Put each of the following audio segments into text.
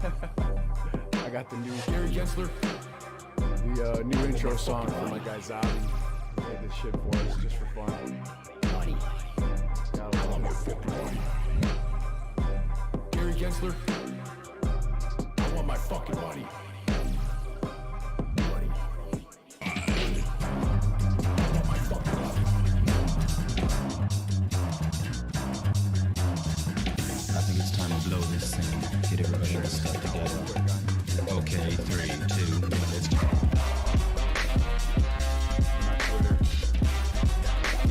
I got the new Gary Gensler, the new intro song for my guy Zabi. He made this shit for us just for fun. Money. I want my fucking money. Gary Gensler, I want my fucking money. Blow this thing, get everybody in the stuff together. Okay, 3, 2, 1, let's go.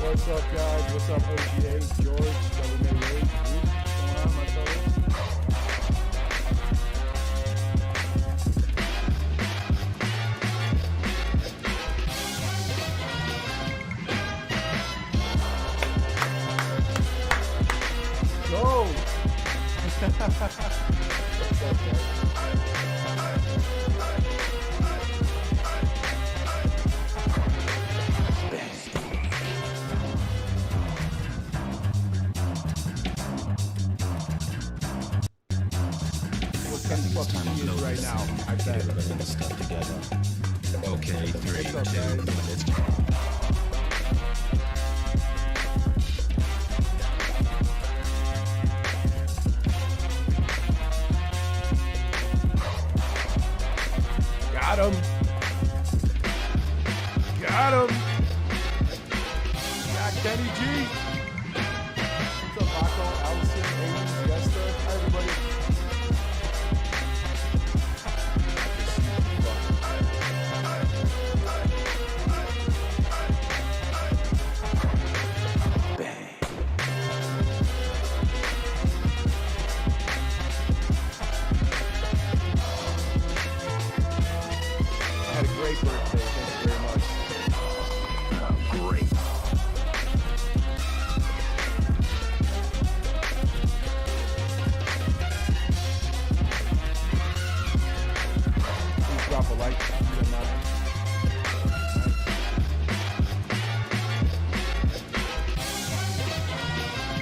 What's up, guys? What's up, OGA, George, WMA, what's going on, my fellas? Go! What's up, guys? What kind of fucking he is right now? I bet. Everybody in the stuff together. Okay, 3, 2, 1, let's go. Got him. Got him. Got Kenny G. What's up, Paco, Allison, Amy, Jester? Hi, everybody. Great birthday, thank you very much. Great. Please drop a like if you don't mind.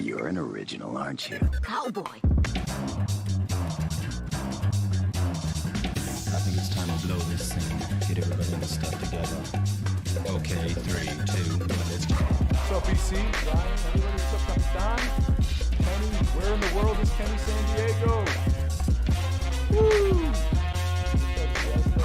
You're an original, aren't you? Cowboy. I think it's time to blow this thing, get everybody in the stuff together. Okay, 3, 2, 1, let's go. What's up, BC? Ryan, everybody, what's up, Capitan? Kenny, where in the world is Kenny San Diego? Woo! What's up, Siesta?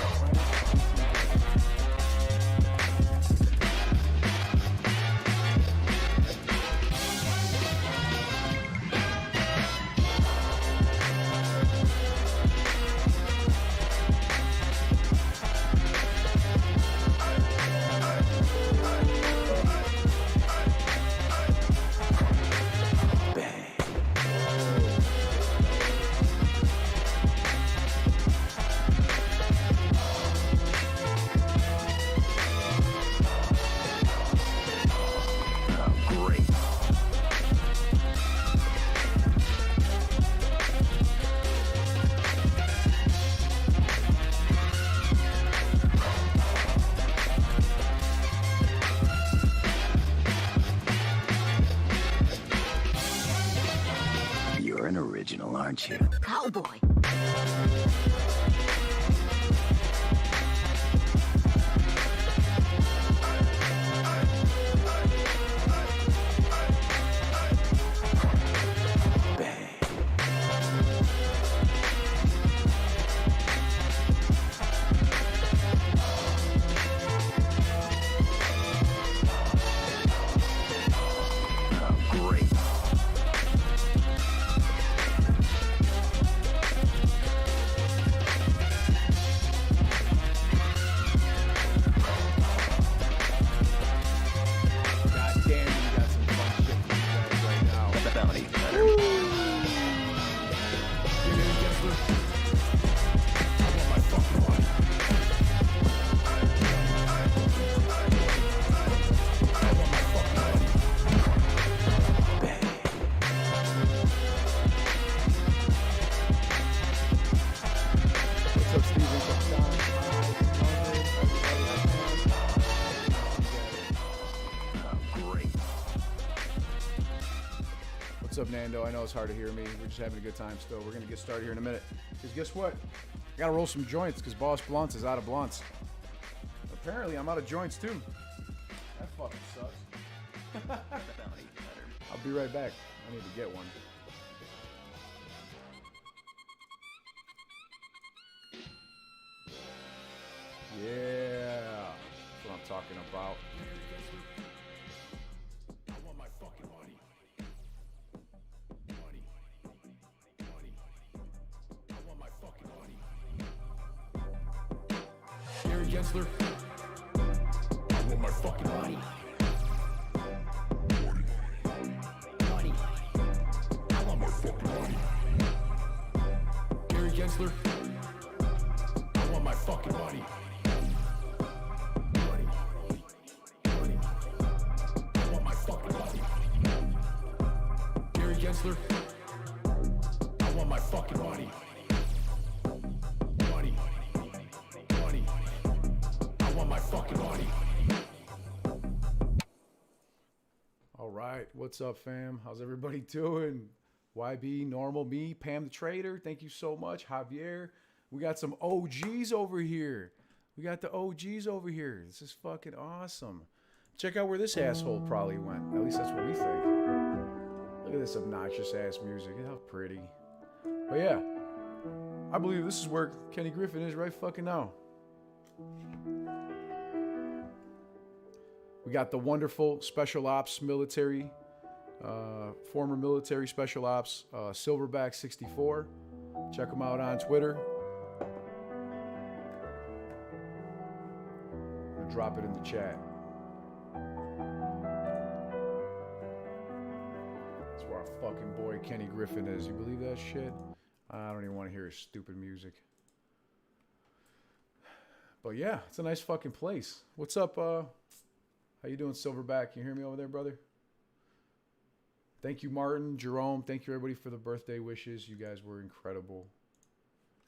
Aren't you? Cowboy. Nando. I know it's hard to hear me. We're just having a good time still. We're going to get started here in a minute. Because guess what? I got to roll some joints because Boss Blunts is out of blunts. Apparently, I'm out of joints too. That fucking sucks. I'll be right back. I need to get one. Yeah. That's what I'm talking about. I want my fucking money. Money. Money. I want my fucking money. Gary Gensler. I want my fucking money. Money. I want my fucking money. Gary Gensler. I want my fucking money. Gensler, I want my fucking money. Money. Money. I want my fucking money. All right, what's up, fam? How's everybody doing? YB, Normal, me, Pam the Trader, thank you so much. Javier, we got some OGs over here. We got the OGs over here. This is fucking awesome. Check out where this asshole probably went. At least that's what we think. Look at this obnoxious ass music. How pretty. But yeah, I believe this is where Kenny Griffin is right fucking now. We got the wonderful Special Ops military, former military Special Ops, Silverback 64. Check him out on Twitter. I'm gonna drop it in the chat. Our fucking boy Kenny Griffin is. You believe that shit? I don't even want to hear his stupid music. But yeah, it's a nice fucking place. What's up? How you doing, Silverback? You hear me over there, brother? Thank you, Martin, Jerome. Thank you, everybody, for the birthday wishes. You guys were incredible.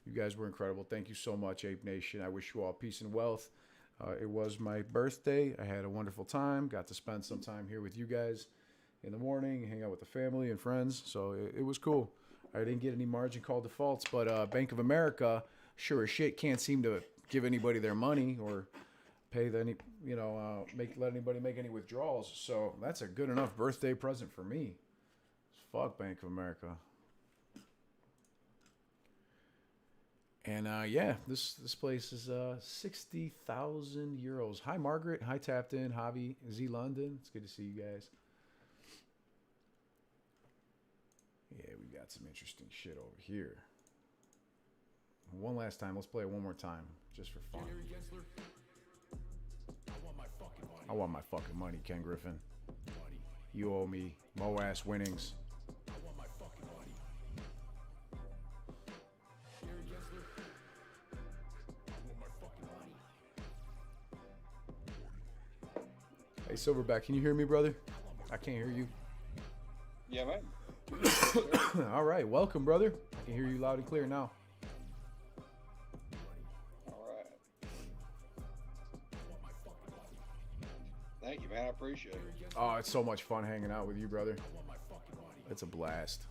You guys were incredible. Thank you so much, Ape Nation. I wish you all peace and wealth. It was my birthday. I had a wonderful time. Got to spend some time here with you guys in the morning, hang out with the family and friends. So it was cool. I didn't get any margin call defaults, but Bank of America sure as shit can't seem to give anybody their money or pay any, let anybody make any withdrawals. So that's a good enough birthday present for me. Fuck Bank of America. And yeah, this place is 60,000 euros. Hi, Margaret. Hi, Tapped In. Javi, Z London. It's good to see you guys. Yeah, we got some interesting shit over here. One last time. Let's play it one more time, just for fun. I want my fucking money, Ken Griffin. You owe me MOASS winnings. Hey, Silverback, can you hear me, brother? I can't hear you. Yeah, man. All right, welcome, brother. I can hear you loud and clear now. All right. Thank you, man. I appreciate it. Oh, it's so much fun hanging out with you, brother. It's a blast.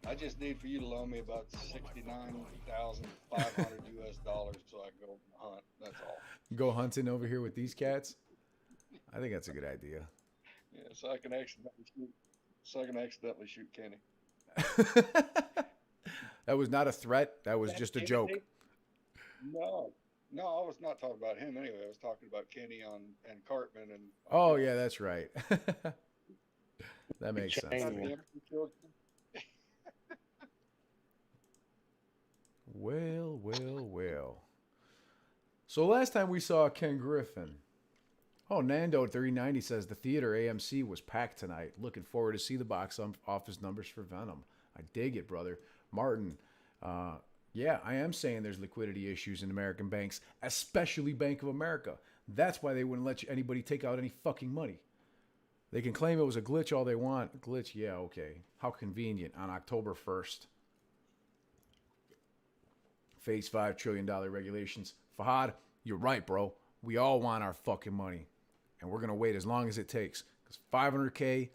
I just need for you to loan me about $69,500 US so I can go hunt. That's all. Go hunting over here with these cats? I think that's a good idea. Yeah, so I can accidentally shoot Kenny. That was not a threat. That was just a joke. No, I was not talking about him anyway. I was talking about Kenny and Cartman and. Oh yeah, that's right. That makes sense. Well. So last time we saw Ken Griffin. Oh, Nando 390 says the theater AMC was packed tonight. Looking forward to see the box office numbers for Venom. I dig it, brother. Martin, yeah, I am saying there's liquidity issues in American banks, especially Bank of America. That's why they wouldn't let anybody take out any fucking money. They can claim it was a glitch all they want. Glitch, yeah, okay. How convenient on October 1st. Phase 5 $1 trillion regulations. Fahad, you're right, bro. We all want our fucking money. And we're going to wait as long as it takes. Because $500K,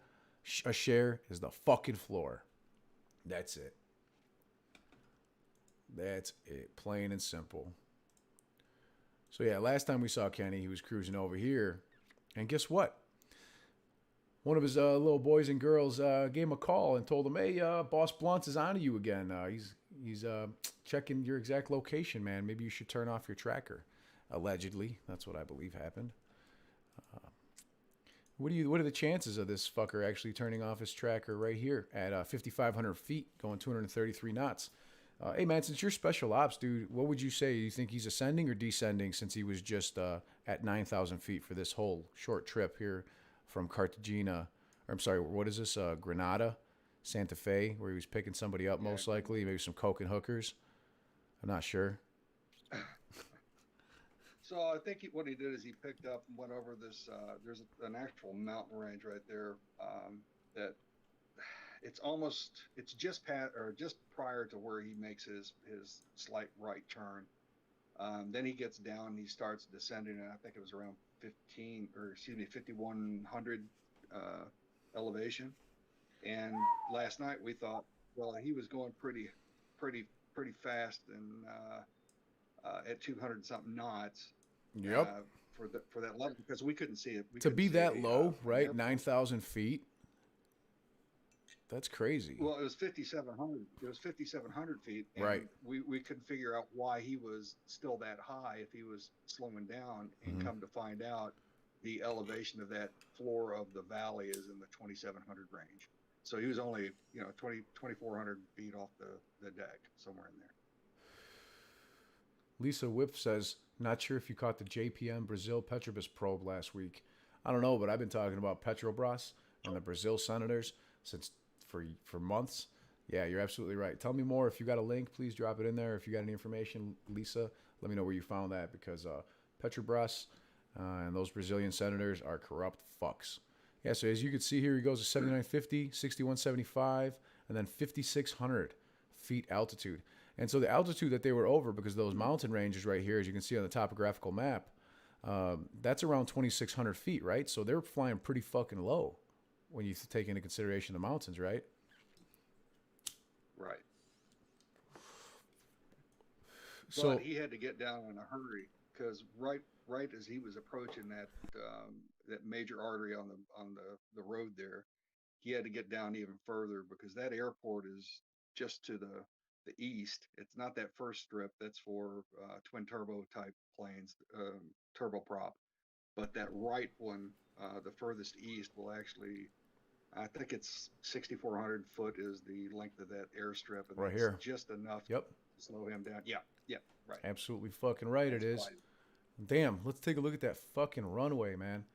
a share is the fucking floor. That's it. That's it. Plain and simple. So yeah, last time we saw Kenny, he was cruising over here. And guess what? One of his little boys and girls gave him a call and told him, "Hey, Boss Blunts is on to you again. He's checking your exact location, man. Maybe you should turn off your tracker." Allegedly, that's what I believe happened. What are the chances of this fucker actually turning off his tracker right here at 5,500 feet, going 233 knots? Hey man, since you're special ops, dude, what would you say? You think he's ascending or descending since he was just at 9,000 feet for this whole short trip here from Cartagena? Or I'm sorry, what is this? Granada, Santa Fe, where he was picking somebody up, most likely, maybe some coke and hookers. I'm not sure. So I think what he did is he picked up and went over this. There's an actual mountain range right there that it's just prior to where he makes his slight right turn. Then he gets down and he starts descending, and I think it was around 5,100 elevation. And last night we thought, well, he was going pretty fast and at 200 something knots. Yep. For that level, because we couldn't see it. To be that low, right? 9,000 feet. That's crazy. Well, it was 5,700. It was 5,700 feet. And right. We couldn't figure out why he was still that high if he was slowing down. And come to find out, the elevation of that floor of the valley is in the 2,700 range. So he was only 2,400 feet off the deck, somewhere in there. Lisa Whip says, "Not sure if you caught the JPM Brazil Petrobras probe last week. I don't know, but I've been talking about Petrobras and the Brazil senators for months. Yeah, you're absolutely right. Tell me more. If you got a link, please drop it in there. If you got any information, Lisa, let me know where you found that, because Petrobras and those Brazilian senators are corrupt fucks." Yeah, so as you can see here, he goes to 7,950, 6,175, and then 5,600 feet altitude. And so the altitude that they were over, because those mountain ranges right here, as you can see on the topographical map, that's around 2,600 feet, right? So they're flying pretty fucking low when you take into consideration the mountains, right? Right. So but he had to get down in a hurry, because right as he was approaching that major artery on the road there, he had to get down even further, because that airport is just to the east. It's not that first strip. That's for twin turbo type planes, turboprop. But that right one, the furthest east, will actually, I think it's 6,400 foot is the length of that airstrip, and right that's here, just enough yep, to slow him down. Yeah, right. Absolutely fucking right. That's it is. Fine. Damn, let's take a look at that fucking runway, man.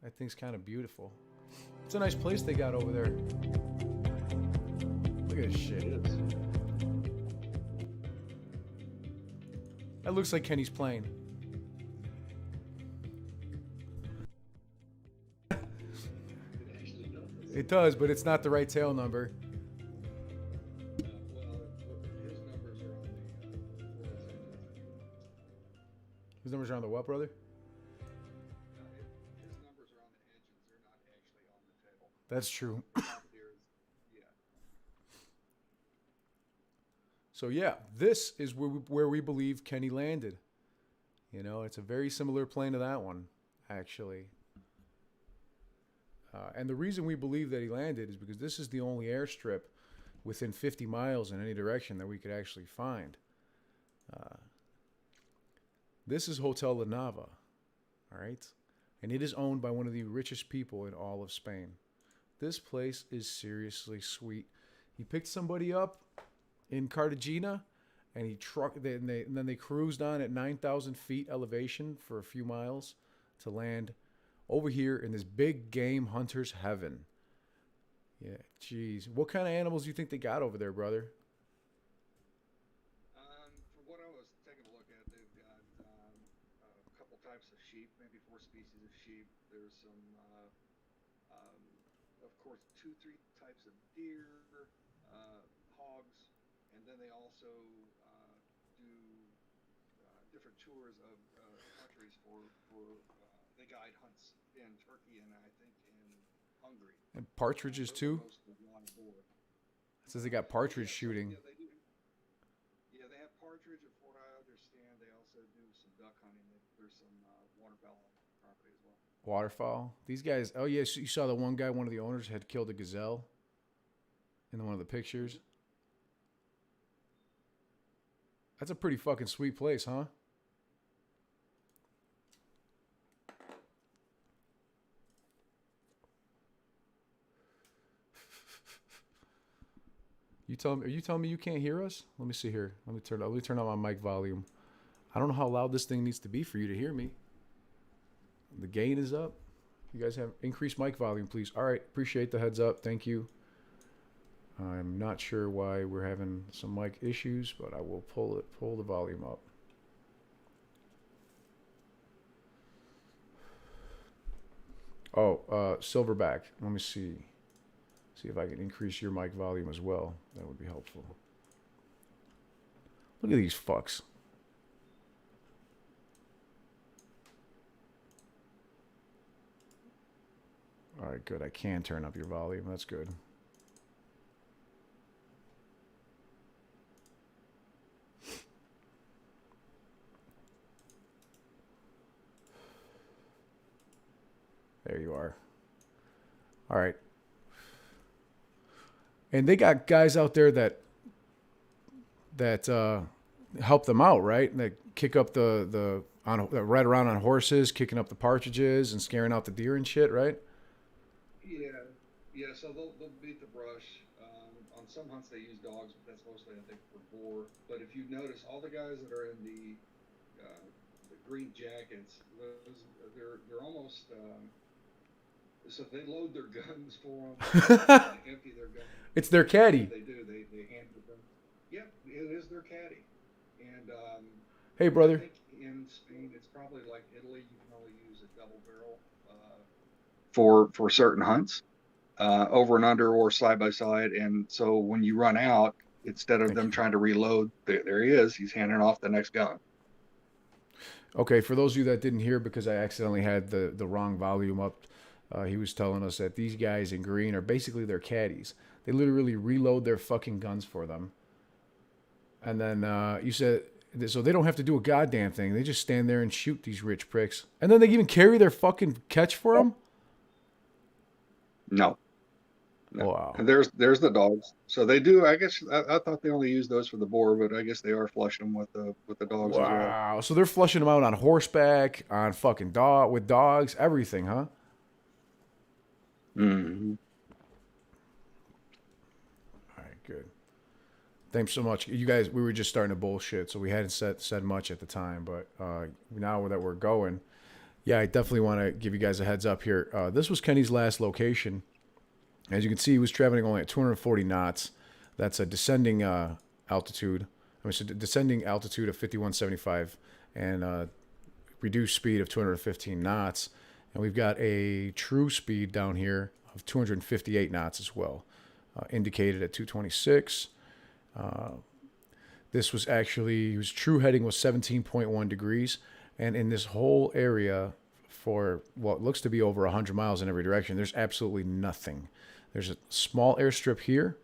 That thing's kind of beautiful. It's a nice place they got over there. Look at this shit. That looks like Kenny's plane. It does, but it's not the right tail number. His numbers are on the what, brother? His numbers are on the engines. They're not actually on the tail. That's true. So yeah, this is where we believe Kenny landed. You know, it's a very similar plane to that one, actually. And the reason we believe that he landed is because this is the only airstrip within 50 miles in any direction that we could actually find. This is Hotel La Nava, all right? And it is owned by one of the richest people in all of Spain. This place is seriously sweet. He picked somebody up in Cartagena, and then they cruised on at 9,000 feet elevation for a few miles to land over here in this big game hunter's heaven. Yeah, geez. What kind of animals do you think they got over there, brother? From what I was taking a look at, they've got a couple types of sheep, maybe 4 species of sheep. There's some, of course, 2-3 types of deer, hogs, and then they also do different tours of countries for they guide hunts in Turkey and I think in Hungary. And partridges Those are too. mostly wild boar. It says they got partridge Yeah, shooting. yeah, they do. Yeah, they have partridge at Fort I understand. They also do some duck hunting. There's some waterfowl on the property as well. Waterfowl. These guys. Oh yeah, so you saw the one guy. One of the owners had killed a gazelle in one of the pictures. That's a pretty fucking sweet place, huh? Are you telling me you can't hear us? Let me see here. Let me turn on my mic volume. I don't know how loud this thing needs to be for you to hear me. The gain is up. You guys have increased mic volume, please. All right, appreciate the heads up. Thank you. I'm not sure why we're having some mic issues, but I will pull the volume up. Oh, Silverback. Let me see. See if I can increase your mic volume as well. That would be helpful. Look at these fucks. All right, good. I can turn up your volume. That's good. There you are. All right. And they got guys out there that help them out, right? That kick up that ride around on horses, kicking up the partridges and scaring out the deer and shit, right? Yeah. So they'll beat the brush. On some hunts they use dogs, but that's mostly I think for boar. But if you notice, all the guys that are in the green jackets, they're almost. So they load their guns for them, they empty their guns. It's their caddy. They do. They hand it them. Yep, it is their caddy. And Hey, I brother. think in Spain it's probably like Italy. You can only use a double barrel for certain hunts, over and under or side by side. And so when you run out, instead of them trying to reload, there he is. He's handing off the next gun. Okay, for those of you that didn't hear because I accidentally had the wrong volume up, he was telling us that these guys in green are basically their caddies. They literally reload their fucking guns for them. And then you said, so they don't have to do a goddamn thing. They just stand there and shoot these rich pricks. And then they even carry their fucking catch for them? No. Wow. And there's the dogs. So they do. I guess I thought they only used those for the boar, but I guess they are flushing them with the dogs as well. Wow. So they're flushing them out on horseback, on fucking with dogs, everything, huh? Mm-hmm. All right, good. Thanks so much. You guys, we were just starting to bullshit, so we hadn't said much at the time, but now that we're going, yeah, I definitely want to give you guys a heads up here. This was Kenny's last location. As you can see, he was traveling only at 240 knots. That's a descending altitude. I mean, it's a descending altitude of 5175 and reduced speed of 215 knots. And we've got a true speed down here of 258 knots as well, indicated at 226. This was actually, his true heading was 17.1 degrees. And in this whole area, for what looks to be over 100 miles in every direction, there's absolutely nothing. There's a small airstrip here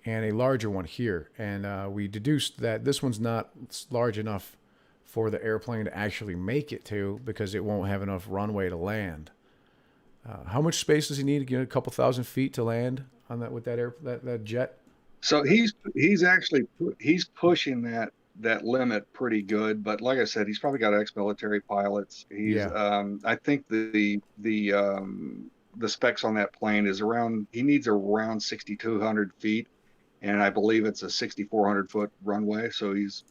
and a larger one here. And we deduced that this one's not large enough for the airplane to actually make it to because it won't have enough runway to land. How much space does he need to get a couple thousand feet to land on that with that jet? So he's pushing that limit pretty good, but like I said, he's probably got ex-military pilots. I think the specs on that plane is he needs around 6,200 feet, and I believe it's a 6,400-foot runway. So he's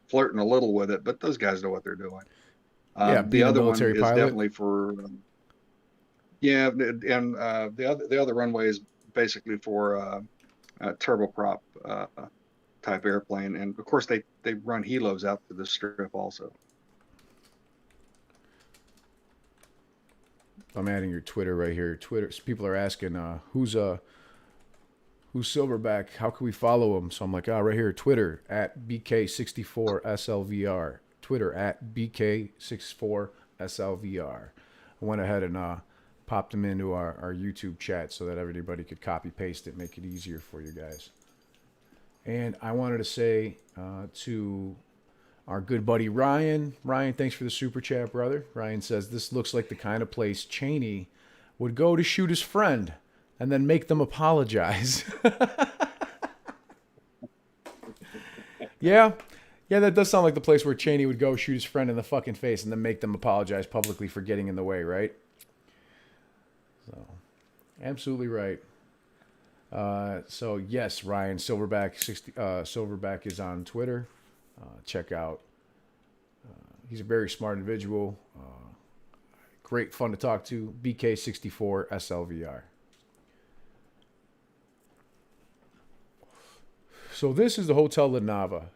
flirting a little with it, but those guys know what they're doing. The other one is definitely for and the other runway is basically for a turboprop type airplane, and of course they run helos out to the strip also. I'm adding your Twitter right here. Twitter. People are asking who's Silverback. How can we follow him? So I'm like, right here, Twitter at BK64SLVR. Twitter at BK64SLVR. I went ahead and popped them into our YouTube chat so that everybody could copy paste it, make it easier for you guys. And I wanted to say to our good buddy Ryan. Ryan, thanks for the super chat, brother. Ryan says, this looks like the kind of place Cheney would go to shoot his friend and then make them apologize. Yeah, that does sound like the place where Cheney would go shoot his friend in the fucking face and then make them apologize publicly for getting in the way, right? So, absolutely right. So yes, Ryan Silverback is on Twitter. Check out. He's a very smart individual. Great fun to talk to. BK64 SLVR. So this is the Hotel La Nava.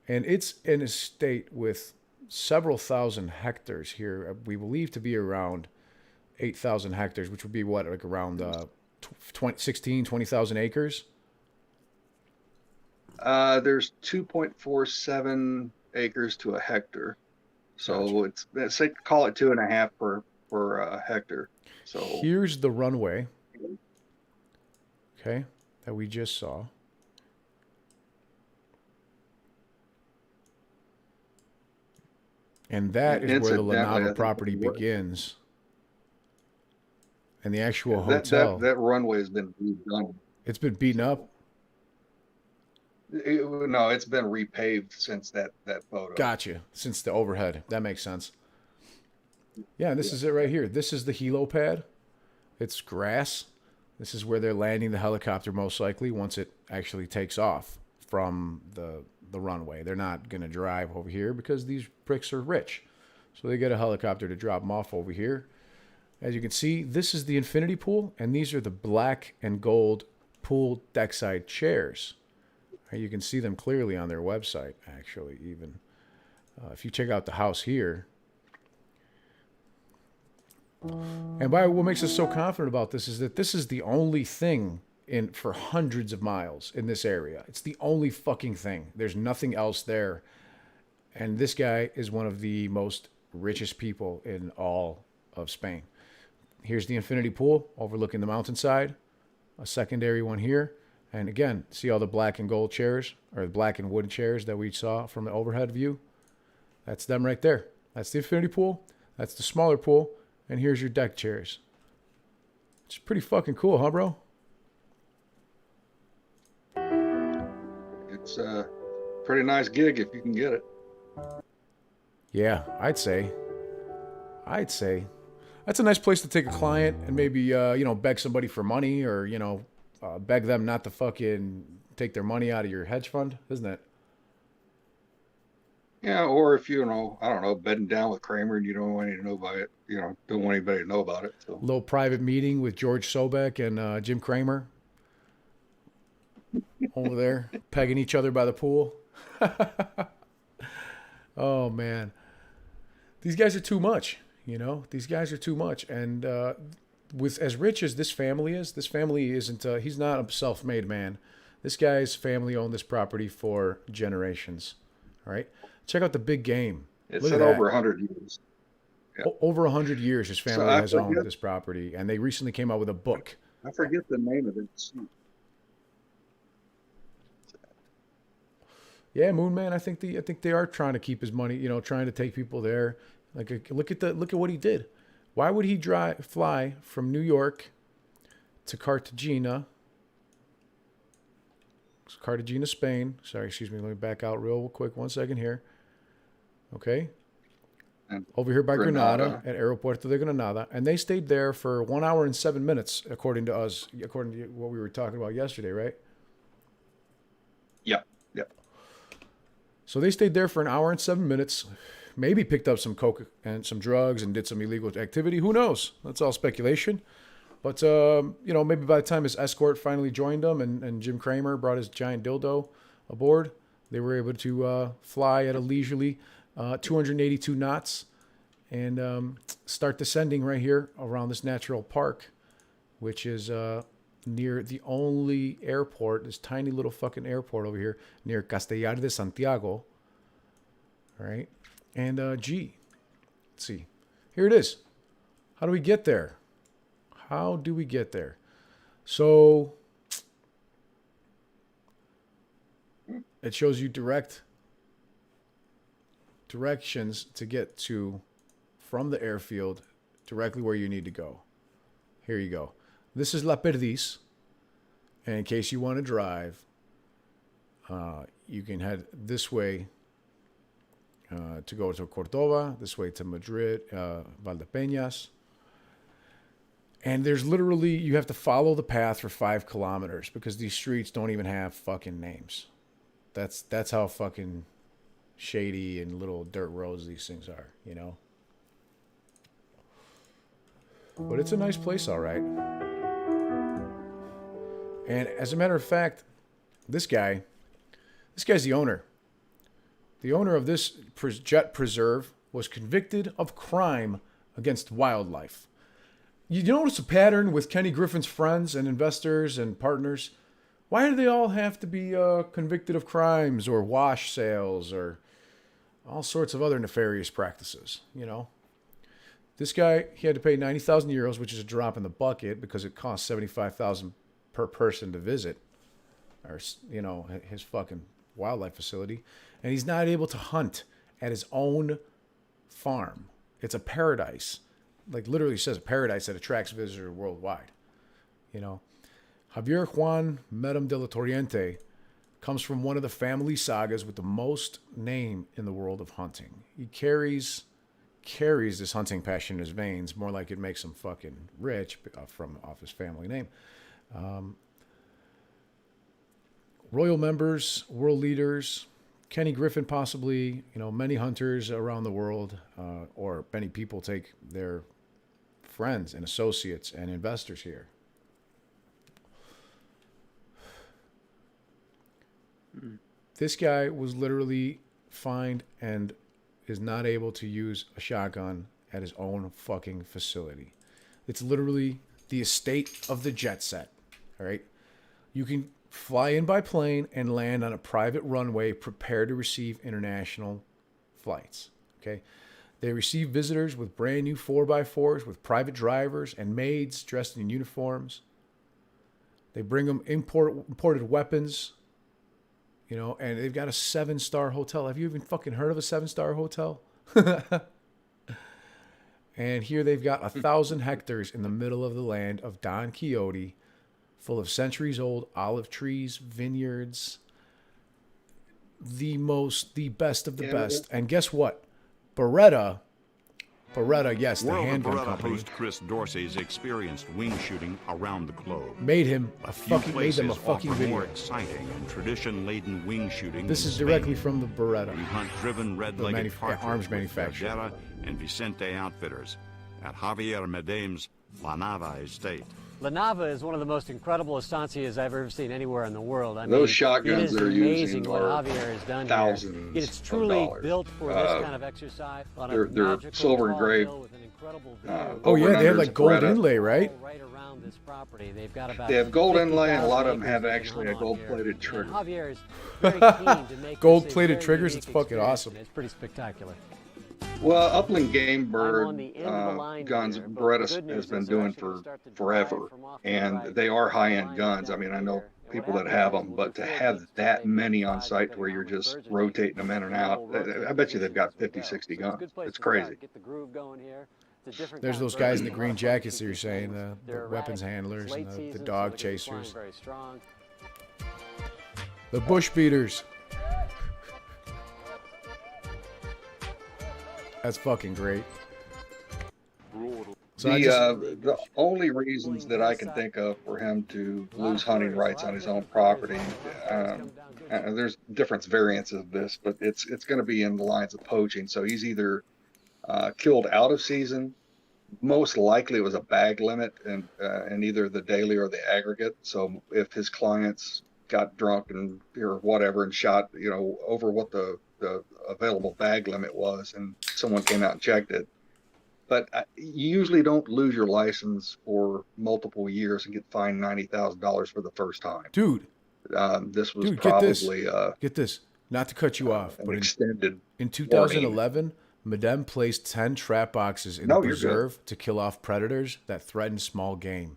And it's an estate with several thousand hectares here. We believe to be around 8,000 hectares, which would be what, like around 20,000 acres? There's 2.47 acres to a hectare. So Gotcha. it's call it 2.5 per hectare. So here's the runway, okay, that we just saw. And that is where the La Nava property begins. And the actual hotel. That runway has been redone. It's been beaten up? No, it's been repaved since that photo. Gotcha. Since the overhead. That makes sense. Yeah, this is it right here. This is the helipad. It's grass. This is where they're landing the helicopter most likely once it actually takes off from the runway. They're not going to drive over here because these pricks are rich. So they get a helicopter to drop them off over here. As you can see, this is the infinity pool, and these are the black and gold pool deckside chairs. You can see them clearly on their website, actually, even. If you check out the house here. And by what makes us so confident about this is that this is the only thing for hundreds of miles in this area. It's the only fucking thing. There's nothing else there. And this guy is one of the most richest people in all of Spain. Here's the infinity pool overlooking the mountainside. A secondary one here. And again, see all the black and gold chairs, or the black and wooden chairs that we saw from the overhead view? That's them right there. That's the infinity pool. That's the smaller pool. And here's your deck chairs. It's pretty fucking cool, huh, bro? It's a pretty nice gig if you can get it. Yeah, I'd say. That's a nice place to take a client and maybe, beg somebody for money or, beg them not to fucking take their money out of your hedge fund, isn't it? Yeah, or if I don't know, bedding down with Kramer and you don't want anybody to know about it, don't want anybody to know about it. So. Little private meeting with George Sobek and Jim Kramer over there, pegging each other by the pool. Oh, man. These guys are too much, These guys are too much. And with as rich as this family isn't, he's not a self-made man. This guy's family owned this property for generations. All right. Check out the big game. It's been over 100 years. Yeah. Over 100 years, his family has owned this property, and they recently came out with a book. I forget the name of it. Yeah, Moon Man. I think they are trying to keep his money. Trying to take people there. Like, look at what he did. Why would he fly from New York to Cartagena, Spain? Sorry, excuse me. Let me back out real quick. 1 second here. Okay. And over here by Granada at Aeropuerto de Granada. And they stayed there for 1 hour and 7 minutes, according to what we were talking about yesterday, right? Yep. So they stayed there for 1 hour and 7 minutes, maybe picked up some coke and some drugs and did some illegal activity. Who knows? That's all speculation. But, maybe by the time his escort finally joined them and Jim Kramer brought his giant dildo aboard, they were able to fly at a leisurely 282 knots and start descending right here around this natural park, which is near the only airport, this tiny little fucking airport over here near Castellar de Santiago. All right. And let's see. Here it is. How do we get there? How do we get there? So it shows you directions to get to from the airfield directly where you need to go. Here you go. This is La Perdiz. And in case you want to drive, you can head this way to go to Córdoba, this way to Madrid, Valdepeñas. And there's literally, you have to follow the path for 5 kilometers because these streets don't even have fucking names. That's how fucking shady and little dirt roads these things are, you know? But it's a nice place, all right. And as a matter of fact, this guy's the owner. The owner of this jet preserve was convicted of crime against wildlife. You notice a pattern with Kenny Griffin's friends and investors and partners? Why do they all have to be convicted of crimes or wash sales or all sorts of other nefarious practices, you know? This guy, he had to pay 90,000 euros, which is a drop in the bucket because it costs 75,000 per person to visit, or, you know, his fucking wildlife facility. And he's not able to hunt at his own farm. It's a paradise. Like literally says a paradise that attracts visitors worldwide. You know, Javier Juan Medem de la Torriente comes from one of the family sagas with the most name in the world of hunting. He carries this hunting passion in his veins, more like it makes him fucking rich off his family name. Royal members, world leaders, Kenny Griffin possibly, you know, many hunters around the world, or many people take their friends and associates and investors here. This guy was literally fined and is not able to use a shotgun at his own fucking facility. It's literally the estate of the jet set. All right. You can fly in by plane and land on a private runway prepared to receive international flights. Okay. They receive visitors with brand new 4x4s with private drivers and maids dressed in uniforms. They bring them imported weapons, you know, and they've got a 7-star hotel. Have you even fucking heard of a 7-star hotel? And here they've got 1,000 hectares in the middle of the land of Don Quixote, full of centuries-old olive trees, vineyards, the best of the best. And guess what? Beretta, yes, the handgun company, host Chris Dorsey's experienced wing shooting around the globe. made them a fucking video. More exciting and tradition-laden wing shooting. This is directly from the Beretta. We hunt driven red-legged arms manufacturer. Verdera and Vicente outfitters at Javier Medem's La Nava estate. La Nava is one of the most incredible estancias I've ever seen anywhere in the world. I Those mean, shotguns they're amazing using what are Javier has done thousands here. It's of truly dollars. built for this kind of exercise. They're silver engraved. Oh yeah, they have like gold Beretta. inlay, right? Right around this property. They've got about They have gold inlay, and a 50,000 lot of them have acres actually a on here. gold-plated And trigger. Javier is very keen to make Gold-plated this a very triggers, unique it's fucking experience, awesome. and it's pretty spectacular. Well, Upland Game I'm Bird on the end of the line guns, here, but the Beretta good has news been is they're doing actually for gonna start to drive forever, from off the and right they are high-end line guns. I down mean, I know here. And people what that have happens them, is but to we'll have see that these many on sides site depending where on you're how many just birds are rotating them in and out, We'll rotate I bet you the they've got positions as we 50, go. 60 So it's a guns. good place It's to start. crazy. Get the groove going here. It's a different There's kind of those guys in bird. the A lot green of fun to jackets shoot that you're these saying, things. the They're weapons erratic. handlers It's and late the season, so dog they're gonna be flying chasers, very strong. the bush beaters. That's fucking great. So The only reasons that I can think of for him to lose hunting rights on his own property, there's different variants of this, but it's going to be in the lines of poaching. So he's either killed out of season. Most likely it was a bag limit and either the daily or the aggregate. So if his clients got drunk and or whatever and shot, you know, over what the available bag limit was, and someone came out and checked it. But you usually don't lose your license for multiple years and get fined $90,000 for the first time. dude, This was Dude, probably get this. Not to cut you off, an but extended in 2011, Madem placed 10 trap boxes in the No, you're good. preserve to kill off predators that threaten small game.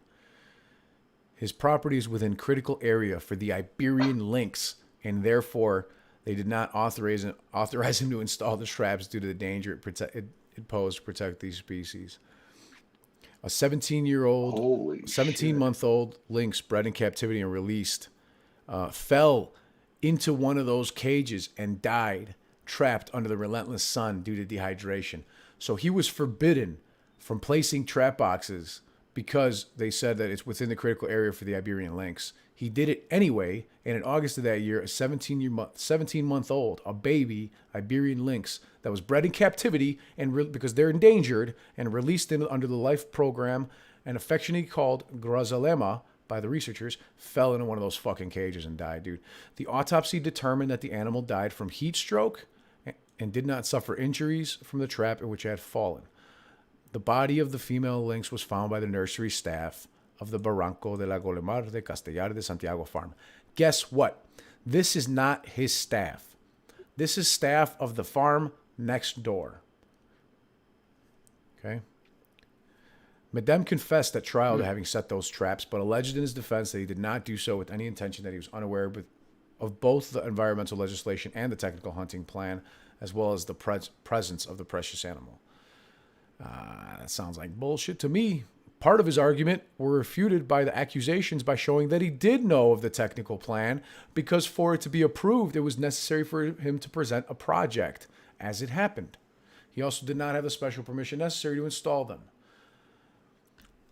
His property is within critical area for the Iberian lynx, and therefore they did not authorize him to install the traps due to the danger it posed to protect these species. A 17-month-old lynx bred in captivity and released fell into one of those cages and died, trapped under the relentless sun due to dehydration. So he was forbidden from placing trap boxes because they said that it's within the critical area for the Iberian lynx. He did it anyway, and in August of that year, a 17-month-old, a baby Iberian lynx that was bred in captivity and because they're endangered and released under the life program and affectionately called Grazalema by the researchers, fell into one of those fucking cages and died, dude. The autopsy determined that the animal died from heat stroke and did not suffer injuries from the trap in which it had fallen. The body of the female lynx was found by the nursery staff of the Barranco de la Golemar de Castellar de Santiago farm. Guess what? This is not his staff. This is staff of the farm next door. Okay? Madem confessed at trial to having set those traps, but alleged in his defense that he did not do so with any intention, that he was unaware of both the environmental legislation and the technical hunting plan, as well as the presence of the precious animal. That sounds like bullshit to me. Part of his argument were refuted by the accusations by showing that he did know of the technical plan, because for it to be approved, it was necessary for him to present a project as it happened. He also did not have the special permission necessary to install them.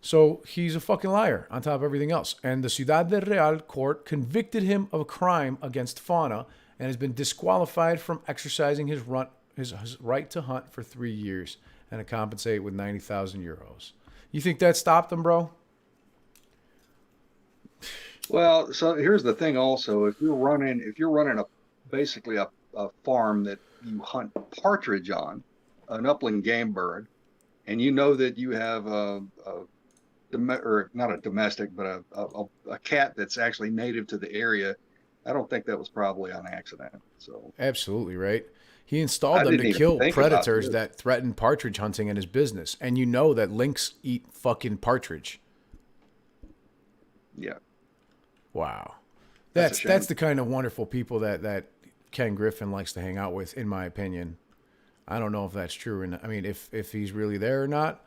So he's a fucking liar on top of everything else. And the Ciudad del Real court convicted him of a crime against fauna and has been disqualified from exercising his right to hunt for 3 years and to compensate with 90,000 euros. You think that stopped him, bro? Well, so here's the thing also, if you're running basically a farm that you hunt partridge on, an upland game bird, and you know that you have or not a domestic, but a cat that's actually native to the area, I don't think that was probably on accident. So absolutely right. He installed them to kill predators that threaten partridge hunting in his business. And you know that lynx eat fucking partridge. Yeah. Wow. That's the kind of wonderful people that Ken Griffin likes to hang out with, in my opinion. I don't know if that's true. And I mean, if he's really there or not.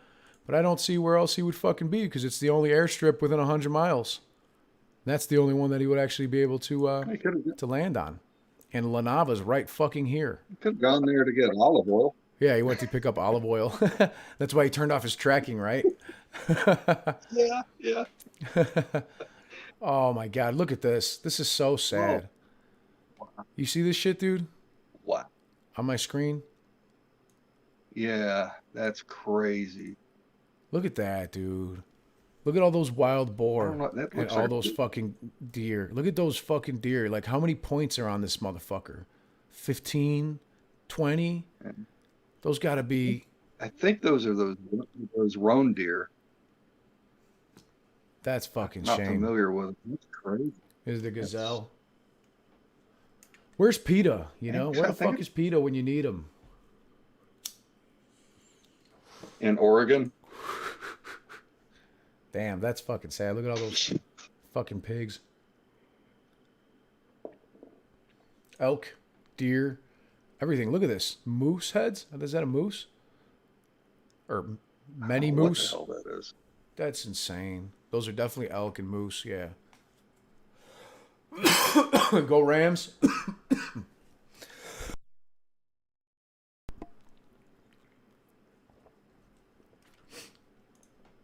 But I don't see where else he would fucking be, because it's the only airstrip within 100 miles. That's the only one that he would actually be able to land on. And La Nava's right fucking here. He could have gone there to get olive oil. Yeah, he went to pick up olive oil. That's why he turned off his tracking, right? Yeah. Oh my God, look at this. This is so sad. Wow. You see this shit, dude? What? On my screen? Yeah, that's crazy. Look at that, dude. Look at all those wild boar and all those fucking deer. Look at those fucking deer. Like, how many points are on this motherfucker? 15? 20? Those got to be... I think those are those roan deer. That's fucking Not shame. familiar with them. That's crazy. Is the gazelle? Where's PETA? You know, where the fuck is PETA when you need him? In Oregon. Damn, that's fucking sad. Look at all those fucking pigs. Elk, deer, everything. Look at this. Moose heads? Is that a moose? Or many moose? What the hell that is? That's insane. Those are definitely elk and moose, yeah. Go Rams.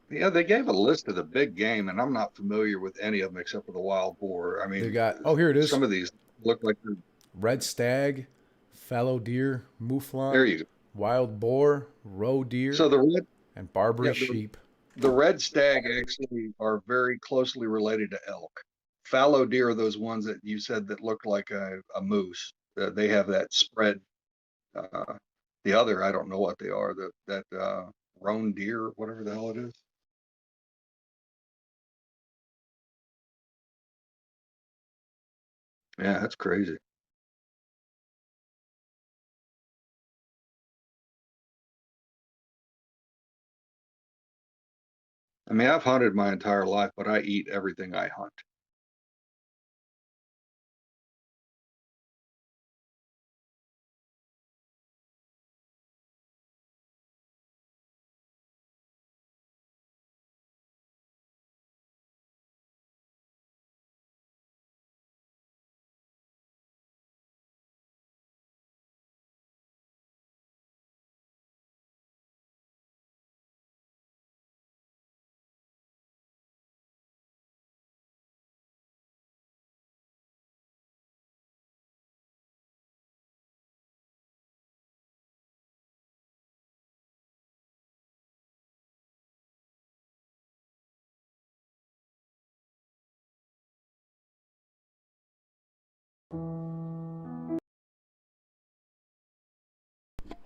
Yeah, they gave a list of the big game, and I'm not familiar with any of them except for the wild boar. I mean, they got, oh, here it is. Some of these look like they're... Red stag, fallow deer, mouflon. There you go. Wild boar, roe deer, so the red, and Barbary sheep. The red stag actually are very closely related to elk. Fallow deer are those ones that you said that look like a moose. They have that spread. The other, I don't know what they are. That roan deer, whatever the hell it is. Yeah, that's crazy. I mean, I've hunted my entire life, but I eat everything I hunt.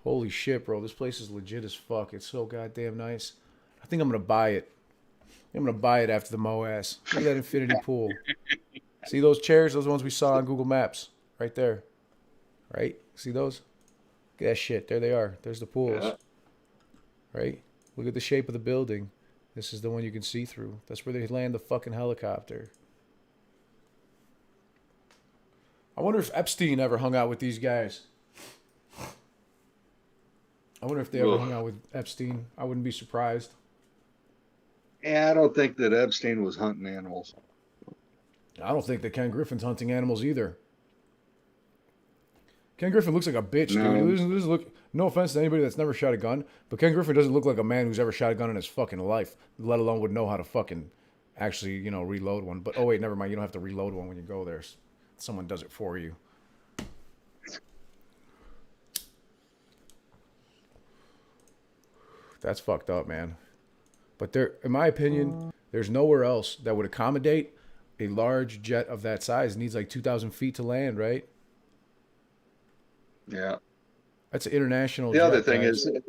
Holy shit, bro. This place is legit as fuck. It's so goddamn nice. I think I'm going to buy it. I'm going to buy it after the MOASS. Look at that infinity pool. See those chairs? Those ones we saw on Google Maps. Right there. Right? See those? Look at that shit. There they are. There's the pools. Yeah. Right? Look at the shape of the building. This is the one you can see through. That's where they land the fucking helicopter. I wonder if Epstein ever hung out with these guys. I wonder if they ever hung out with Epstein. I wouldn't be surprised. Yeah, I don't think that Epstein was hunting animals. I don't think that Ken Griffin's hunting animals either. Ken Griffin looks like a bitch, No. dude. He doesn't look, no offense to anybody that's never shot a gun, but Ken Griffin doesn't look like a man who's ever shot a gun in his fucking life, let alone would know how to fucking actually, you know, reload one. But, oh, wait, never mind. You don't have to reload one when you go there. Someone does it for you. That's fucked up, man. But there, in my opinion, there's nowhere else that would accommodate a large jet of that size. It needs like 2,000 feet to land, right? Yeah. That's an international The jet, other thing guys. is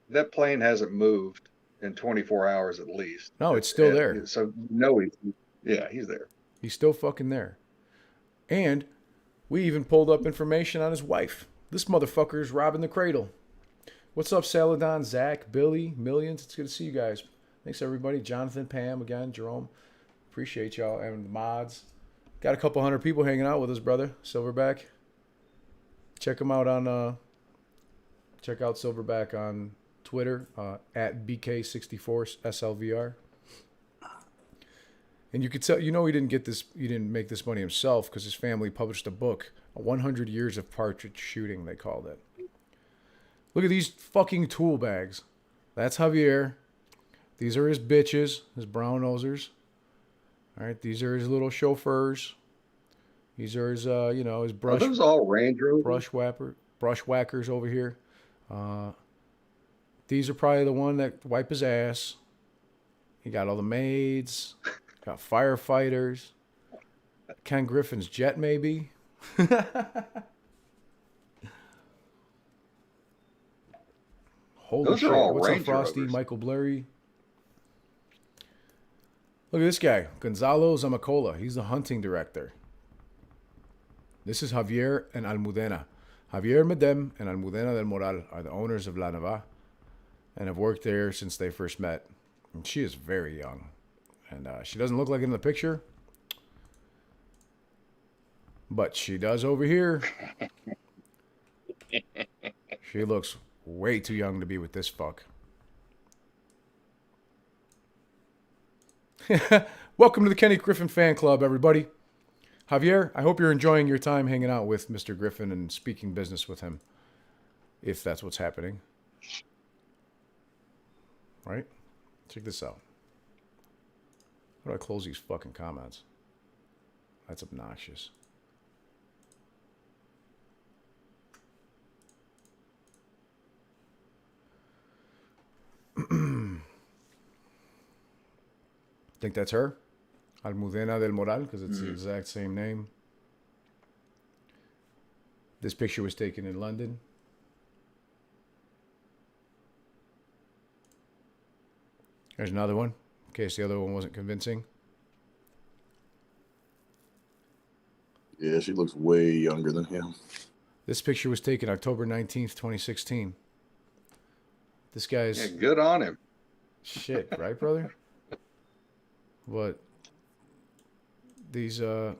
that plane hasn't moved in 24 hours at least. No, it's still there. So he's there. He's still fucking there. And we even pulled up information on his wife. This motherfucker's robbing the cradle. What's up, Saladon, Zach, Billy, Millions? It's good to see you guys. Thanks, everybody. Jonathan, Pam, again, Jerome. Appreciate y'all. And the mods. Got a couple hundred people hanging out with us, brother. Silverback. Check him out on, check out Silverback on Twitter, at BK64SLVR. And you could tell, you know, he didn't make this money himself because his family published a book, 100 Years of Partridge Shooting, they called it. Look at these fucking tool bags. That's Javier. These are his bitches, his brown nosers. All right, these are his little chauffeurs. These are his, you know, his brush. Are those all Range Rovers? Brush whackers over here. These are probably the one that wipe his ass. He got all the maids. Got firefighters. Ken Griffin's jet, maybe. Holy Those shit. are all What's up, Range Frosty? Rovers. Michael Blurry. Look at this guy. Gonzalo Zamacola. He's the hunting director. This is Javier and Almudena. Javier Medem and Almudena del Moral are the owners of La Nava and have worked there since they first met. And she is very young. And she doesn't look like it in the picture. But she does over here. She looks way too young to be with this fuck. Welcome to the Kenny Griffin fan club, everybody. Javier, I hope you're enjoying your time hanging out with Mr. Griffin and speaking business with him, if that's what's happening. Right? Check this out. How do I close these fucking comments? That's obnoxious. Think that's her? Almudena del Moral, because it's the exact same name. This picture was taken in London. There's another one, in case the other one wasn't convincing. Yeah, she looks way younger than him. This picture was taken October 19th, 2016. This guy's... Yeah, good on him. Shit, right, brother? But these, let's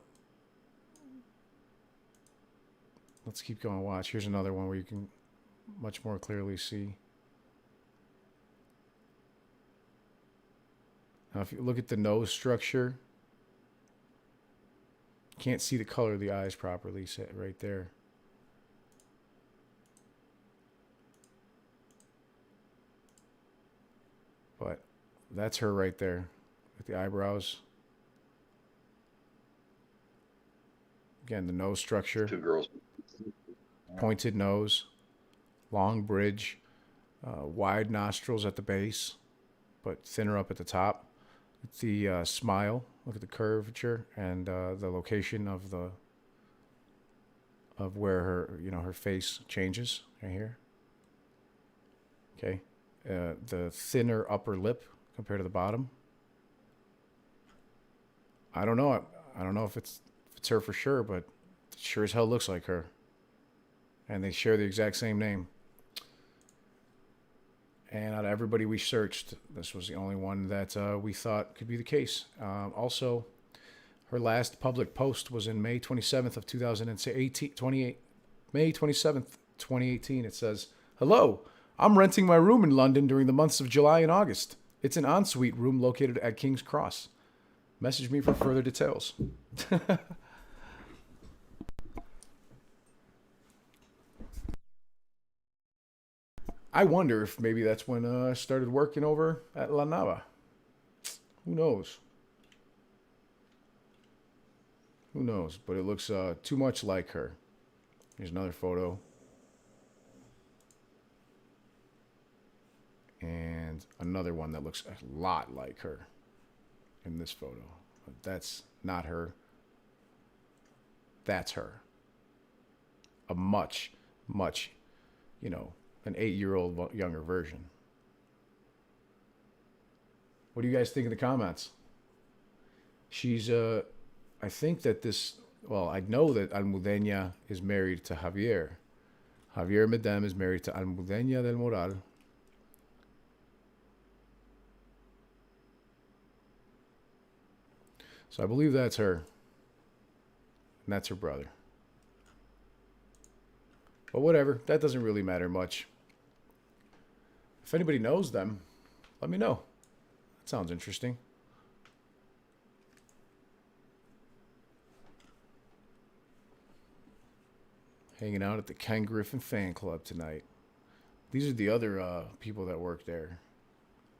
keep going. Watch. Here's another one where you can much more clearly see. Now, if you look at the nose structure, can't see the color of the eyes properly set right there. But that's her right there with the eyebrows. Again, the nose structure. 2 girls. Pointed nose, long bridge, wide nostrils at the base, but thinner up at the top. The smile, look at the curvature and the location of where her, her face changes right here. Okay, the thinner upper lip compared to the bottom. I don't know. I don't know if it's her for sure, but it sure as hell looks like her. And they share the exact same name. And out of everybody we searched, this was the only one that we thought could be the case. Also, her last public post was in May 27th of 2018. May 27th, 2018. It says, "Hello, I'm renting my room in London during the months of July and August. It's an ensuite room located at King's Cross. Message me for further details." I wonder if maybe that's when I started working over at La Nava. Who knows? Who knows? But it looks too much like her. Here's another photo. And another one that looks a lot like her in this photo. But that's not her. That's her. A much, an 8-year-old younger version. What do you guys think in the comments? She's, I think that I know that Almudena is married to Javier. Javier Medem is married to Almudena del Moral. So I believe that's her. And that's her brother. But whatever, that doesn't really matter much. If anybody knows them, let me know. That sounds interesting. Hanging out at the Ken Griffin fan club tonight. These are the other people that work there.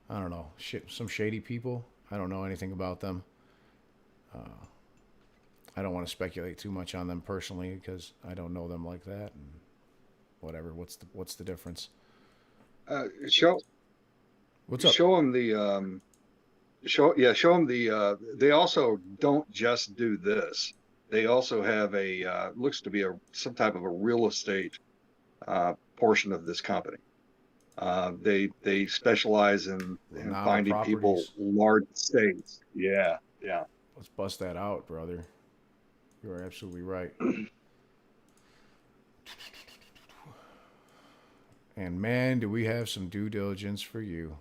I don't know. Some shady people. I don't know anything about them. I don't want to speculate too much on them personally because I don't know them like that. And whatever. What's the difference? What's up? Show them the show them the they also don't just do this. They also have a looks to be some type of a real estate portion of this company. They specialize in finding people large estates. Yeah. Let's bust that out, brother. You are absolutely right. And man, do we have some due diligence for you.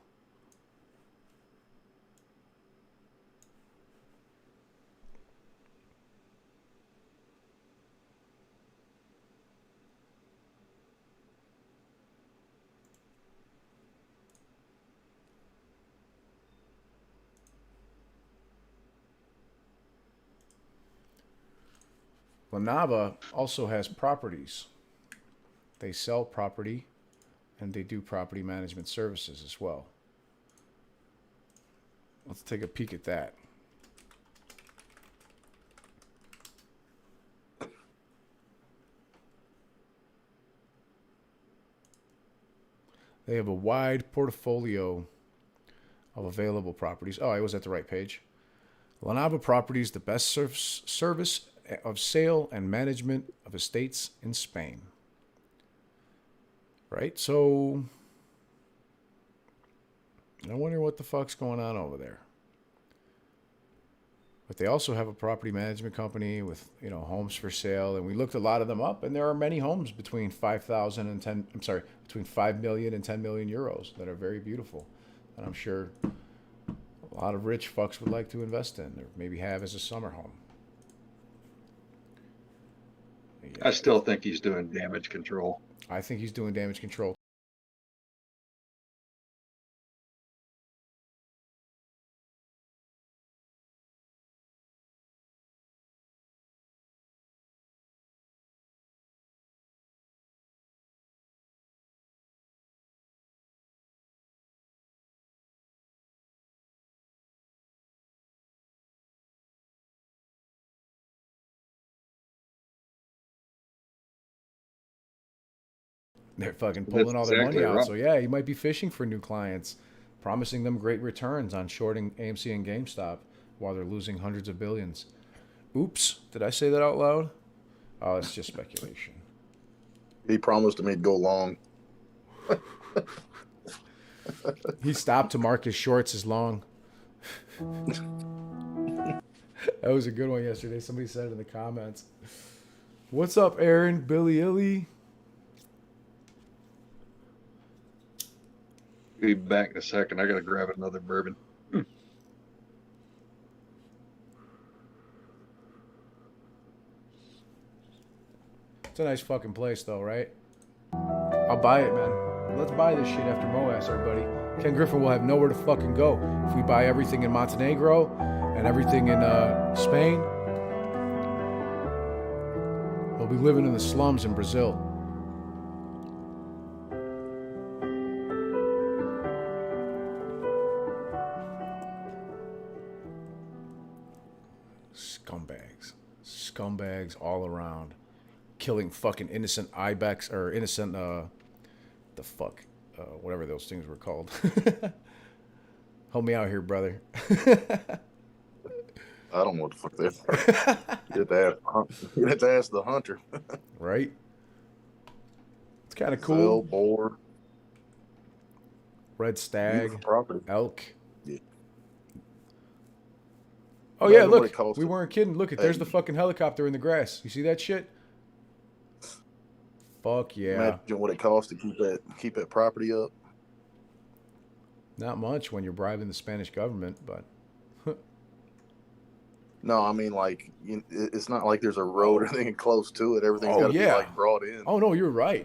La Nava also has properties. They sell property and they do property management services as well. Let's take a peek at that. They have a wide portfolio of available properties. Oh, I was at the right page. La Nava Properties, the best service of sale and management of estates in Spain. Right? So, I wonder what the fuck's going on over there. But they also have a property management company with, homes for sale. And we looked a lot of them up, and there are many homes between between 5 million and 10 million euros that are very beautiful. And I'm sure a lot of rich fucks would like to invest in, or maybe have as a summer home. I still think he's doing damage control. I think he's doing damage control. They're fucking pulling That's all their exactly money out. right. So yeah, he might be fishing for new clients, promising them great returns on shorting AMC and GameStop while they're losing hundreds of billions. Oops, did I say that out loud? Oh, it's just speculation. He promised me to go long. He stopped to mark his shorts as long. That was a good one yesterday. Somebody said it in the comments. What's up, Aaron? Billy Illy? Be back in a second. I gotta grab another bourbon. It's a nice fucking place, though, right? I'll buy it, man. Let's buy this shit after MOASS, everybody. Ken Griffin will have nowhere to fucking go. If we buy everything in Montenegro and everything in Spain, he'll be living in the slums in Brazil. Scumbags all around, killing fucking innocent ibex or innocent whatever those things were called. Help me out here, brother. I don't know what the fuck they are. You have to ask the hunter. Right? It's kind of Gazelle, cool. boar, Red stag, beautiful property. elk. Yeah. Oh yeah, Imagine what look, it costs we to- weren't kidding. Look, there's Hey. the fucking helicopter in the grass. You see that shit? Fuck yeah. Imagine what it costs to keep that property up. Not much when you're bribing the Spanish government, but No, I mean it's not like there's a road or anything close to it. Everything's got to yeah. be brought in. oh no, you're right.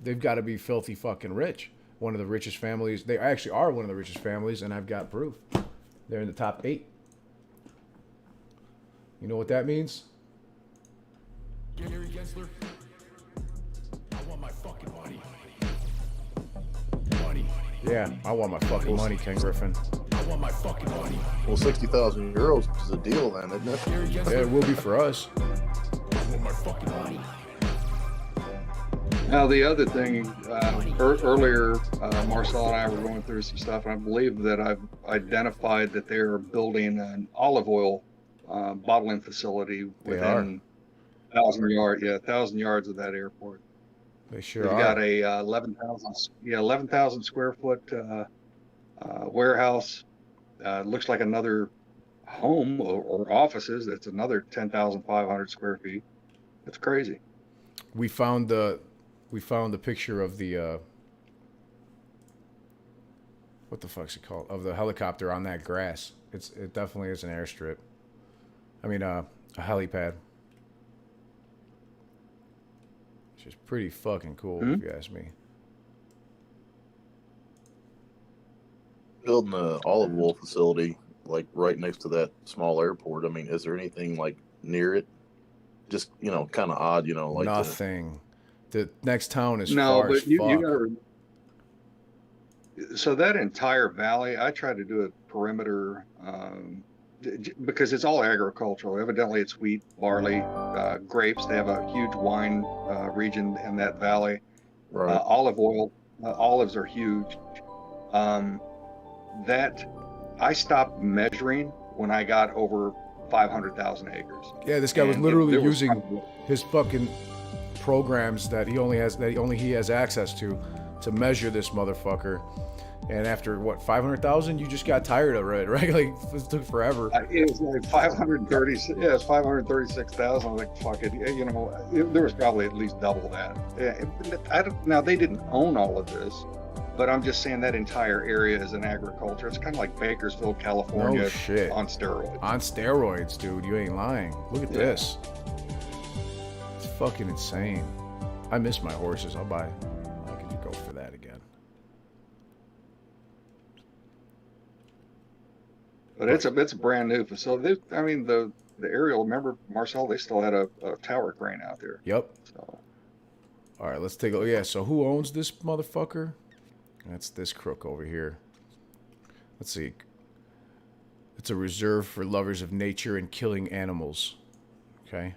They've got to be filthy fucking rich. One of the richest families. They actually are one of the richest families, and I've got proof. They're in the top 8. You know what that means? Gary Gensler, I want my fucking money. Money. Yeah, I want my fucking money, Ken Griffin. I want my fucking money. Well, 60,000 euros is a deal then, isn't it? Yeah, it will be for us. I want my fucking money. Now, the other thing, earlier, Marcel and I were going through some stuff, and I believe that I've identified that they're building an olive oil bottling facility They within 1,000 yards of that airport. They sure They've are. got a 11,000 square foot warehouse. Looks like another home or offices. That's another 10,500 square feet. That's crazy. We found the picture of the what the fuck's it called, of the helicopter on that grass. It definitely is an airstrip. I mean a helipad. Which is pretty fucking cool if you ask me. Building an olive oil facility right next to that small airport. I mean, is there anything near it? Just kind of odd. Nothing. The next town is No, far but as you fuck. gotta. So that entire valley, I tried to do a perimeter because it's all agricultural. Evidently, it's wheat, barley, grapes. They have a huge wine region in that valley. Right. Olive oil, olives are huge. That I stopped measuring when I got over 500,000 acres. Yeah, this guy was And literally there was using probably- his fucking programs that he only has access to measure this motherfucker. And after 500,000, you just got tired of it, right? Like it took forever. It was like 530. Yeah, it's 536,000. I was like, fuck it. There was probably at least double that. Now they didn't own all of this. But I'm just saying that entire area is in agriculture. It's kind of like Bakersfield, No California, shit. on steroids. On steroids, dude. You ain't lying. Look at this. It's fucking insane. I miss my horses. I could go for that again. But it's a brand new facility. I mean, the aerial. Remember, Marcel? They still had a tower crane out there. Yep. So All right, let's take a look. Yeah, so who owns this motherfucker? That's this crook over here. Let's see. It's a reserve for lovers of nature and killing animals. Okay.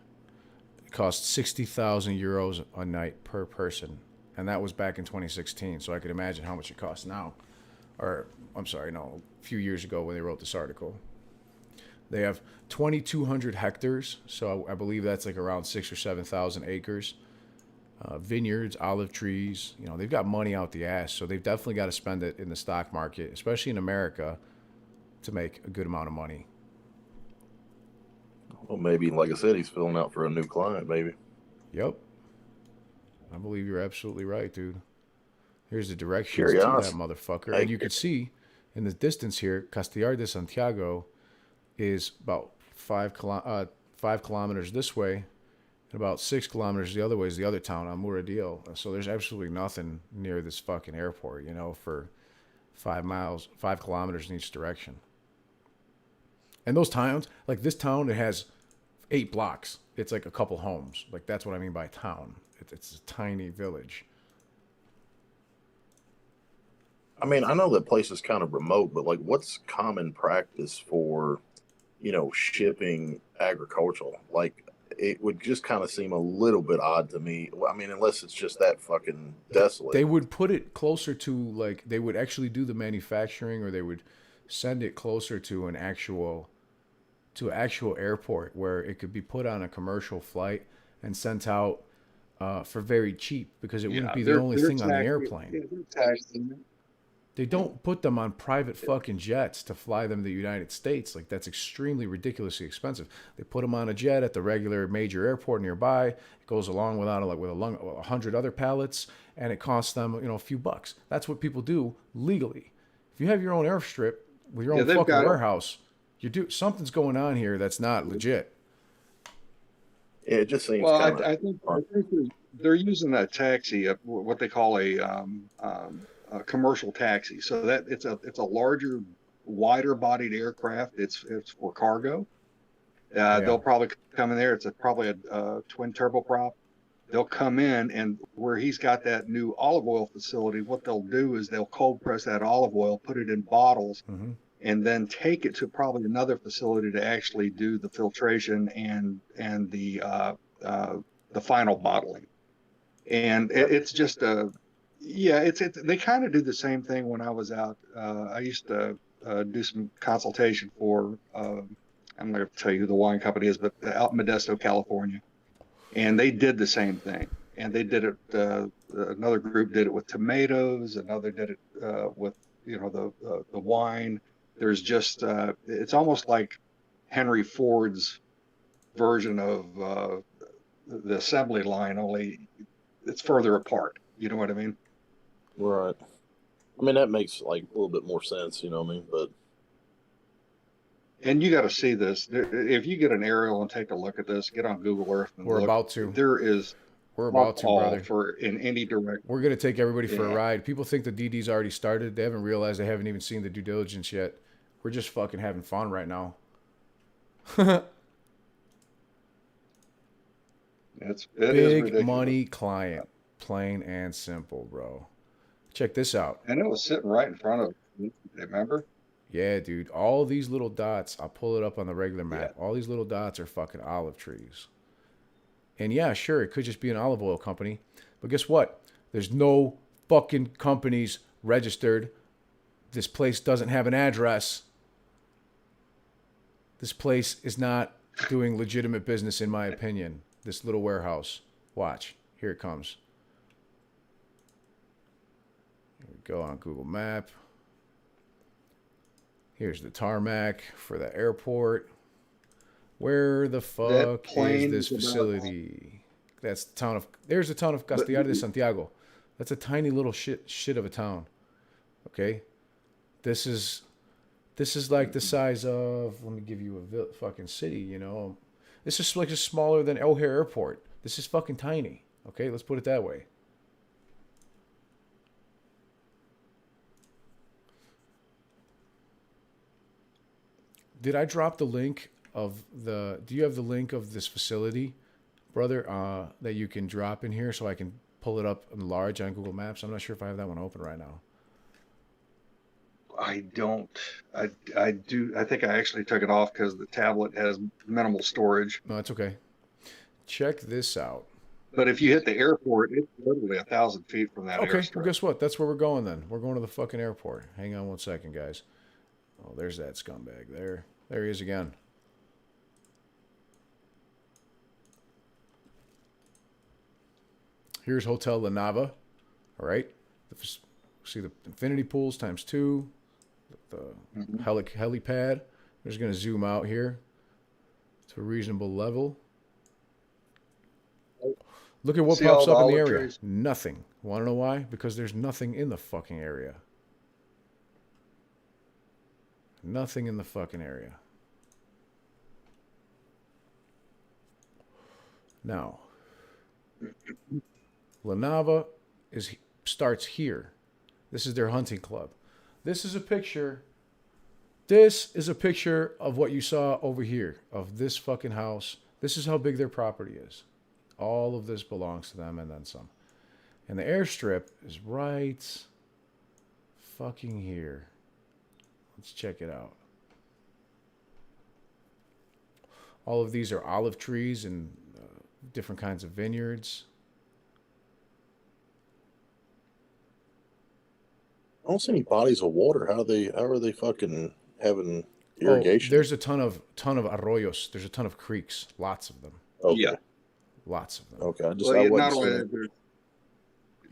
It costs 60,000 euros a night per person. And that was back in 2016. So I could imagine how much it costs now. Or, I'm sorry, no, a few years ago when they wrote this article. They have 2,200 hectares. So I believe that's like around 6,000 or 7,000 acres. Vineyards, olive trees, you know, they've got money out the ass, so they've definitely got to spend it in the stock market, especially in America, to make a good amount of money. Well, maybe, like I said, he's filling out for a new client, maybe. Yep. I believe you're absolutely right, dude. Here's the directions to that motherfucker. And you can see in the distance here, Castellar de Santiago is about 5 kilometers this way. And about 6 kilometers the other way is the other town on Muradil. So there's absolutely nothing near this fucking airport, you know, for 5 kilometers in each direction. And those towns, like this town, it has 8 blocks. It's like a couple homes. Like that's what I mean by town. It's a tiny village. I mean, I know that place is kind of remote, but like what's common practice for, you know, shipping agricultural? Like, it would just kind of seem a little bit odd to me. I mean, unless it's just that fucking desolate. They would put it closer to, like, they would actually do the manufacturing, or they would send it closer to an actual airport where it could be put on a commercial flight and sent out for very cheap, because it wouldn't be the only thing on the airplane. They don't put them on private fucking jets to fly them to the United States. Like, that's extremely ridiculously expensive. They put them on a jet at the regular major airport nearby. It goes along with 100 other pallets, and it costs them, you know, a few bucks. That's what people do legally. If you have your own airstrip with your own fucking warehouse, something's going on here that's not legit. Yeah, it just seems. Well, I think they're using that taxi, what they call a commercial taxi. So that it's a larger, wider bodied aircraft. It's for cargo. They'll probably come in there. It's probably a twin turboprop. They'll come in, and where he's got that new olive oil facility, what they'll do is they'll cold press that olive oil, put it in bottles, and then take it to probably another facility to actually do the filtration and the final bottling. And it's just they kind of do the same thing when I was out. I used to do some consultation for, I'm not going to tell you who the wine company is, but out in Modesto, California. And they did the same thing. And they did it, another group did it with tomatoes, another did it with, you know, the wine. There's just, it's almost like Henry Ford's version of the assembly line, only it's further apart. You know what I mean? Right. I mean, that makes like a little bit more sense, you know what I mean? But and you got to see this. If you get an aerial and take a look at this, get on Google Earth and We're about to. We're about to, brother. For in any direction. We're gonna take everybody for a ride. People think the DD's already started. They haven't realized they haven't even seen the due diligence yet. We're just fucking having fun right now. It Big money client, plain and simple, bro. Check this out. And it was sitting right in front of me. Remember? Yeah, dude. All these little dots, I'll pull it up on the regular map. Yeah. All these little dots are fucking olive trees. And yeah, sure, it could just be an olive oil company. But guess what? There's no fucking companies registered. This place doesn't have an address. This place is not doing legitimate business, in my opinion. This little warehouse. Watch. Here it comes. Here we go on Google Map. Here's the tarmac for the airport. Where the fuck is this facility? That's the town of. There's the town of Castellar de Santiago. That's a tiny little shit of a town. Okay, this is like the size of. Let me give you a fucking city. You know, this is like just smaller than O'Hare Airport. This is fucking tiny. Okay, let's put it that way. Did I drop the link of the? Do you have the link of this facility, brother? That you can drop in here so I can pull it up in large on Google Maps. I'm not sure if I have that one open right now. I don't. I do. I think I actually took it off because the tablet has minimal storage. No, it's okay. Check this out. But if you hit the airport, it's literally 1,000 feet from that Okay, airstrip. well, guess what? That's where we're going then. We're going to the fucking airport. Hang on one second, guys. Oh, there's that scumbag there. There he is again. Here's Hotel La Nava. All right. See the infinity pools times 2. The helipad. I'm just going to zoom out here to a reasonable level. Look at what See pops all up the in the olive area. trees? Nothing. Want to know why? Because there's nothing in the fucking area. Nothing in the fucking area. Now, La Nava starts here. This is their hunting club. This is a picture. This is a picture of what you saw over here, of this fucking house. This is how big their property is. All of this belongs to them and then some. And the airstrip is right fucking here. Let's check it out. All of these are olive trees and different kinds of vineyards. I don't see any bodies of water. How are they fucking having irrigation? Oh, there's a ton of arroyos. There's a ton of creeks. Lots of them. Okay. Yeah. Lots of them. Okay. I Well, wasn't not only seeing that, it. there's,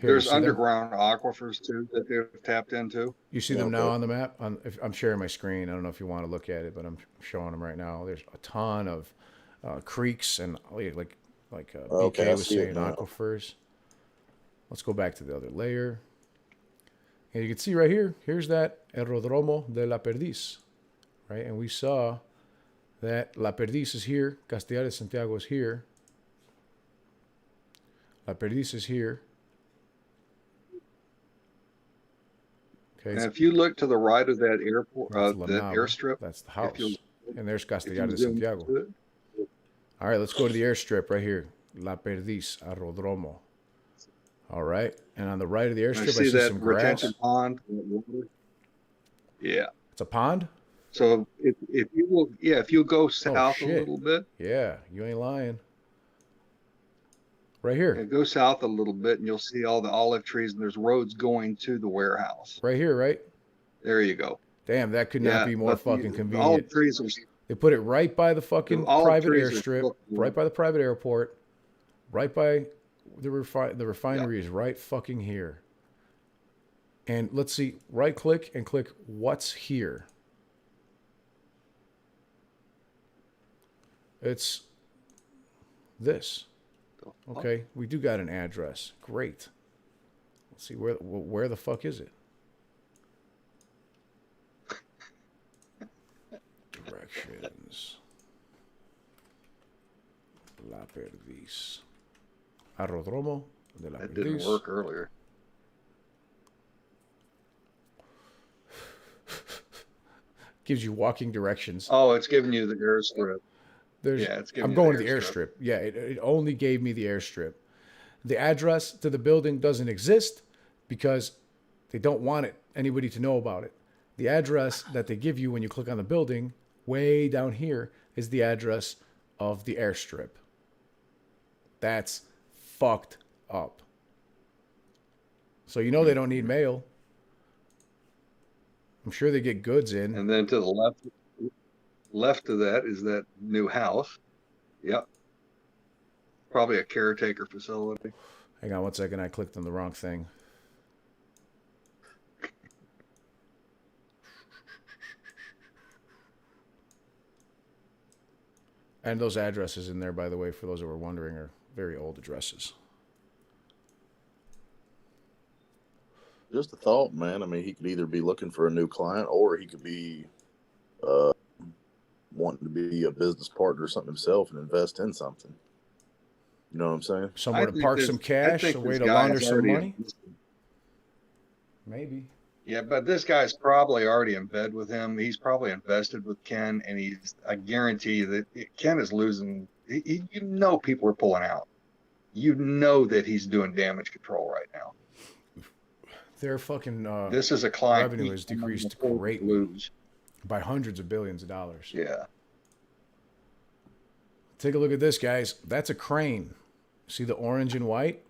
Here, you see them? underground aquifers too that they've tapped into. You see Yeah, them now okay. on the map? I'm sharing my screen. I don't know if you want to look at it, but I'm showing them right now. There's a ton of creeks and like Okay, BK I was see it saying, now. aquifers. Let's go back to the other layer. And you can see right here, here's that Aerodromo de la Perdiz, right? And we saw that La Perdiz is here, Castilla de Santiago is here, La Perdiz is here. Okay, And if you look to the right of that airport, that's La that Nava. airstrip, That's the house. you'll- And there's if Castilla you de zoom Santiago. to it, All right, let's go to the airstrip right here. La Perdiz, Aerodromo. All right, and on the right of the I airstrip, I see see that some grass. retention pond. And that water. Yeah. It's a pond? So if you will, yeah, if you go south a shit. little bit, Yeah, you ain't lying. Right here. and go south a little bit, and you'll see all the olive trees, and there's roads going to the warehouse. Right here, right? There you go. Damn, that could not be more but the- fucking the convenient. olive trees are They put it right by the fucking olive private trees are airstrip, still- right by the private airport, right by the refinery is right fucking here. And let's see, right click and click what's here. It's this. Okay, we do got an address. Great. Let's see where the fuck is it? Directions. La Perdiz. Aerodromo de la That Perdiz. didn't work earlier. Gives you walking directions. Oh, it's giving you the airstrip. There's, yeah, it's giving I'm you going the to the airstrip. Yeah, it only gave me the airstrip. The address to the building doesn't exist because they don't want anybody to know about it. The address that they give you when you click on the building, way down here, is the address of the airstrip. That's fucked up. So you know they don't need mail. I'm sure they get goods in. And then to the left of that is that new house. Yep. Probably a caretaker facility. Hang on one second. I clicked on the wrong thing. And those addresses in there, by the way, for those that were wondering, are very old addresses. Just a thought, man. I mean, he could either be looking for a new client, or he could be uh, wanting to be a business partner or something himself and invest in something. You know what I'm saying? Somewhere to park some cash, a way to launder some money. Maybe. Yeah, but this guy's probably already in bed with him. He's probably invested with Ken, and I guarantee that Ken is losing. You know, people are pulling out. You know that he's doing damage control right now. Their fucking this is a client revenue has decreased greatly by hundreds of billions of dollars. Yeah. Take a look at this, guys. That's a crane. See the orange and white?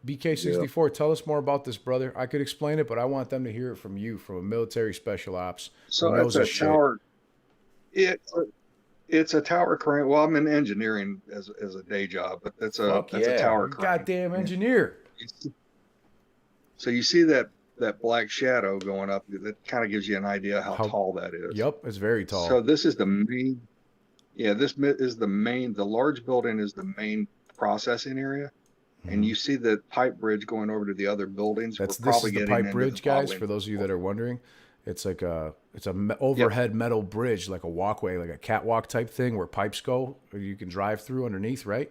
BK64, yeah. Tell us more about this, brother. I could explain it, but I want them to hear it from you, from a military special ops. So it's a tower. It's a tower crane. Well, I'm in engineering as a day job, but that's a tower crane. Goddamn engineer. So you see that black shadow going up. That kind of gives you an idea how tall that is. Yep, it's very tall. So this is the main. Yeah, this is the main. The large building is the main processing area. And you see the pipe bridge going over to the other buildings. This is the pipe bridge, guys. For those of you that are wondering, it's like it's a overhead metal bridge, like a walkway, like a catwalk type thing where pipes go, or you can drive through underneath, right?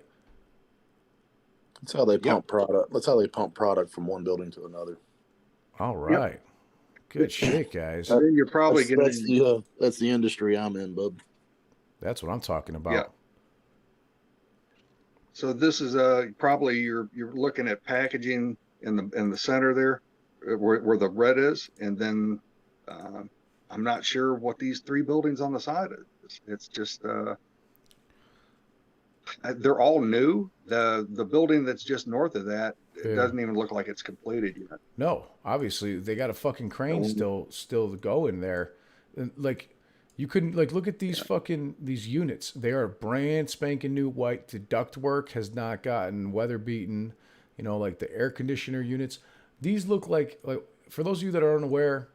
That's how they pump product. That's how they pump product from one building to another. All right, good shit, guys. You're probably that's the industry I'm in, bub. That's what I'm talking about. Yeah. So this is probably you're looking at packaging in the center there, where the red is, and then I'm not sure what these three buildings on the side is. It's just they're all new. The building that's just north of that, it doesn't even look like it's completed yet. No, obviously they got a fucking crane still going there, like. You couldn't look at these these units. They are brand spanking new white. The ductwork has not gotten weather beaten. You know, like the air conditioner units. These look like for those of you that are unaware,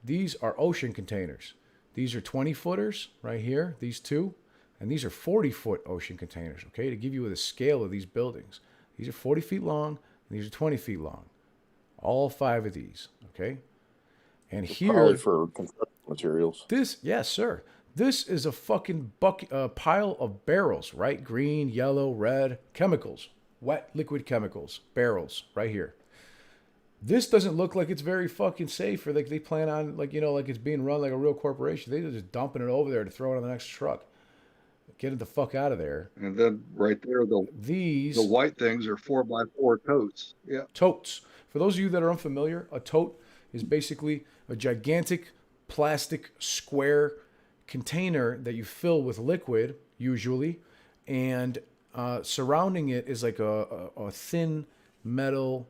these are ocean containers. These are 20-footers right here, these two, and these are 40-foot ocean containers. Okay, to give you the scale of these buildings. These are 40 feet long and these are 20 feet long. All 5 of these. Okay, and here probably for materials. Yes, sir. This is a fucking pile of barrels, right? Green, yellow, red, chemicals, wet liquid chemicals, barrels right here. This doesn't look like it's very fucking safe, or like they plan on like it's being run like a real corporation. They're just dumping it over there to throw it on the next truck. Get it the fuck out of there. And then right there, the white things are 4x4 totes. Yeah. Totes. For those of you that are unfamiliar, a tote is basically a gigantic plastic square container that you fill with liquid usually, and surrounding it is like a thin metal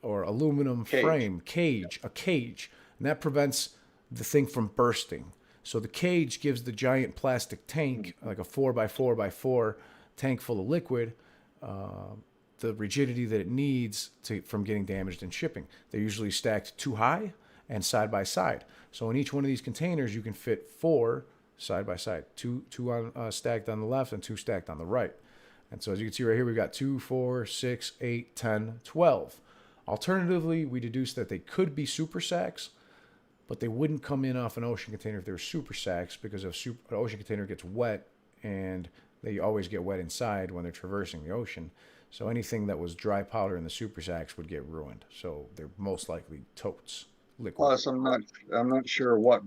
or aluminum frame cage, and that prevents the thing from bursting. So the cage gives the giant plastic tank, like a 4x4x4 tank full of liquid, the rigidity that it needs from getting damaged in shipping. They're usually stacked too high and side by side. So in each one of these containers, you can fit 4 side by side, two stacked on the left and 2 stacked on the right. And so as you can see right here, we've got 2, 4, 6, 8, 10, 12. Alternatively, we deduced that they could be super sacks, but they wouldn't come in off an ocean container if they were super sacks, because an ocean container gets wet and they always get wet inside when they're traversing the ocean. So anything that was dry powder in the super sacks would get ruined. So they're most likely totes. Liquid. Plus, I'm not sure what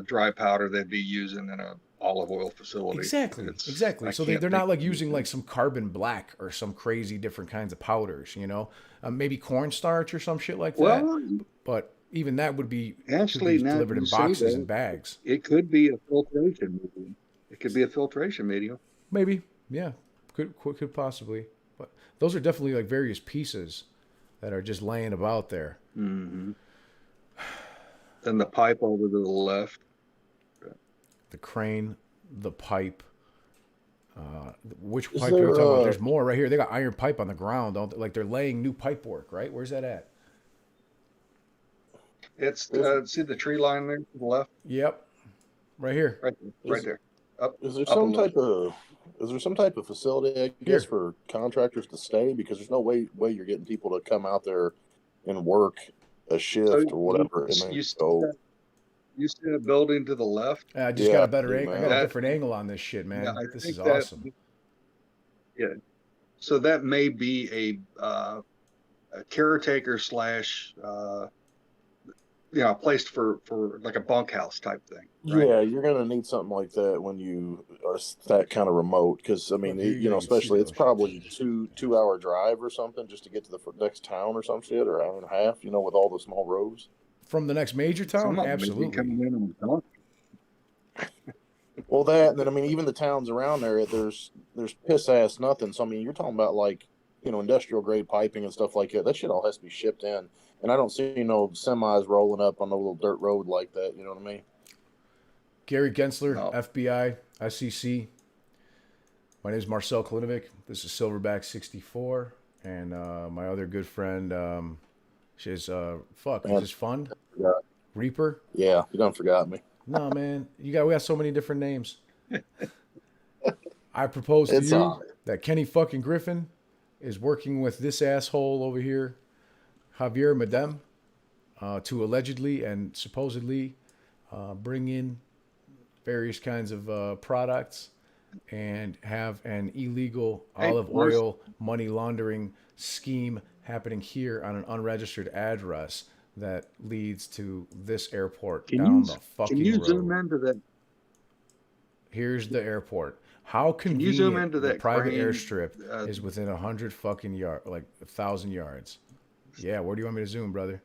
dry powder they'd be using in a olive oil facility. Exactly. So they're not like using like some carbon black or some crazy different kinds of powders, maybe cornstarch or some shit like that. Well, but even that would be actually delivered in boxes and bags. It could be a filtration medium. It could be a filtration medium. Maybe, yeah, could possibly. But those are definitely like various pieces that are just laying about there. Mm-hmm. Then the pipe over to the left. The crane, the pipe. Which pipe are you talking about? There's more right here. They got iron pipe on the ground. Like they're laying new pipe work, right? Where's that at? It's see the tree line there to the left? Yep. Right here. Right there. Is there some type of facility, I guess, for contractors to stay? Because there's no way you're getting people to come out there and work a shift or whatever, and then you see go. that you see that building to the left? I just got a better dude, angle. I man. got a That different angle on this shit, yeah, man. I This think is that awesome. yeah. So that may be a caretaker slash placed for like a bunkhouse type thing, right? Yeah, you're gonna need something like that when you are that kind of remote, because I mean, Look, here you go. You can see especially the it's ocean. probably 2 hour drive or something just to get to the next town or some shit, or hour and a half, with all the small roads. From the next major Some town, of them may be coming absolutely. in on the donkey. Well, that, and then I mean, even the towns around there, there's piss ass nothing. So I mean, you're talking about like industrial grade piping and stuff like that. That shit all has to be shipped in, and I don't see no semis rolling up on a little dirt road like that. You know what I mean? Gary Gensler, No. FBI, SEC. My name is Marcel Kalinovic. This is Silverback 64, and my other good friend, she's is this fun? Yeah, Reaper. yeah, you done forgot me. No, man, we got so many different names. I propose to It's you all right. that Kenny fucking Griffin is working with this asshole over here, Javier Madem, to allegedly and supposedly bring in various kinds of products and have an illegal Hey, olive Marcy. oil money laundering scheme happening here on an unregistered address that leads to this airport down the Can fucking you road. zoom into that? Here's the airport. How Can you zoom convenient into the that private crane? airstrip is within 100 fucking yard, like 1,000 yards. Yeah, where do you want me to zoom, brother?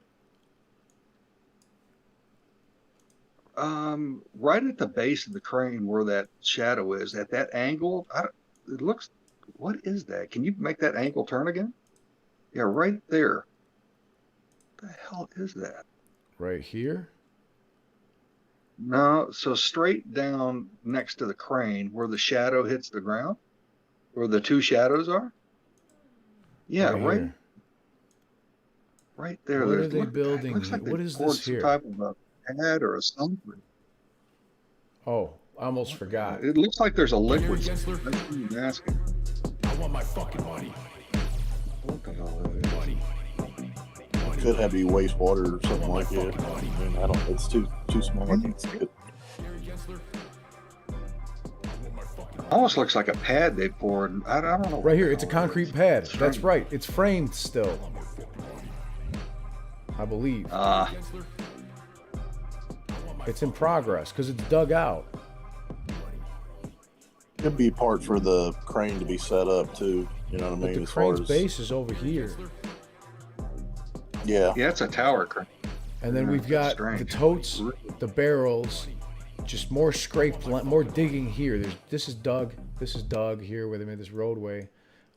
Right at the base of the crane where that shadow is, at that angle. It looks. What is that? Can you make that angle turn again? Yeah, right there. What the hell is that? Right here? No, so straight down next to the crane where the shadow hits the ground, where the two shadows are. Yeah, Right here. right there. What are There's they building looks here? like they What is poured this some here? type of a pad or a something. Oh, I almost forgot. It looks like there's a liquid. Gary Gensler? That's what I'm asking. I want my fucking money. What the hell is it? Could have be wastewater or something like that. I mean, I don't. It's too small. I can't see it. Almost looks like a pad they poured. I don't know. Right here, it's a concrete pad. That's right. It's framed still. I believe. It's in progress because it's dug out. Could be part for the crane to be set up too. You know what I But mean? the As far crane's as base is over here. yeah, Yeah, it's a tower crane. And then Yeah, we've that's got the strange. totes, the barrels, just more scraped, more digging here. This is dug here where they made this roadway.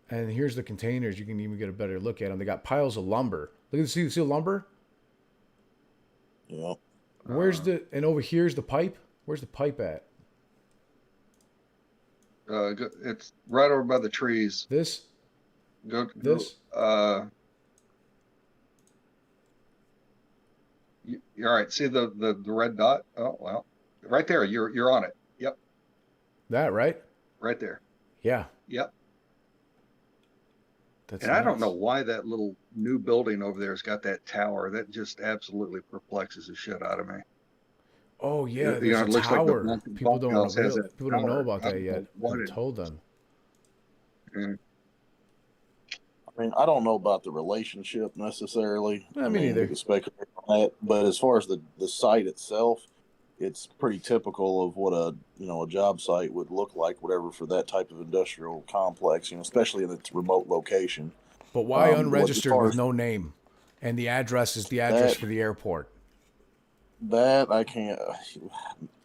And here's the containers. You can even get a better look at them. They got piles of lumber. Look at see the lumber? yeah. And over here's the pipe? Where's the pipe at? It's right over by the trees. This? This? All right. See the red dot? Oh well, right there. You're on it. Yep, That, right? right there. Yeah. Yep. That's And I don't nuts. know why that little new building over there has got that tower. That just absolutely perplexes the shit out of me. Oh yeah, It there's a looks like the tower. People don't bunkhouse has know. that People don't know tower. about I that don't yet. know what I it- told them. Yeah. I mean, I don't know about the relationship necessarily. Me neither. We can speculate on that, but as far as the site itself, it's pretty typical of what a job site would look like, whatever, for that type of industrial complex. Especially in its remote location. But why as unregistered far with as- no name? And the address is the address That- for the airport. That I can't.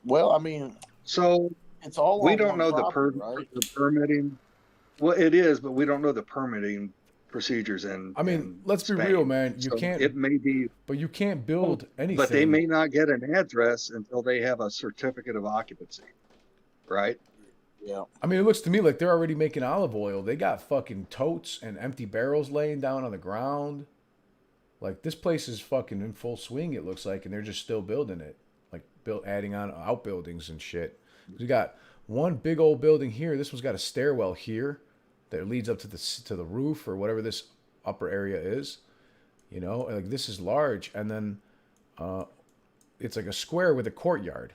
Well, I mean, So it's all we on don't one know property, right? the permitting. Well, it is, but we don't know the permitting procedures in. I mean, in let's be Spain. real, man. You So can't. It may be, But you can't build anything. but they may not get an address until they have a certificate of occupancy, right? Yeah. I mean, it looks to me like they're already making olive oil. They got fucking totes and empty barrels laying down on the ground. Like, this place is fucking in full swing, it looks like, and they're just still building it. Like, adding on outbuildings and shit. We got one big old building here. This one's got a stairwell here that leads up to the roof or whatever this upper area is. You know, like this is large, and then it's like a square with a courtyard.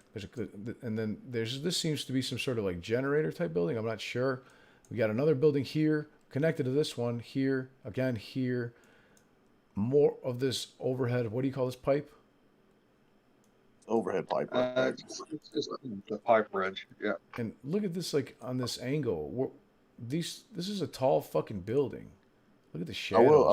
And then this seems to be some sort of like generator type building. I'm not sure. We got another building here connected to this one here, again here. More of this overhead. What do you call this pipe? Overhead pipe. It's just the pipe bridge. Yeah. And look at this, like on this angle. This is a tall fucking building. Look at the shadows.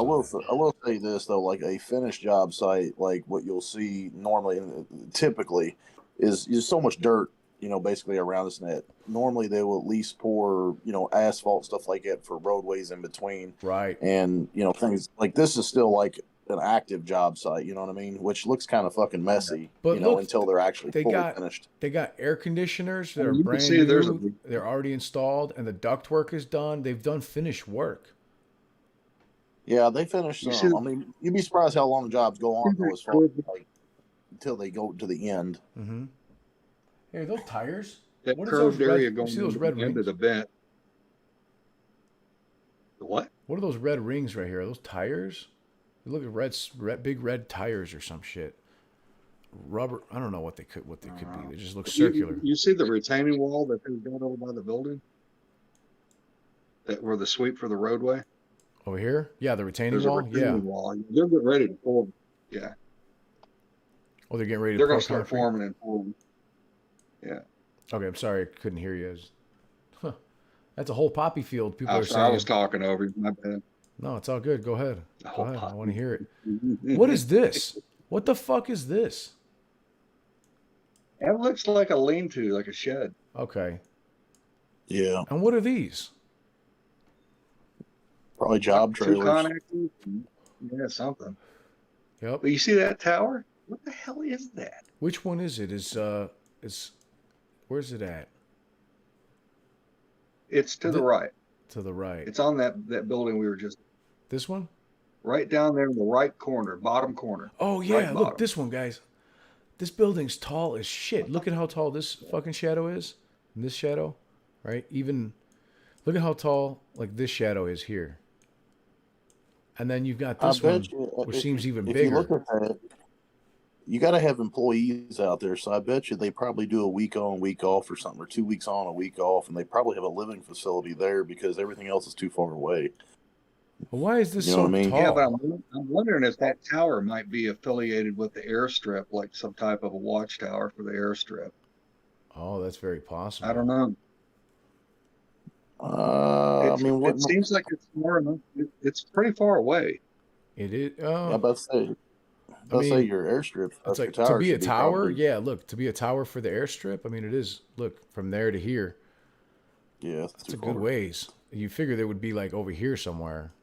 I will say this though, like a finished job site, like what you'll see normally and typically is so much dirt, you know, basically around this net. Normally they will at least pour, you know, asphalt, stuff like that for roadways in between. Right. And, you know, things like this is still like an active job site, you know what I mean? Which looks kind of fucking messy, but you know, look, until they're actually fully finished. They got air conditioners that are You can brand see new. They're already installed, and the ductwork is done. They've done finished work. Yeah, they finished some. I mean, you'd be surprised how long jobs go on though, as far as like until they go to the end. Mm-hmm. Hey, are those tires? That What is curved those area red, going see those red into rings? the vent. The what? What are those red rings right here? Are those tires? They look at big red tires or some shit. Rubber. I don't know what they could be. They just look circular. You see the retaining wall that they've got over by the building? That where the sweep for the roadway? Over here? Yeah, the retaining There's wall. a retaining wall. They're getting ready to form. Yeah. Oh, they're getting ready to. They're going to start forming and forming. Yeah. Okay, I'm sorry, I couldn't hear you. That's a whole poppy field. People are saying. I was talking over you. My bad. No, it's all good. Go ahead. Go ahead. I want to hear it. What is this? What the fuck is this? It looks like a lean-to, like a shed. Okay. Yeah. And what are these? Probably job trailers. Yeah, something. Yep. But you see that tower? What the hell is that? Which one is it? Where's it at? It's to the right. To the right. It's on that building we were just. This one? Right down there in the right corner, bottom corner. Oh yeah, right look, this one, guys. This building's tall as shit. Look at how tall this fucking shadow is. And this shadow, right? Even look at how tall like this shadow is here. And then you've got this one, which seems even bigger. You look at that, you got to have employees out there. So I bet you they probably do a week on, week off or something, or 2 weeks on, a week off. And they probably have a living facility there because everything else is too far away. Well, why is this You know so what I mean? tall? Yeah, but I'm wondering if that tower might be affiliated with the airstrip, like some type of a watchtower for the airstrip. Oh, that's very possible. I don't know. It seems like it's more. It's pretty far away. It is. I'm about to say. Say your airstrip. It's like to be a tower. Yeah, look, to be a tower for the airstrip. I mean, it is. Look, from there to here. Yeah, that's a good ways. You figure they would be like over here somewhere.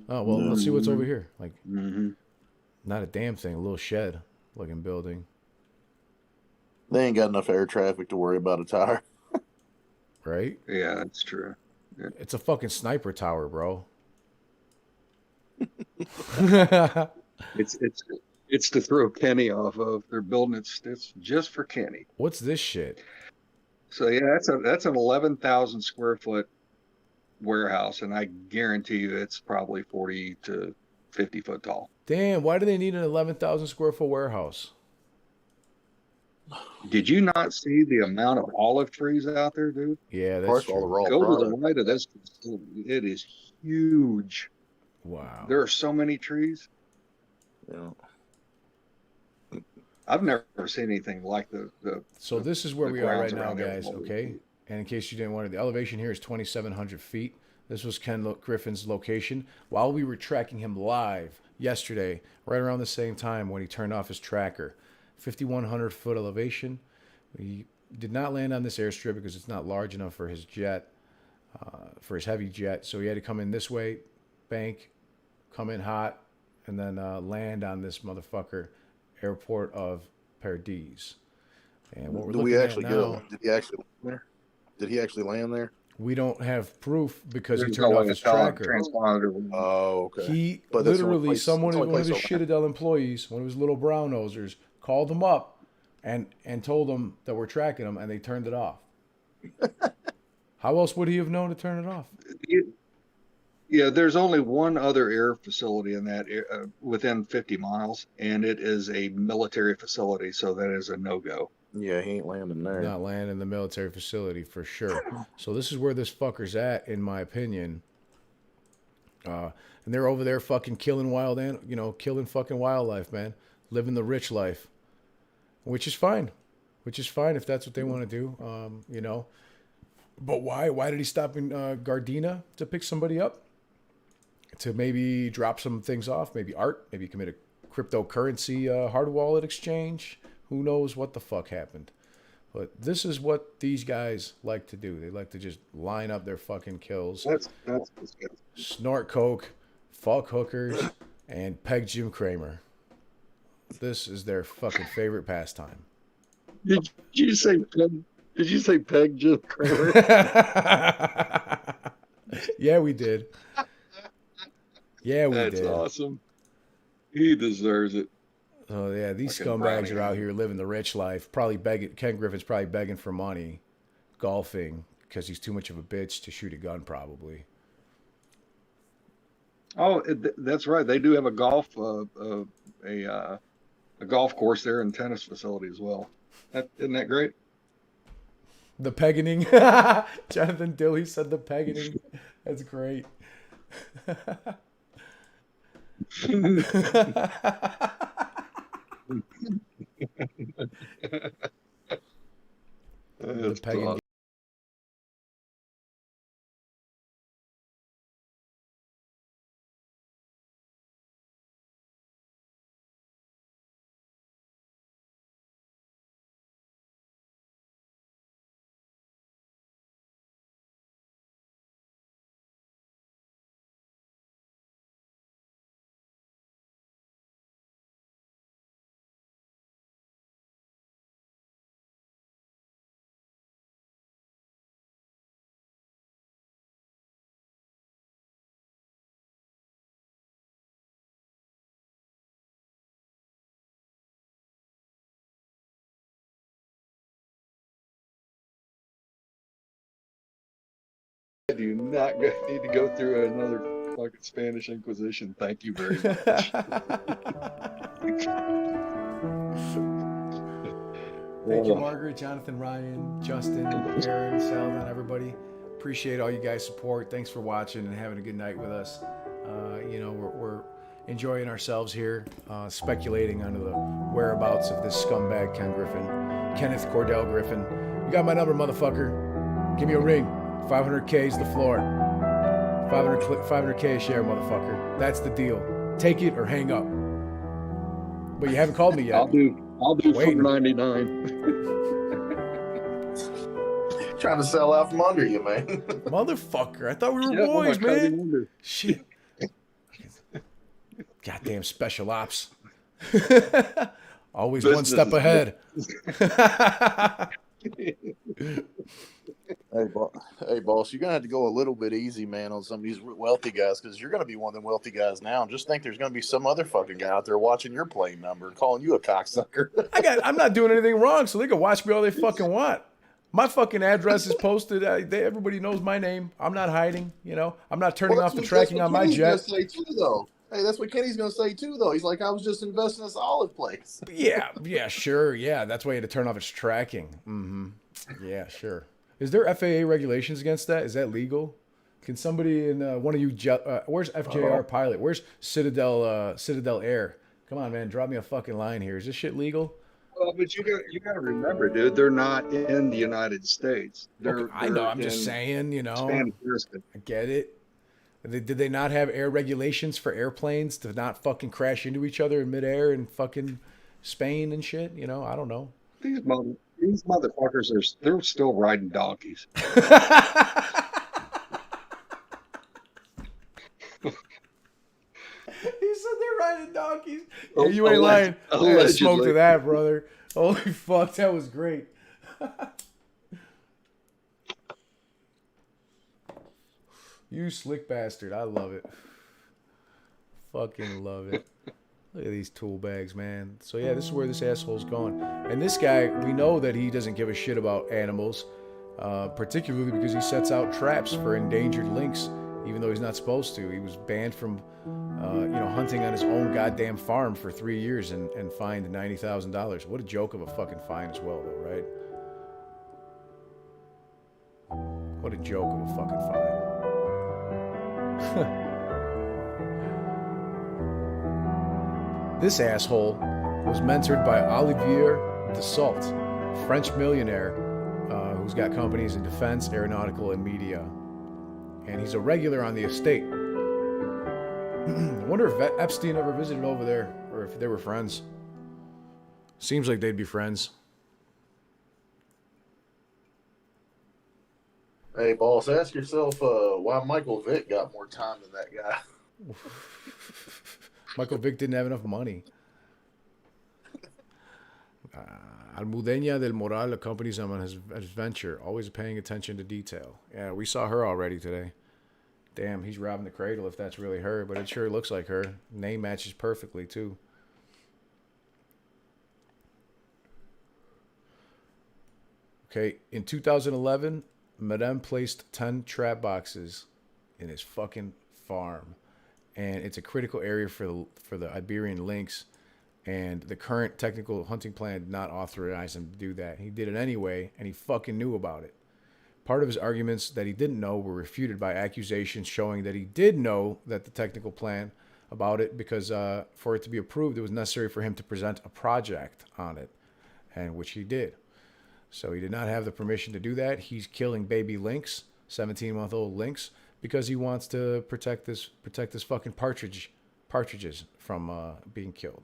Oh well, let's see what's over here. Like, not a damn thing. A little shed looking building. They ain't got enough air traffic to worry about a tower. Right? Yeah, that's true. Yeah. It's a fucking sniper tower, bro. It's to throw Kenny off of. They're building it's just for Kenny. What's this shit? So yeah, that's an 11,000 square foot warehouse, and I guarantee you it's probably 40 to 50 foot tall. Damn, why do they need an 11,000 square foot warehouse? Did you not see the amount of olive trees out there, dude? Yeah, that's true. Go to the right of this. It is huge. Wow. There are so many trees. Yeah. I've never seen anything like the So this is where we are right now, around there. guys, okay? And in case you didn't want it, the elevation here is 2,700 feet. This was Ken Griffin's location. While we were tracking him live yesterday, right around the same time when he turned off his tracker, 5,100 foot elevation. We did not land on this airstrip because it's not large enough for his jet, for his heavy jet. So he had to come in this way, bank, come in hot, and then land on this motherfucker, airport of Paradis. And what we're looking at now, Did he actually land there? We don't have proof because he turned off his tracker. Oh, okay. He literally, one of his Citadel employees, one of his little brown nosers, called him up and told him that we're tracking him, and they turned it off. How else would he have known to turn it off? Yeah, there's only one other air facility in that within 50 miles, and it is a military facility, so that is a no-go. Yeah, he ain't landing there. Not land in the military facility for sure. So this is where this fucker's at, in my opinion. And they're over there fucking killing killing fucking wildlife, man. Living the rich life, which is fine. Which is fine if that's what they want to do, But why? Why did he stop in Gardena to pick somebody up? To maybe drop some things off, maybe art, maybe commit a cryptocurrency hard wallet exchange. Who knows what the fuck happened? But this is what these guys like to do. They like to just line up their fucking kills. That's disgusting. Snort coke, fuck hookers, and peg Jim Cramer. This is their fucking favorite pastime. Did you say peg? Did you say peg Jim Cramer? Yeah, we did. Yeah, we did. That's awesome. He deserves it. Oh yeah, these Fucking scumbags brownie. are out here living the rich life. Probably begging. Ken Griffin's probably begging for money, golfing because he's too much of a bitch to shoot a gun. Probably. Oh, that's right. They do have a golf golf course there and tennis facility as well. Isn't that great? The pegging. Jonathan Dilly said the pegging. That's great. That's pegging. awesome. I do not need to go through another fucking Spanish Inquisition. Thank you very much. Thank you, Margaret, Jonathan, Ryan, Justin, Aaron, Salvon, everybody. Appreciate all you guys' support. Thanks for watching and having a good night with us. We're enjoying ourselves here, speculating on the whereabouts of this scumbag Ken Griffin, Kenneth Cordell Griffin. You got my number, motherfucker. Give me a ring. 500K is the floor. 500K a share, motherfucker. That's the deal. Take it or hang up. But you haven't called me yet. I'll do Waiting. $4.99. Trying to sell out from under you, man. Motherfucker. I thought we were Yeah, boys, oh my God, man. Shit. Goddamn special ops. Always one Business step is ahead. Hey, boss, you're gonna have to go a little bit easy, man, on some of these wealthy guys, because you're gonna be one of them wealthy guys now. And just think there's gonna be some other fucking guy out there watching your plane number and calling you a cocksucker. I'm not doing anything wrong, so they can watch me all they fucking want. My fucking address is posted. Everybody knows my name. I'm not hiding. I'm not turning off the tracking on my jet. That's what Kenny's gonna say too, though. Hey, that's what Kenny's gonna say too, though. He's like, I was just investing in this olive place. Yeah, sure. Yeah, that's why you had to turn off its tracking. Mm-hmm. Yeah, sure. Is there FAA regulations against that? Is that legal? Can somebody in one of you, where's FJR pilot? Where's Citadel Air? Come on, man, drop me a fucking line here. Is this shit legal? Well, but you got to remember, dude, they're not in the United States. I know. I'm just saying, Spanish jurisdiction. I get it. Did they not have air regulations for airplanes to not fucking crash into each other in midair in fucking Spain and shit? I don't know. These motherfuckers they're still riding donkeys. He said they're riding donkeys. Yeah, you ain't lying. I had a smoke to that, brother. Holy fuck, that was great. You slick bastard. I love it. Fucking love it. Look at these tool bags, man. So yeah, this is where this asshole's going. And this guy, we know that he doesn't give a shit about animals, particularly because he sets out traps for endangered lynx, even even though he's not supposed to. He was banned from, hunting on his own goddamn farm for 3 years and fined $90,000. What a joke of a fucking fine as well, though, right? What a joke of a fucking fine. This asshole was mentored by Olivier Dassault, French millionaire who's got companies in defense, aeronautical, and media. And he's a regular on the estate. I wonder if Epstein ever visited over there, or if they were friends. Seems like they'd be friends. Hey, boss, ask yourself why Michael Vick got more time than that guy. Michael Vick didn't have enough money. Almudena del Moral accompanies him on his venture, always paying attention to detail. Yeah, we saw her already today. Damn, he's robbing the cradle if that's really her, but it sure looks like her. Name matches perfectly, too. Okay, in 2011, Madame placed 10 trap boxes in his fucking farm. And it's a critical area for the Iberian lynx. And the current technical hunting plan did not authorize him to do that. He did it anyway, and he fucking knew about it. Part of his arguments that he didn't know were refuted by accusations showing that he did know that the technical plan about it, because for it to be approved, it was necessary for him to present a project on it, and which he did. So he did not have the permission to do that. He's killing baby lynx, 17-month-old lynx, because he wants to protect this fucking partridges from being killed.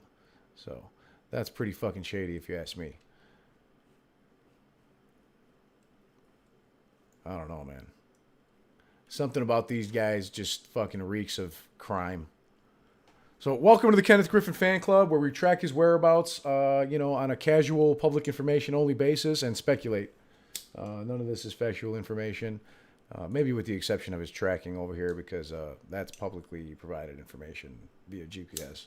So that's pretty fucking shady if you ask me. I don't know, man. Something about these guys just fucking reeks of crime. So welcome to the Kenneth Griffin Fan Club, where we track his whereabouts, on a casual public information only basis and speculate. None of this is factual information, maybe with the exception of his tracking over here, because that's publicly provided information via GPS.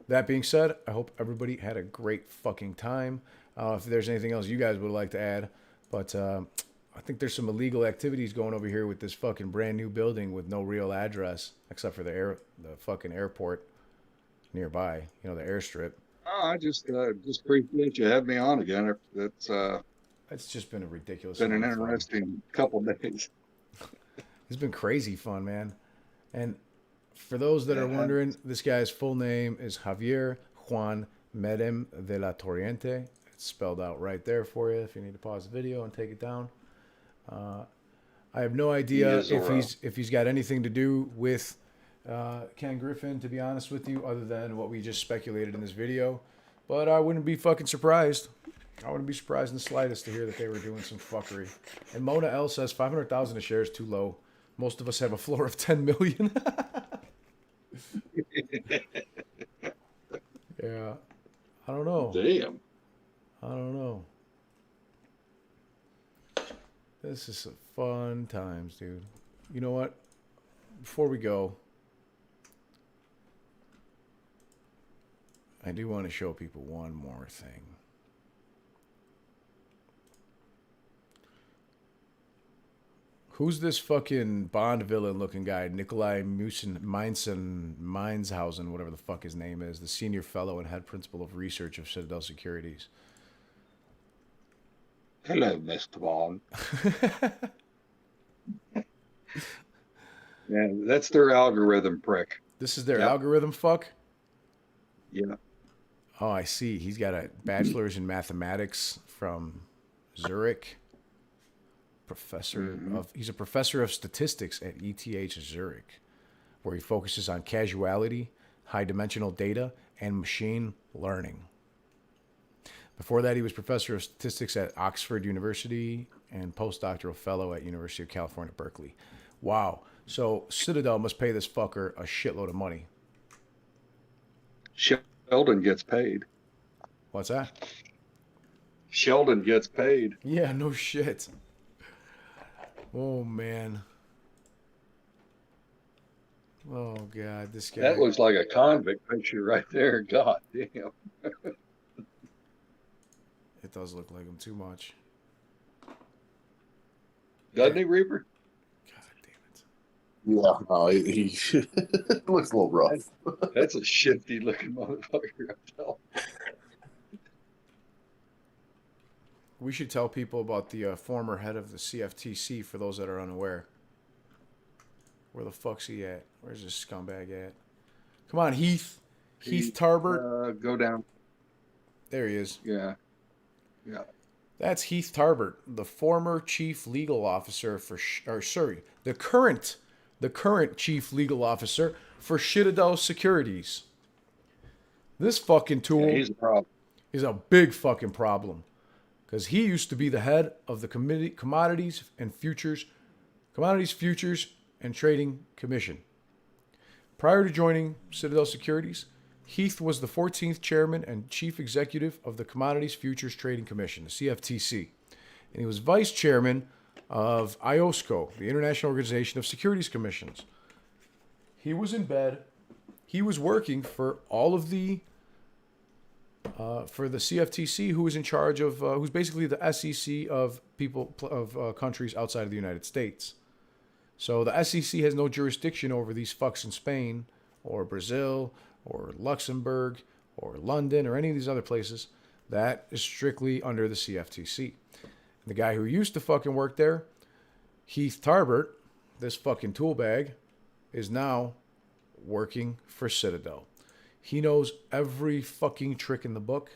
That being said, I hope everybody had a great fucking time. If there's anything else you guys would like to add, but I think there's some illegal activities going over here with this fucking brand new building with no real address, except for the fucking airport nearby, the airstrip. Oh, I just appreciate you having me on again. It's just been a ridiculous. Been an interesting couple days. It's been crazy fun, man. And for those that are wondering, this guy's full name is Javier Juan Medem de la Torriente. It's spelled out right there for you if you need to pause the video and take it down. I have no idea if he's got anything to do with Ken Griffin, to be honest with you, other than what we just speculated in this video. But I wouldn't be fucking surprised. I wouldn't be surprised in the slightest to hear that they were doing some fuckery. And Mona L says 500,000 a share is too low. Most of us have a floor of 10 million. Yeah. I don't know. Damn. I don't know. This is some fun times, dude. You know what? Before we go, I do want to show people one more thing. Who's this fucking Bond villain looking guy? Nikolai Mineshausen, whatever the fuck his name is, the senior fellow and head principal of research of Citadel Securities. Hello, Mr. Bond. Yeah, that's their algorithm prick. This is their algorithm fuck? Yeah. Oh, I see. He's got a bachelor's in mathematics from Zurich. He's a professor of statistics at ETH Zurich, where he focuses on causality, high dimensional data, and machine learning. Before that, he was professor of statistics at Oxford University and postdoctoral fellow at University of California, Berkeley. Wow. So Citadel must pay this fucker a shitload of money. Sheldon gets paid. What's that? Sheldon gets paid. Yeah, no shit. Oh, man. Oh, God, this guy. That looks like a convict picture right there. God damn. It does look like him too much. Doesn't he, Reaper? God damn it. Yeah, he looks a little rough. That's a shifty looking motherfucker. I'm telling you. We should tell people about the former head of the CFTC for those that are unaware. Where the fuck's he at? Where's this scumbag at? Come on, Heath. Heath Tarbert. Go down. There he is. Yeah. That's Heath Tarbert, the former chief legal officer for, the current chief legal officer for CITADEL Securities. This fucking tool He's a problem. is a big fucking problem because he used to be the head of the Commodities, Futures, and Trading Commission. Prior to joining CITADEL Securities, Heath was the 14th chairman and chief executive of the Commodities Futures Trading Commission, the CFTC, and he was vice chairman of IOSCO, the International Organization of Securities Commissions. He was in bed. He was working for all of the for the CFTC, who was in charge of, who's basically the SEC of countries outside of the United States. So the SEC has no jurisdiction over these fucks in Spain or Brazil or Luxembourg or London or any of these other places. That is strictly under the CFTC. And the guy who used to fucking work there, Heath Tarbert, this fucking tool bag, is now working for Citadel. He knows every fucking trick in the book.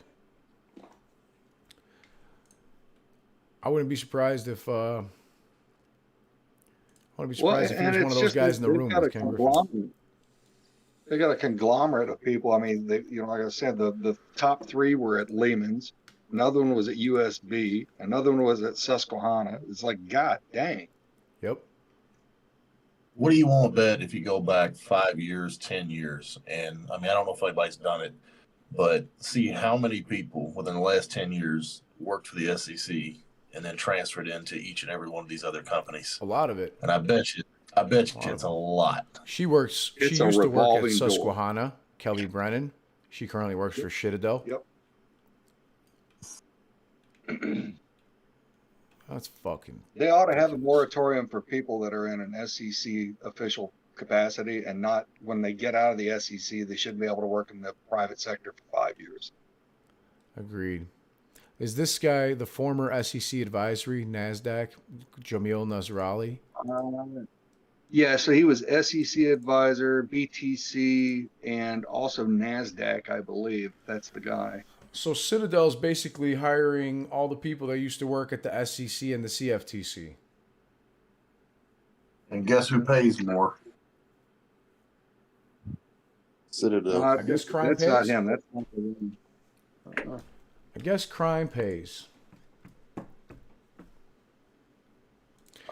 I wouldn't be surprised if if he was one of those guys in the room with Ken Griffin. They got a conglomerate of people. I mean, like I said, the top three were at Lehman's. Another one was at USB. Another one was at Susquehanna. It's like, God dang. Yep. What do you want bet if you go back 5 years, 10 years? And I mean, I don't know if anybody's done it, but see how many people within the last 10 years worked for the SEC and then transferred into each and every one of these other companies. A lot of it. And I bet you it's a lot. She used to work at Susquehanna, Kelly Brennan. She currently works for Citadel. Yep. That's fucking... They ought to have a moratorium for people that are in an SEC official capacity, and not when they get out of the SEC, they shouldn't be able to work in the private sector for 5 years. Agreed. Is this guy the former SEC advisory, NASDAQ, Jamil Nasralli? Yeah, so he was SEC advisor, BTC, and also NASDAQ, I believe. That's the guy. So Citadel's basically hiring all the people that used to work at the SEC and the CFTC. And guess who pays more? Citadel. I guess crime pays. That's not him. That's not him. I guess crime pays.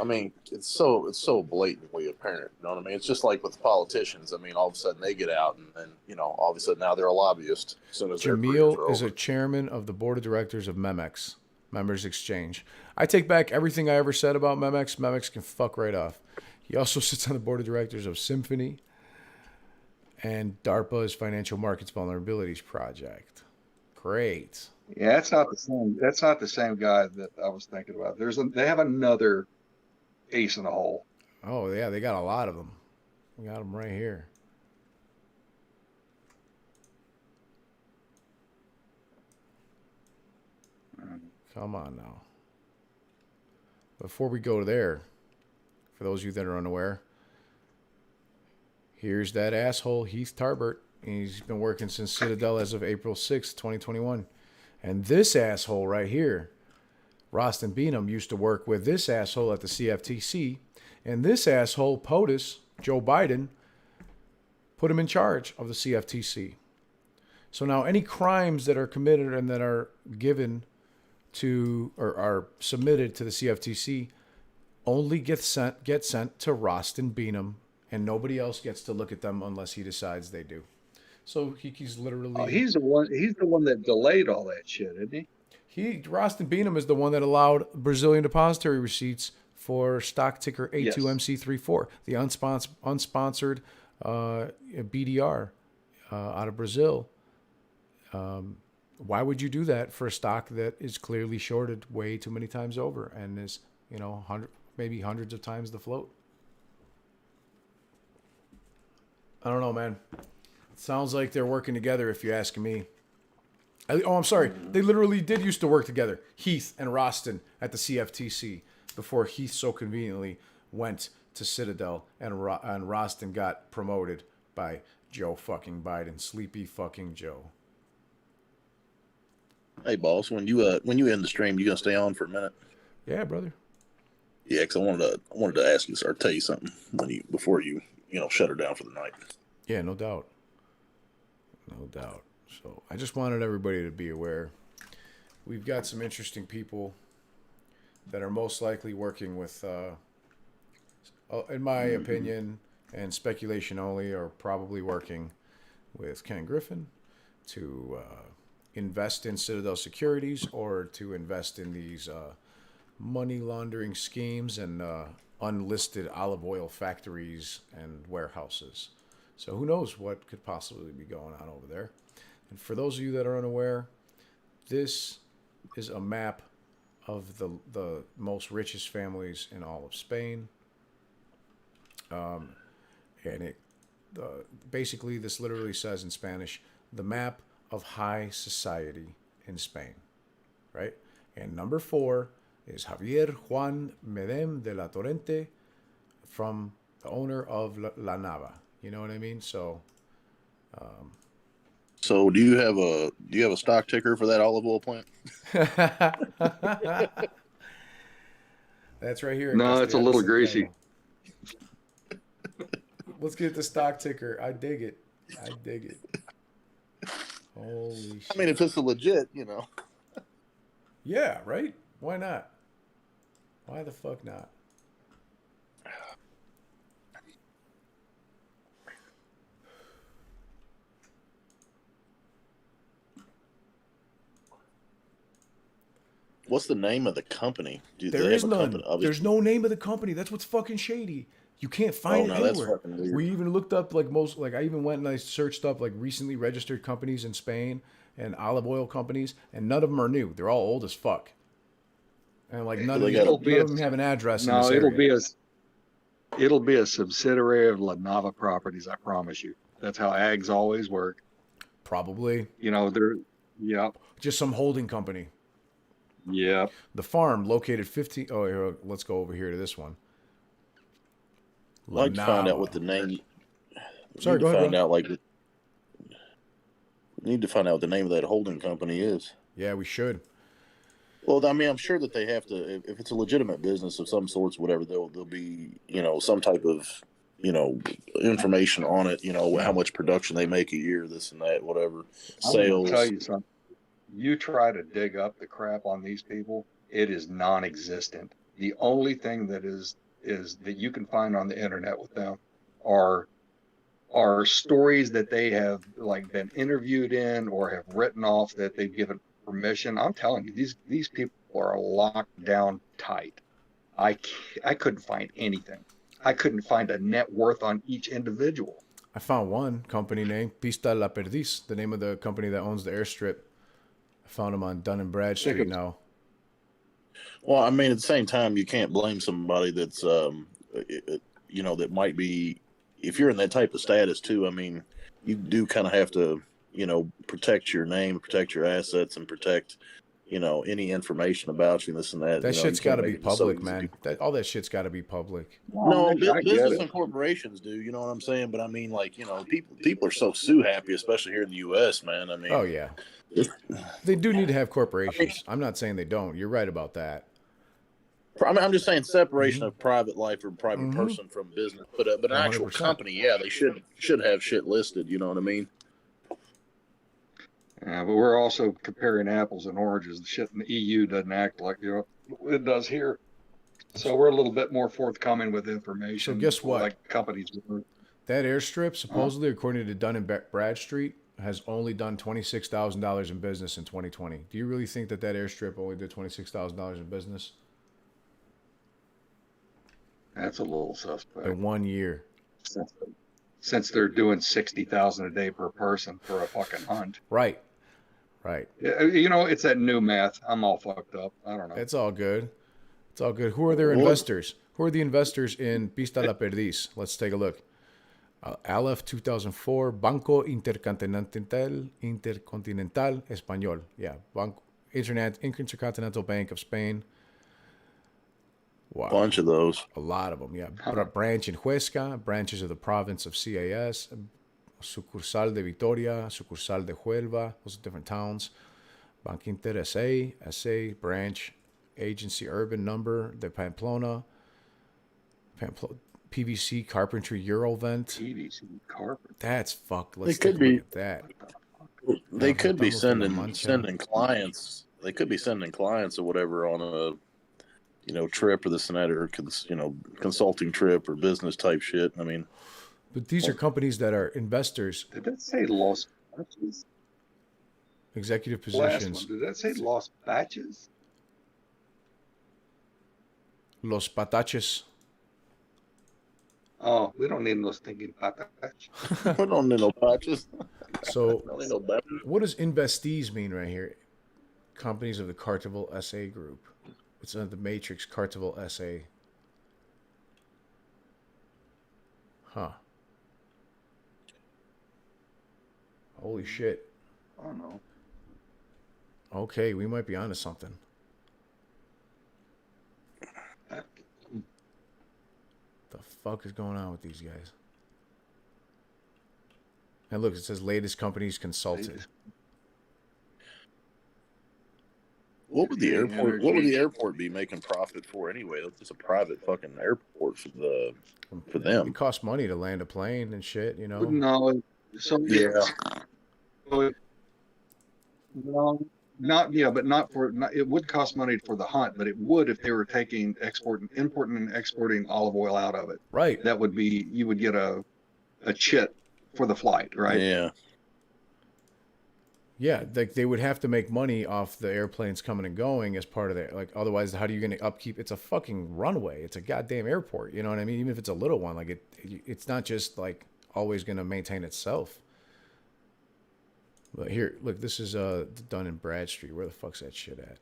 I mean, it's so blatantly apparent. You know what I mean? It's just like with politicians. I mean, all of a sudden they get out, and then all of a sudden now they're a lobbyist. As soon as Jamil is a chairman of the board of directors of MEMEX, Members Exchange. I take back everything I ever said about MEMEX. MEMEX can fuck right off. He also sits on the board of directors of Symphony and DARPA's Financial Markets Vulnerabilities Project. Great. Yeah, that's not the same. That's not the same guy that I was thinking about. They have another ace in the hole. Oh yeah, they got a lot of them. We got them right here. Come on now. Before we go there, for those of you that are unaware, here's that asshole Heath Tarbert. He's been working since Citadel as of April 6th, 2021. And this asshole right here, Rostin Beanham, used to work with this asshole at the CFTC. And this asshole, POTUS, Joe Biden, put him in charge of the CFTC. So now any crimes that are committed and that are given to or are submitted to the CFTC only get sent to Rostin Beanham, and nobody else gets to look at them unless he decides they do. So he's literally... Oh, he's the one that delayed all that shit, isn't he? Rostin Beanham is the one that allowed Brazilian depository receipts for stock ticker A2MC34, the unsponsored BDR out of Brazil. Why would you do that for a stock that is clearly shorted way too many times over and is maybe hundreds of times the float. I don't know, man. It sounds like they're working together, if you ask me. I'm sorry. They literally did used to work together. Heath and Roston at the CFTC before Heath so conveniently went to Citadel and Roston got promoted by Joe fucking Biden. Sleepy fucking Joe. Hey, boss, when you end the stream, you gonna stay on for a minute? Yeah, brother. Yeah, because I wanted to ask you or tell you something before you shut her down for the night. Yeah, no doubt. No doubt. So I just wanted everybody to be aware. We've got some interesting people that are most likely working with, in my opinion, and speculation only, are probably working with Ken Griffin to invest in Citadel Securities or to invest in these money laundering schemes and unlisted olive oil factories and warehouses. So who knows what could possibly be going on over there. And for those of you that are unaware, this is a map of the most richest families in all of Spain. And it basically, this literally says in Spanish, the map of high society in Spain, right? And number 4 is Javier Juan Medem de la Torrente, from the owner of La Nava. You know what I mean? So, so do you have a stock ticker for that olive oil plant? That's right here. No, it's a little greasy. Let's get the stock ticker. I dig it. Holy shit. I mean, if it's legit, Yeah, right? Why not? Why the fuck not? What's the name of the company? There is none. There's no name of the company. That's what's fucking shady. You can't find it anywhere. That's fucking weird. We even looked up I even went and I searched up recently registered companies in Spain and olive oil companies, and none of them are new. They're all old as fuck. And none of them have an address in this area. It'll be a subsidiary of La Nava Properties, I promise you. That's how ags always work. Probably. Yep. Just some holding company. Yeah. The farm located 15. Oh, here, let's go over here to this one. I'd like to find out what the name. Sorry, go ahead. We need to find out what the name of that holding company is. Yeah, we should. Well, I mean, I'm sure that they have to. If it's a legitimate business of some sorts, whatever, there'll be some type of information on it. How much production they make a year, this and that, whatever. Sales. I'll tell you something. You try to dig up the crap on these people, it is non-existent. The only thing that is that you can find on the internet with them are stories that they have been interviewed in or have written off that they've given permission. I'm telling you, these people are locked down tight. I couldn't find anything. I couldn't find a net worth on each individual. I found one company name, Pista La Perdiz, the name of the company that owns the airstrip. I found them on Dun and Bradstreet now. Well, I mean, at the same time, you can't blame somebody that's, that might be, if you're in that type of status too, I mean, you do kind of have to, protect your name, protect your assets, and protect, any information about you, this and that. That shit's got to be public, man. All that shit's got to be public. No, business and corporations do, you know what I'm saying? But I mean, people are so sue happy, especially here in the U.S., man. I mean, oh yeah, they do need to have corporations. I'm not saying they don't. You're right about that. I mean, I'm just saying separation of private life or private person from business. But an actual 100%. company, yeah, they should have shit listed. You know what I mean? Yeah, but we're also comparing apples and oranges. The shit in the EU doesn't act like it does here. So we're a little bit more forthcoming with information. So guess what? Like companies. That airstrip, supposedly, according to Dun and Bradstreet, has only done $26,000 in business in 2020. Do you really think that airstrip only did $26,000 in business? That's a little suspect. In 1 year. Since they're doing 60,000 a day per person for a fucking hunt. Right. It's that new math. I'm all fucked up. I don't know. It's all good. Who are their investors? Who are the investors in Pista La Perdiz? Let's take a look. Aleph 2004, Banco Intercontinental Español. Yeah, Intercontinental Bank of Spain. Wow. Bunch of those. A lot of them, yeah. Branch in Huesca, branches of the province of CAS, sucursal de Vitoria, sucursal de Huelva, those are different towns. Banco Inter SA, branch, agency, urban number, de Pamplona, PVC, carpentry, Eurovent. PVC carpet. That's fuck. Let's They take could a be- look at that. They could be Estamos de la sending Mancha. clients. They could be sending clients or whatever on a trip or this and that, or consulting trip or business type shit. I mean, But these are companies that are investors, Did that say Los Batches? executive Last one. positions. Did that say Los Batches? Los Pataches. Oh, we don't need no stinking patach. we don't need no patches. So Don't need no batches. what does investees mean right here? Companies of the Cartival SA group. It's under the matrix Cartival SA. Huh. Holy shit. I don't know. Okay, we might be onto something. The fuck is going on with these guys? And look, it says latest companies consulted. What would the airport? What would the airport be making profit for anyway? That's just a private fucking airport for them. It costs money to land a plane and shit, you know. No, so Yeah. No, but not for. It would cost money for the hunt, but it would if they were taking importing and exporting olive oil out of it. Right. That would be, you would get a chit for the flight, right? Yeah. Yeah, like they would have to make money off the airplanes coming and going as part of their, like, otherwise how are you going to upkeep? It's a fucking runway. It's a goddamn airport. You know what I mean? Even if it's a little one, like it's not just like always going to maintain itself. But here, look, this is Dun and Bradstreet. Where the fuck's that shit at?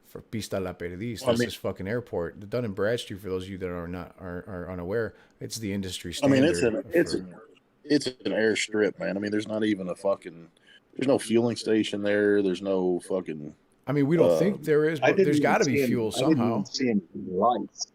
For Pista La Perdiz, this is fucking airport. The Dun and Bradstreet, for those of you that are unaware, it's the industry I mean, standard. it's an airstrip, man. I mean, there's not even there's no fueling station there. There's no fucking. I mean, we don't think there is, but there's got to be fuel somehow. I didn't see any lights.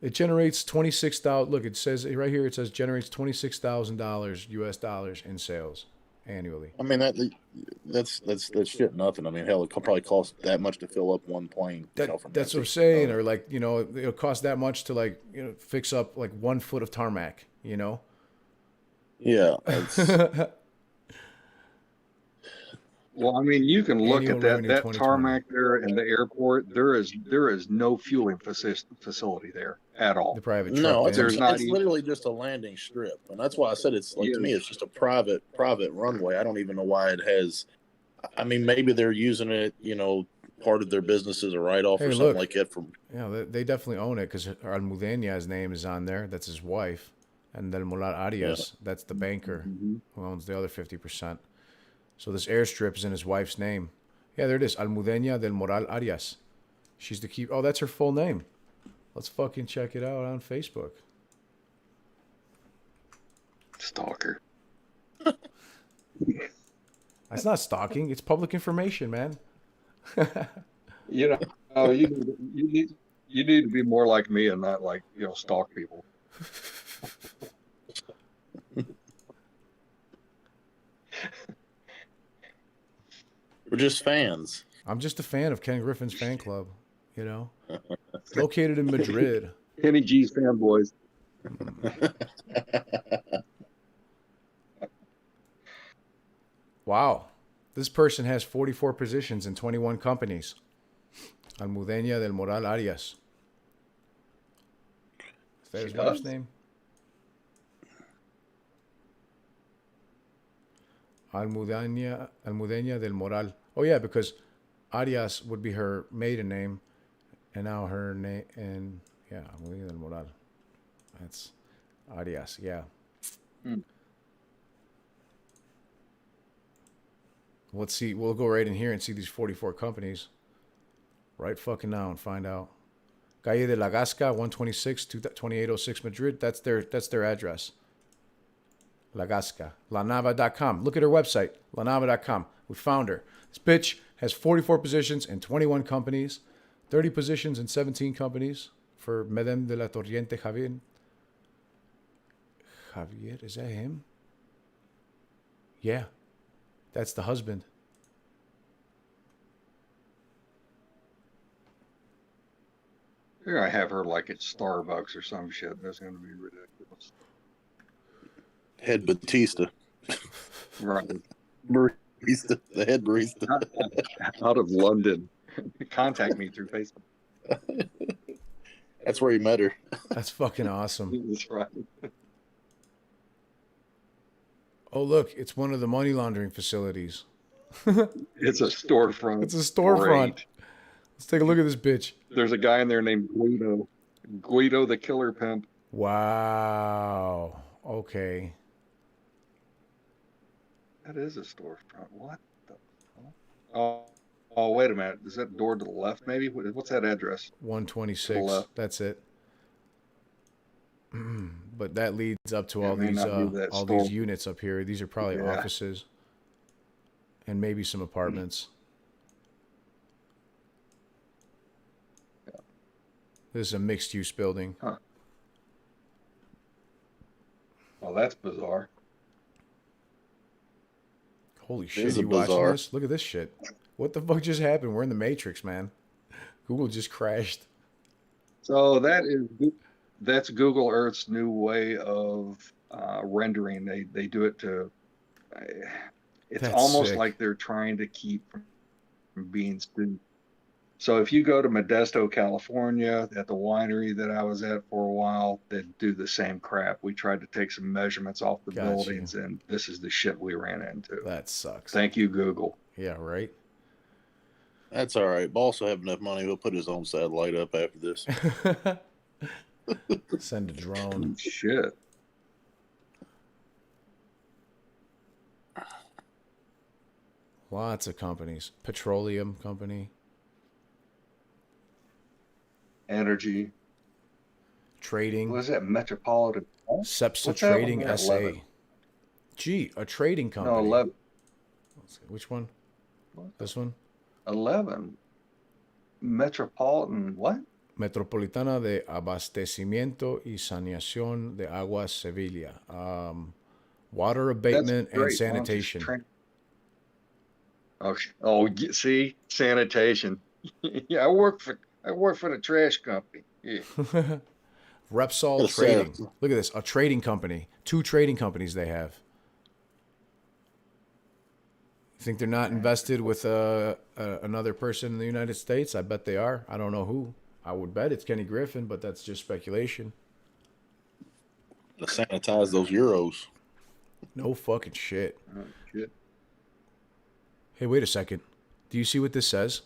It generates 26,000. Look, it says right here. It says generates $26,000 US dollars in sales annually. I mean, that's shit nothing. I mean, hell, it could probably cost that much to fill up one plane. That's what I'm saying. Or like, you know, it'll cost that much to, like, you know, fix up like 1 foot of tarmac. You know. Yeah. Well, I mean, you can look Annual at that revenue 2020. tarmac there in the airport. There is no fueling facility there at all. The private truck. No, vans. There's not it's even- literally just a landing strip, and that's why I said it's like, to me, it's just a private runway. I don't even know why it has. I mean, maybe they're using it, you know, part of their business as a write-off Hey, or something look. like that. From Yeah, they definitely own it because Almudena's name is on there. That's his wife. And Del Moral Arias, that's the banker who owns the other 50%. So this airstrip is in his wife's name. Yeah, there it is. Almudena del Moral Arias. She's the key. Oh, that's her full name. Let's fucking check it out on Facebook. Stalker. That's not stalking. It's public information, man. You know, you need to be more like me and not, like, you know, stalk people. we're just fans. I'm just a fan of Ken Griffin's fan club, you know. Located in Madrid. Kenny G's fanboys. Wow. This person has 44 positions in 21 companies. Almudena del Moral Arias. Is that his She wife's does? name? Almudena del Moral. Oh yeah, because Arias would be her maiden name, and now her name, and yeah, Almudena del Moral. That's Arias. Yeah. Let's see. We'll go right in here and see these 44 companies. Right fucking now and find out. Calle de la Gasca, 126, 2806 Madrid. That's their address. La Gasca. Lanava.com. Look at her website. Lanava.com. We found her. This bitch has 44 positions in 21 companies, 30 positions in 17 companies for Medem de la Torriente Javier. Javier, is that him? Yeah. That's the husband. Here I have her like at Starbucks or some shit. That's going to be ridiculous. Head Batista. Right. Barista, the head barista. Out of London. Contact me through Facebook. That's where he met her. That's fucking awesome. That's right. Oh, look, it's one of the money laundering facilities. It's a storefront. It's a storefront. Great. Let's take a look at this bitch. There's a guy in there named Guido. Guido the Killer Pimp. Wow. Okay. That is a storefront. What the hell? Oh, wait a minute. Is that door to the left, maybe? What's that address? 126. left. That's it. But that leads up to Yeah, all it may these not be that all store. these units up here. These are probably Yeah. offices and maybe some apartments. This is a mixed-use building. Huh. Well, that's bizarre. Holy It shit, is a you watching bizarre. this? Look at this shit. What the fuck just happened? We're in the Matrix, man. Google just crashed. So that's Google Earth's new way of rendering. They do it to. It's That's almost sick. like they're trying to keep from being spoofed. So if you go to Modesto, California, at the winery that I was at for a while, they do the same crap. We tried to take some measurements off the Gotcha. buildings, and this is the shit we ran into. That sucks. Thank you, Google. Yeah, right? That's all right. Boss will have enough money. He'll put his own satellite up after this. Send a drone. Shit. Lots of companies. Petroleum company. Energy. Trading. What is that? Metropolitan. Sepsa What's that one Trading there? SA. 11. Gee, a trading company. No, 11. Let's see, which one? What? This one? 11. Metropolitan. What? Metropolitana de Abastecimiento y Saneación de Aguas Sevilla. Water abatement and great. Why don't you sanitation. See, sanitation. Yeah, I work for the trash company. Yeah. Repsol Yes, Trading. sir. Look at this. A trading company. 2 trading companies they have. You think they're not invested with another person in the United States? I bet they are. I don't know who. I would bet it's Kenny Griffin, but that's just speculation. To sanitize those euros. No fucking shit. Oh, shit. Hey, wait a second. Do you see what this says?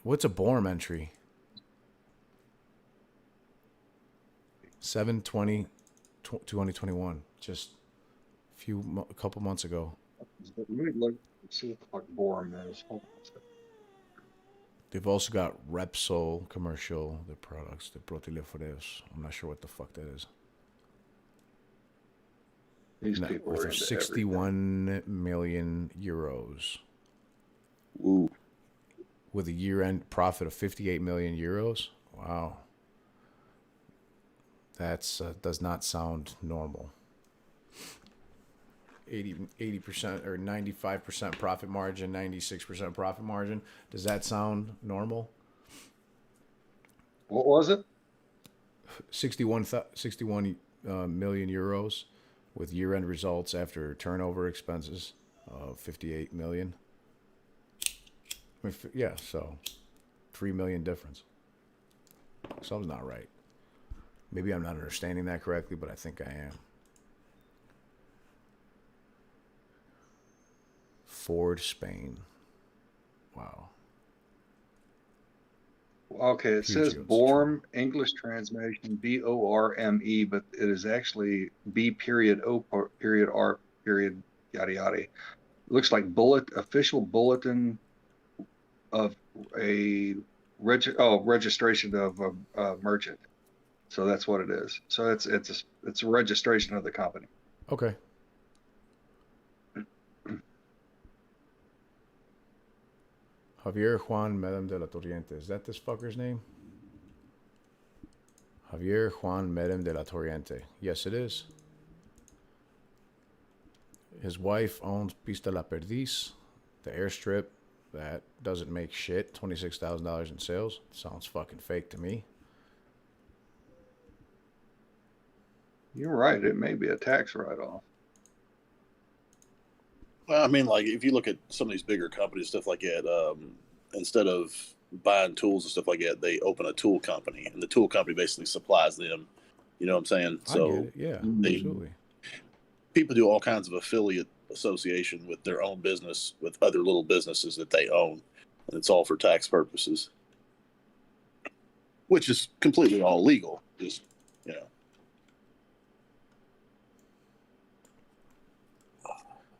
What's a BORM entry? 7/20/2021. Just a couple months ago. Let me look see what the fuck borum is. Hold on a second. They've also got Repsol commercial, the products, the Protileforeos. I'm not sure what the fuck that is. These Net people worth are of into 61 million euros Ooh. with a year-end profit of 58 million euros. Wow. That's does not sound normal. 80% or 95% profit margin, 96% profit margin. Does that sound normal? What was it? 61 million euros with year-end results after turnover expenses of 58 million. I mean, yeah, so 3 million difference. Something's not right. Maybe I'm not understanding that correctly, but I think I am. Ford, Spain. Wow. Okay, it Huge says yields, BORM, English translation BORME, but it is actually B period O period R period yada yada. Looks like official bulletin of a registration of a merchant. So that's what it is. So it's a registration of the company. Okay. Javier Juan Medem de la Torriente. Is that this fucker's name? Javier Juan Medem de la Torriente. Yes, it is. His wife owns Pista La Perdiz, the airstrip that doesn't make shit. $26,000 in sales. Sounds fucking fake to me. You're right. It may be a tax write-off. Well, I mean, like if you look at some of these bigger companies, stuff like that, instead of buying tools and stuff like that, they open a tool company, and the tool company basically supplies them. You know what I'm saying? So I get it. Yeah, absolutely. People do all kinds of affiliate association with their own business with other little businesses that they own, and it's all for tax purposes, which is completely all legal. Just, you know.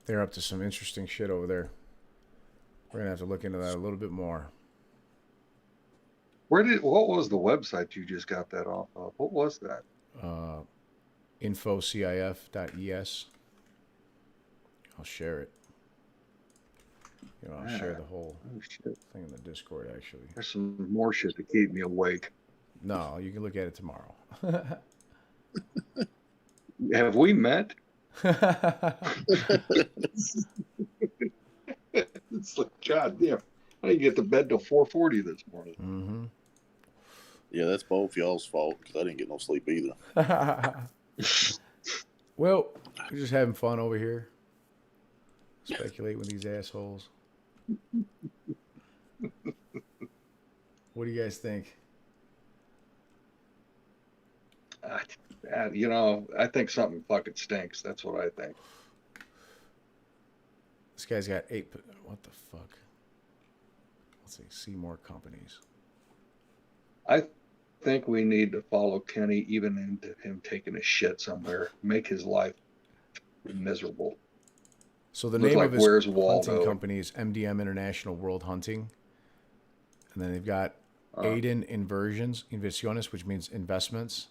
They're up to some interesting shit over there. We're gonna have to look into that a little bit more. What was the website you just got that off of? What was that? Infocif.es. I'll share it. You know, I'll share the whole thing in the Discord, actually. There's some more shit to keep me awake. No, you can look at it tomorrow. Have we met? It's like, God damn, I didn't get to bed till 4:40 this morning. Mm-hmm. Yeah, that's both y'all's fault because I didn't get no sleep either. Well, we're just having fun over here. Speculate with these assholes. What do you guys think? You know, I think something fucking stinks. That's what I think. This guy's got 8. What the fuck? Let's see more companies. I think we need to follow Kenny even into him taking a shit somewhere. Make his life miserable. So the Looks name like of his Where's hunting Waldo? company is MDM International World Hunting. And then they've got Aiden Inversiones, which means investments.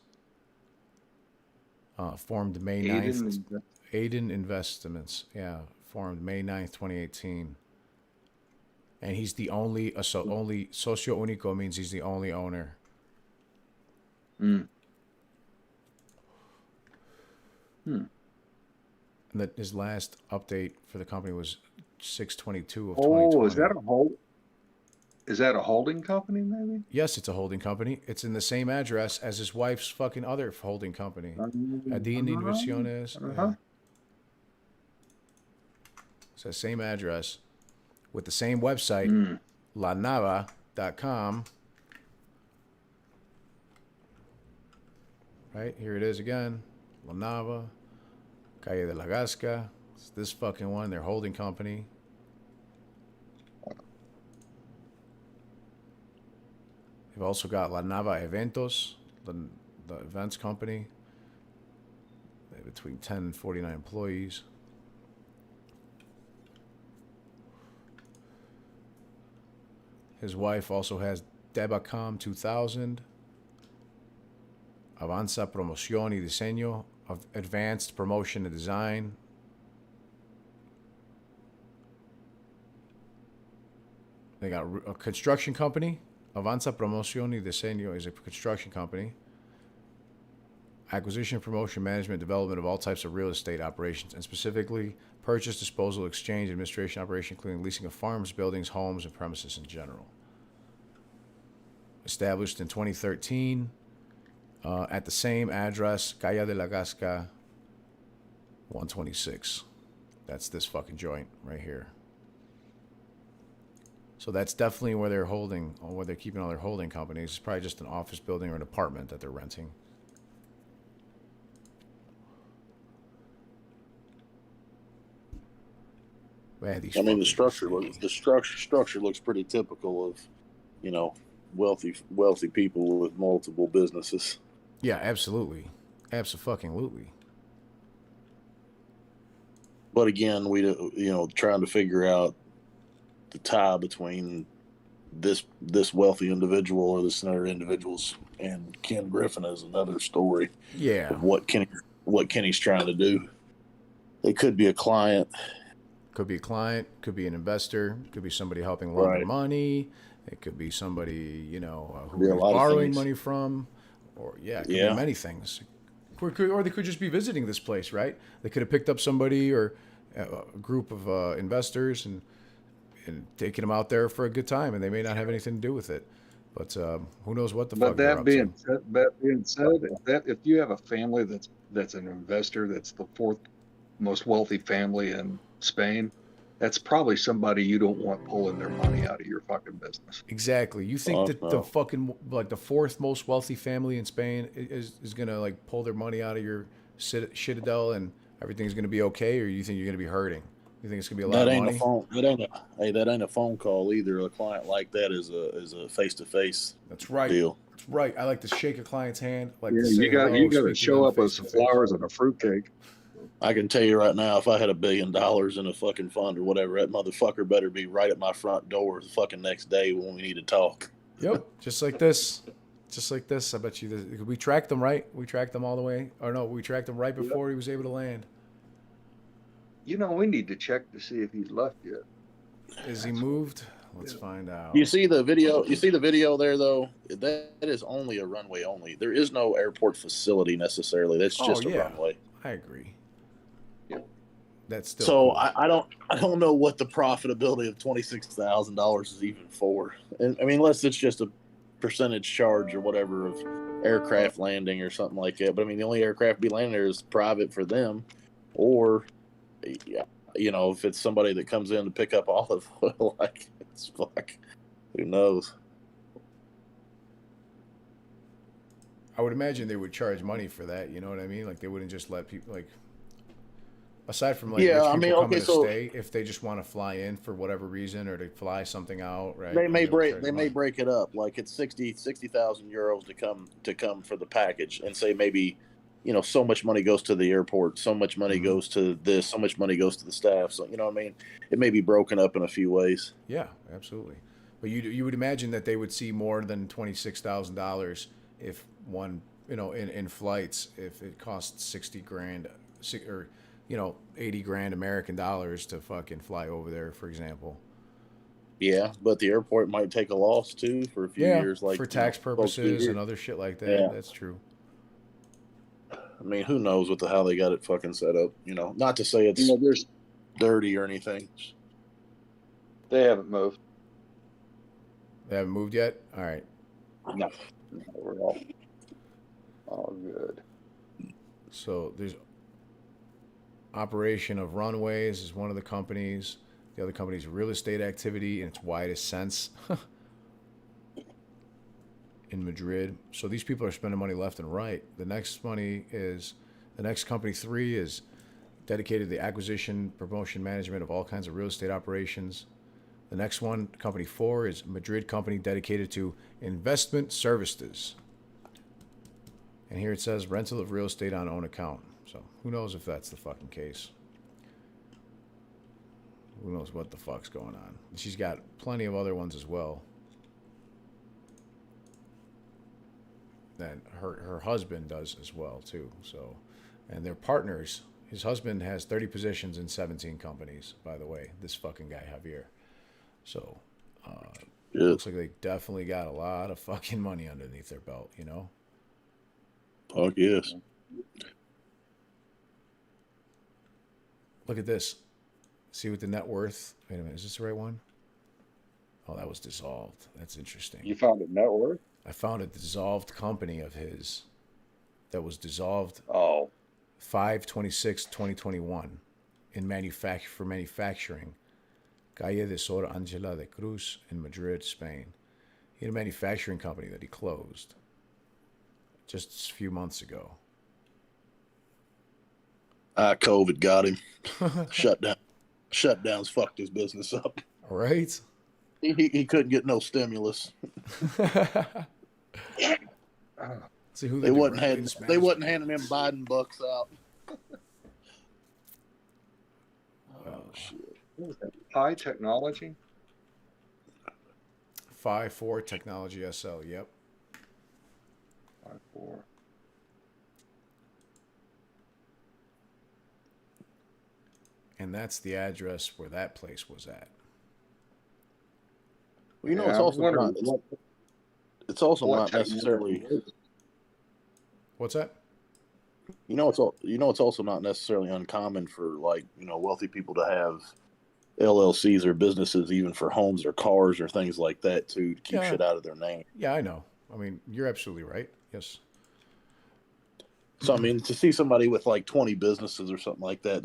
Formed May 9th. Aiden Investments. Yeah, formed May 9th, 2018. And he's the only socio único means he's the only owner. And that his last update for the company was 6/22 of 2020. Oh, is that a holding company, maybe? Yes, it's a holding company. It's in the same address as his wife's fucking other holding company. Adin Inversiones. Yeah. It's the same address with the same website, lanava.com. Right, here it is again. La Nava, Calle de la Gasca. It's this fucking one, their holding company. They've also got La Nava Eventos, the events company. They have between 10 and 49 employees. His wife also has Debacom 2000, Avanza Promoción y Diseño, of Advanced Promotion and Design. They got a construction company. Avanza Promoción y Diseño is a construction company. Acquisition, promotion, management, development of all types of real estate operations, and specifically purchase, disposal, exchange, administration, operation, including leasing of farms, buildings, homes, and premises in general. Established in 2013 at the same address, Calle de la Gasca, 126. That's this fucking joint right here. So that's definitely where they're holding, or where they're keeping all their holding companies. It's probably just an office building or an apartment that they're renting. Man, the structure looks pretty typical of, you know, wealthy people with multiple businesses. Yeah, absolutely. Abso-fucking-lutely. But again, trying to figure out the tie between this wealthy individual or this other individuals, and Ken Griffin is another story Yeah. of what Kenny's trying to do. They could be a client. Could be a client, could be an investor, could be somebody helping launder Right. money. It could be somebody, you know, who Be a he's lot of borrowing things. money from, or it could be Yeah. many things. Or they could just be visiting this place, right? They could have picked up somebody or a group of investors and taken them out there for a good time, and they may not have anything to do with it. But who knows what the fuck But they're that up being to. said, if you have a family that's an investor, that's the fourth most wealthy family in Spain, that's probably somebody you don't want pulling their money out of your fucking business. Exactly. You think that no. the fucking, like, the fourth most wealthy family in Spain is gonna, like, pull their money out of your Citadel and everything's gonna be okay, or you think you're gonna be hurting? You think it's gonna be a lot That of ain't money? a phone. That ain't a phone call either. A client like that is a face to face. That's right. Deal. That's right. I like to shake a client's hand. I like Yeah, to say you got hello, to speak show them up with some face-to-face. flowers and a fruitcake. I can tell you right now, if I had $1 billion in a fucking fund or whatever, that motherfucker better be right at my front door the fucking next day when we need to talk. Yep, just like this. Just like this. I bet you we tracked them, right? We tracked them all the way. Or no, we tracked him right before he was able to land. You know, we need to check to see if he's left yet. Is he moved? Let's find out. You see the video? You see the video there, though? That is only a runway only. There is no airport facility necessarily. That's just a runway. I agree. Yep. That's still So cool. I don't know what the profitability of $26,000 is even for. And I mean, unless it's just a percentage charge or whatever of aircraft landing or something like that. But I mean, the only aircraft be landing there is private for them, or you know, if it's somebody that comes in to pick up olive oil, like it's fuck, who knows? I would imagine they would charge money for that. You know what I mean? Like they wouldn't just let people, like, aside from like Yeah, rich I people mean, coming okay, to so- stay, if they just want to fly in for whatever reason or to fly something out, right? They may then would break charge they may money. break it up, like it's 60,000 euros to come for the package, and say maybe, you know, so much money goes to the airport, so much money Mhm. goes to this, so much money goes to the staff. So you know what I mean? It may be broken up in a few ways. Yeah, absolutely. But you would imagine that they would see more than $26,000 if one, you know, in flights, if it costs 60 grand or, you know, 80 grand American dollars to fucking fly over there, for example. Yeah, but the airport might take a loss too for a few years, like for you know, tax folks do purposes here. and other shit like that. Yeah. That's true. I mean, who knows how they got it fucking set up? You know, not to say it's You know, there's dirty or anything. they haven't moved. They haven't moved yet? All right. No, we're all good. So there's operation of runways is one of the companies. The other company is real estate activity in its widest sense in Madrid. So these people are spending money left and right. The next company 3 is dedicated to the acquisition, promotion, management of all kinds of real estate operations. The next one, company 4, is Madrid company dedicated to investment services. And here it says rental of real estate on own account. So who knows if that's the fucking case. Who knows what the fuck's going on. She's got plenty of other ones as well. That her husband does as well too. So, and they're partners. His husband has 30 positions in 17 companies, by the way, this fucking guy Javier. So, looks like they definitely got a lot of fucking money underneath their belt, you know? Fuck yes. Look at this. See what the net worth. Wait a minute, is this the right one? Oh, that was dissolved. That's interesting. You found a net worth? I found a dissolved company of his that was dissolved Oh, 5/26/2021 in manufacturing. Calle de Sor Angela de Cruz in Madrid, Spain. He had a manufacturing company that he closed just a few months ago. COVID got him. Shutdowns fucked his business up. All right. He couldn't get no stimulus. See who They wasn't handing him Biden bucks out. Oh shit. high technology? 54 Technology SL. Yep. 54. And that's the address where that place was at. Well, you know, Yeah, it's I also wonder not. It's also what not technology necessarily. it is. What's that? You know, it's also not necessarily uncommon for, like, you know, wealthy people to have LLCs or businesses, even for homes or cars or things like that, to keep Yeah. shit out of their name. Yeah, I know. I mean, you're absolutely right. Yes. So I mean, to see somebody with like 20 businesses or something like that,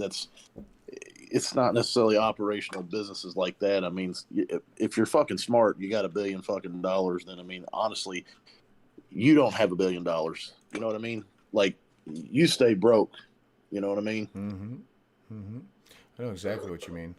it's not necessarily operational businesses like that. I mean, if you're fucking smart, you got $1 billion fucking dollars. Then I mean, honestly, you don't have $1 billion. You know what I mean? Like, you stay broke. You know what I mean? Mm-hmm. Mm-hmm. I know exactly what you mean.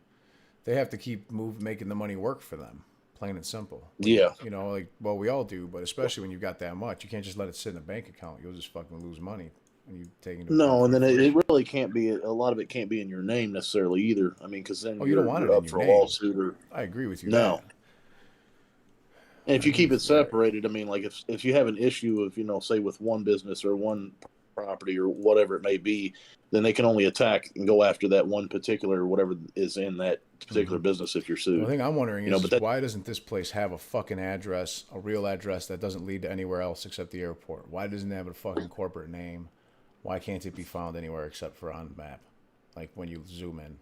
They have to keep making the money work for them, plain and simple. Yeah. You know, like, well, we all do, but especially when you've got that much, you can't just let it sit in a bank account. You'll just fucking lose money when you take into account No, and then it inflation. really can't be. A lot of it can't be in your name necessarily either. I mean, because then Oh, you don't want it you're in up your for a name. lawsuit or I agree with you. no. That. And if I you keep agree it with you there. separated, I mean, like if you have an issue of, you know, say with one business or one property or whatever it may be, then they can only attack and go after that one particular whatever is in that particular business if you're sued. The thing I'm wondering You know, is, but that, why doesn't this place have a fucking address, a real address that doesn't lead to anywhere else except the airport? Why doesn't it have a fucking corporate name? Why can't it be found anywhere except for on the map? Like when you zoom in.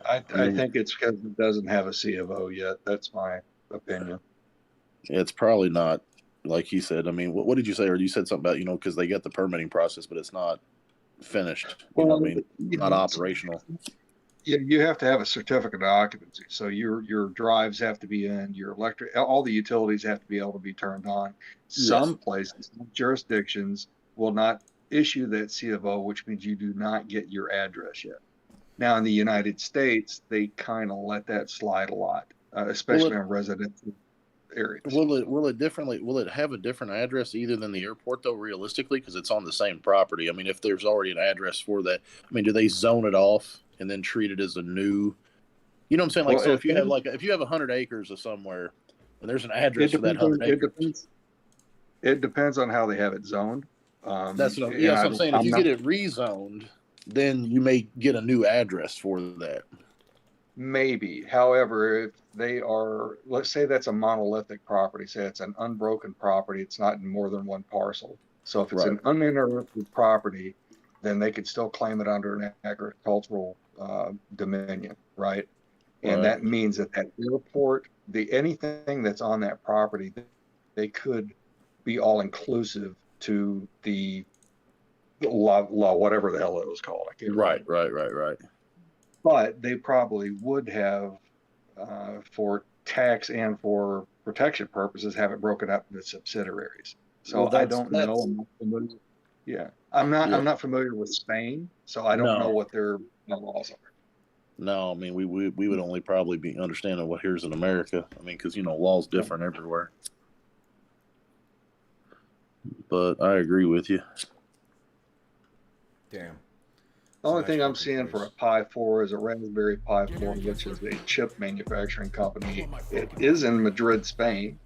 I think it's because it doesn't have a C of O yet. That's my opinion. it's probably not, like he said. I mean, what did you say? Or you said something about, you know, because they get the permitting process, but it's not finished. You know what I mean? Not operational. You have to have a certificate of occupancy. So your drives have to be in, your electric, all the utilities have to be able to be turned on. Some places, some jurisdictions will not issue that C of O, which means you do not get your address yet. Now in the United States, they kind of let that slide a lot, especially in residential areas. Will it have a different address either than the airport though, realistically, because it's on the same property? I mean, if there's already an address for that, I mean, do they zone it off and then treat it as a new, you know what I'm saying? Like, Well, so if you have 100 acres of somewhere and there's an address for that 100 acres. It depends on how they have it zoned. That's what I'm saying. If you get it rezoned, then you may get a new address for that. Maybe. However, if they are, let's say that's a monolithic property, say it's an unbroken property, it's not in more than one parcel. So if it's an uninterrupted property, then they could still claim it under an agricultural dominion, right? And that means that airport, anything that's on that property, they could be all inclusive to the law, whatever the hell it was called. I can't remember. Right. But they probably would have, for tax and for protection purposes, have it broken up into subsidiaries. So I don't know. I'm not familiar. Yeah, I'm not familiar with Spain, so I don't know what their laws are. No, I mean we would only probably be understanding what here's in America. I mean, because, you know, law's different everywhere. But I agree with you. Damn. The only thing I'm seeing for a Pi 4 is a Raspberry Pi 4, which is a chip manufacturing company. It is in Madrid, Spain.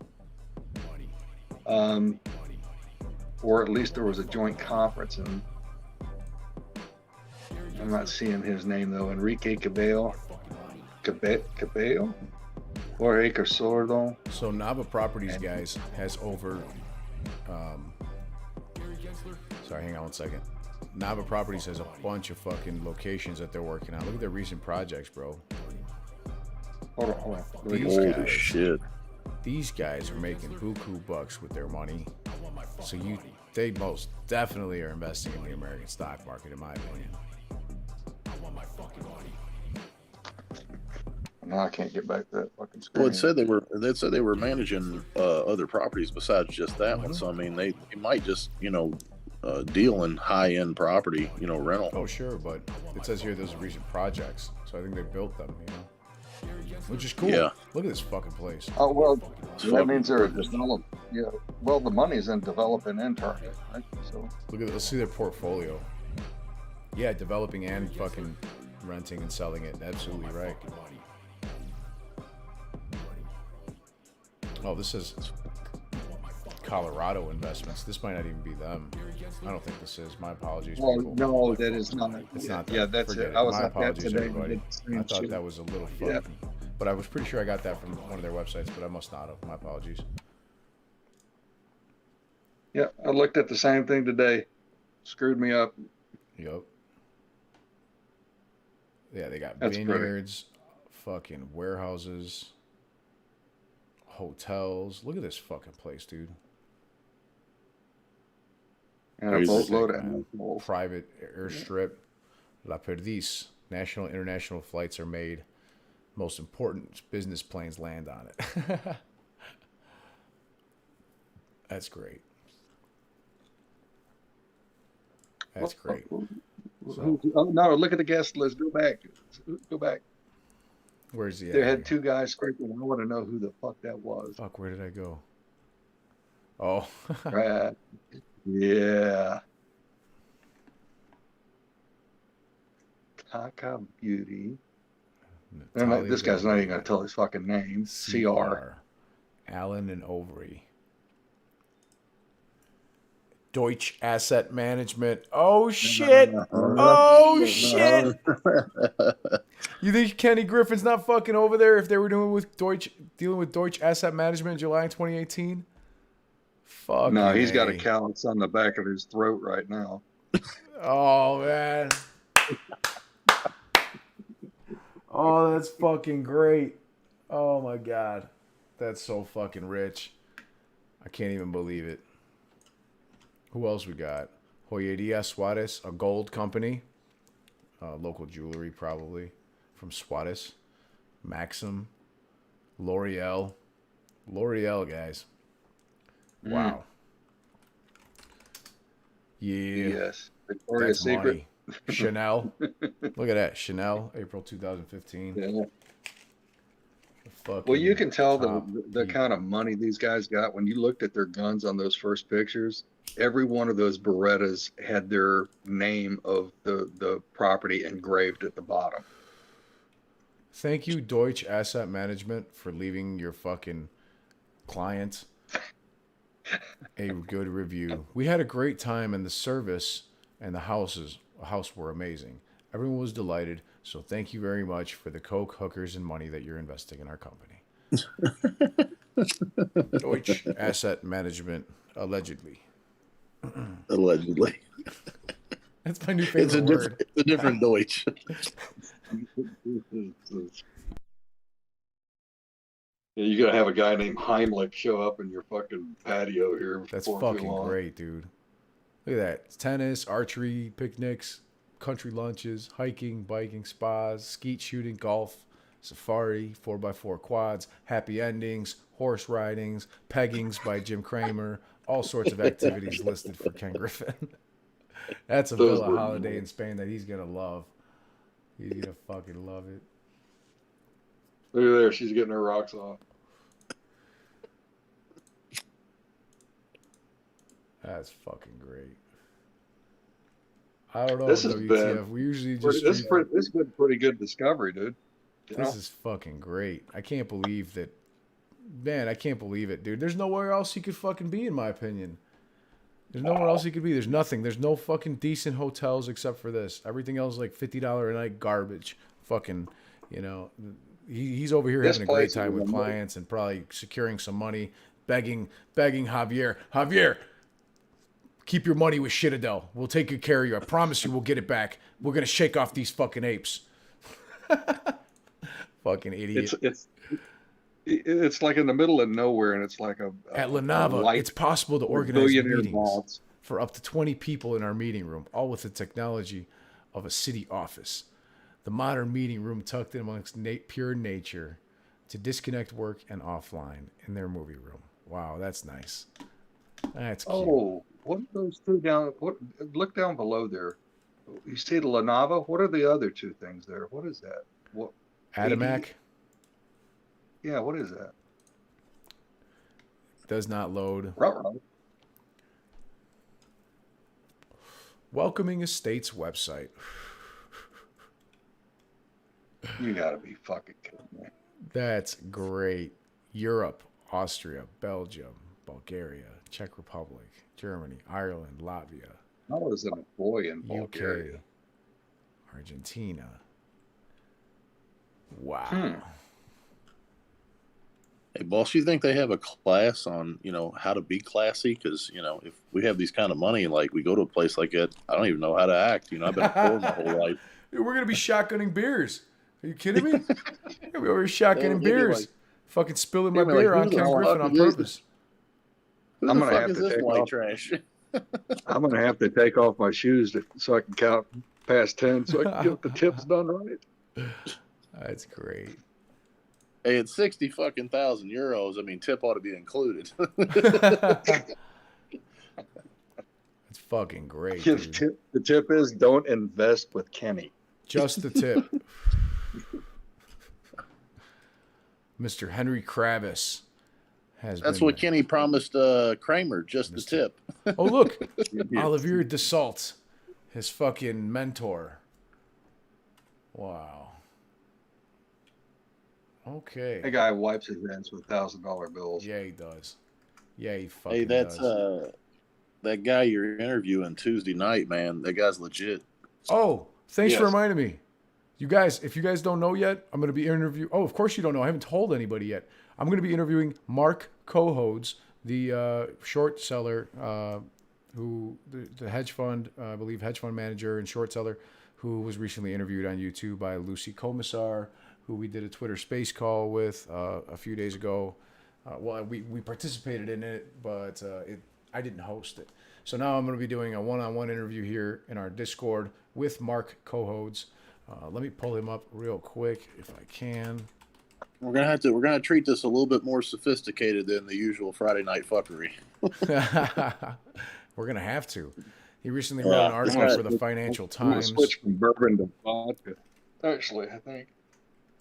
Or at least there was a joint conference, and I'm not seeing his name though. Enrique Cabello? Jorge Casordo. So Nava Properties, guys, has over... sorry, hang on one second. Nava Properties has a bunch of fucking locations that they're working on. Look at their recent projects, bro. Hold on. Holy shit. These guys are making buku bucks with their money. So they most definitely are investing in the American stock market, in my opinion. No, I can't get back to that fucking screen. Well, it said they were managing other properties besides just that one. So I mean, they might just, you know, deal in high-end property, you know, rental. Oh, sure, but it says here those are recent projects, so I think they built them, you know, which is cool. Yeah. Look at this fucking place. Oh, well, that means they're developed. Yeah. Well, the money's in developing and target, right? So Let's see their portfolio. Yeah, developing and fucking renting and selling it. Absolutely right. Oh, this is Colorado Investments. This might not even be them. I don't think this is. My apologies, Well, people. no, that is not. It's not that. Yeah, that's Forget it. I was My like that apologies, today. everybody. I thought Shit. that was a little Yeah. fucking. But I was pretty sure I got that from one of their websites, but I must not have. My apologies. Yeah, I looked at the same thing today. Screwed me up. Yep. Yeah, they got That's pretty. vineyards, fucking warehouses, hotels. Look at this fucking place, dude. And a Crazy. boatload of Man. animals. Private airstrip. La Perdiz. National and international flights are made. Most important business planes land on it. That's great. That's great. So, Oh no! Look at the guest list. Go back. Go back. where's the? They had two guys scraping. I want to know who the fuck that was. Fuck, where did I go? Oh, Yeah. Taka Beauty. Natalia This guy's not Villa, even going to tell his fucking name. CR. Allen and Overy. Deutsche Asset Management. Oh shit! Oh shit! You think Kenny Griffin's not fucking over there if they were dealing with Deutsche Asset Management in July 2018? Fuck. No, he's got a callus on the back of his throat right now. Oh man. Oh, that's fucking great. Oh my god. That's so fucking rich. I can't even believe it. Who else we got? Joyeria Suarez, a gold company. Local jewelry, probably. From Suarez. Maxim. L'Oreal. L'Oreal, guys. Wow. Yeah. Yes. Victoria's That's Secret. money. Chanel. Look at that. Chanel, April 2015. Yeah. Fucking Well, you can tell top the peak. kind of money these guys got when you looked at their guns on those first pictures. Every one of those Berettas had their name of the property engraved at the bottom. Thank you, Deutsche Asset Management, for leaving your fucking client a good review. We had a great time, and the service and the house were amazing. Everyone was delighted. So thank you very much for the coke, hookers, and money that you're investing in our company. Deutsche Asset Management, allegedly. Allegedly. That's my new favorite word. It's a different Deutsch. Yeah, you gotta have a guy named Heimlich show up in your fucking patio here. That's before too fucking long. great, dude. Look at that. It's tennis, archery, picnics, country lunches, hiking, biking, spas, skeet shooting, golf, safari, 4x4 quads, happy endings, horse ridings, peggings by Jim Cramer, all sorts of activities listed for Ken Griffin. That's a Those villa were- holiday in Spain that he's going to love. He's going to fucking love it. Look at there, she's getting her rocks off. That's fucking great. I don't know, This has WTF. been- We usually just... This has been pretty good discovery, dude. You know? This is fucking great. I can't believe that. Man, I can't believe it, dude. There's nowhere else he could fucking be, in my opinion. There's nowhere else he could be. There's nothing. There's no fucking decent hotels except for this. Everything else is like $50 a night garbage. Fucking, you know. He's over here This having a great place is time with amazing. clients and probably securing some money, begging Javier, keep your money with Citadel. We'll take good care of you. I promise you we'll get it back. We're going to shake off these fucking apes. Fucking idiot. It's like in the middle of nowhere, and it's like At La Nava, light- it's possible to organize billionaire meetings vaults. for up to 20 people in our meeting room, all with the technology of a city office. The modern meeting room tucked in amongst pure nature to disconnect work and offline in their movie room. Wow, that's nice. That's cute. Oh, what are those two down? Look down below there. You see the La Nava? What are the other two things there? What is that? What? Adamak Yeah, what is that? does not load. Ruh-roh. Welcoming Estates website. You gotta be fucking kidding me. That's great. Europe, Austria, Belgium, Bulgaria, Czech Republic, Germany, Ireland, Latvia, I was an employee in UK, Bulgaria. Argentina. Wow. Hey, boss, you think they have a class on, how to be classy? Because, if we have these kind of money, like we go to a place like that, I don't even know how to act. I've been poor my whole life. Dude, we're gonna be shotgunning beers. Are you kidding me? We're gonna be over here shotgunning They'll be beers. like- Fucking spilling they'll my be like, beer who on the Ken fuck Griffin on is this? purpose. Who I'm the gonna fuck have is to this take white off. trash? I'm going to have to take off my shoes so I can count past 10 so I can get the tips done right. That's great. Hey, it's 60 fucking thousand euros. I mean, tip ought to be included. That's fucking great, dude. The tip is don't invest with Kenny. Just the tip. Mr. Henry Kravis has That's been what Kenny promised Kramer, just the tip. Oh, look. Olivier Dassault, his fucking mentor. Wow. Okay. That guy wipes his hands with $1,000 bills. Yeah, he does. Yeah, he fucking Hey, that's does. that guy you're interviewing Tuesday night, man. That guy's legit. Oh, thanks for Yes. reminding me. You guys, if you guys don't know yet, I'm going to be interviewing. Oh, of course you don't know. I haven't told anybody yet. I'm going to be interviewing Mark Cohodes, the short seller, who the hedge fund, I believe, hedge fund manager and short seller, who was recently interviewed on YouTube by Lucy Commissar, who we did a Twitter space call with a few days ago. Well, we participated in it, but I didn't host it. So now I'm going to be doing a one-on-one interview here in our Discord with Mark Cohodes. Let me pull him up real quick if I can. We're gonna treat this a little bit more sophisticated than the usual Friday night fuckery. We're going to have to. He recently wrote an article for the Financial I'm gonna Times. switch from bourbon to vodka. Actually, I think.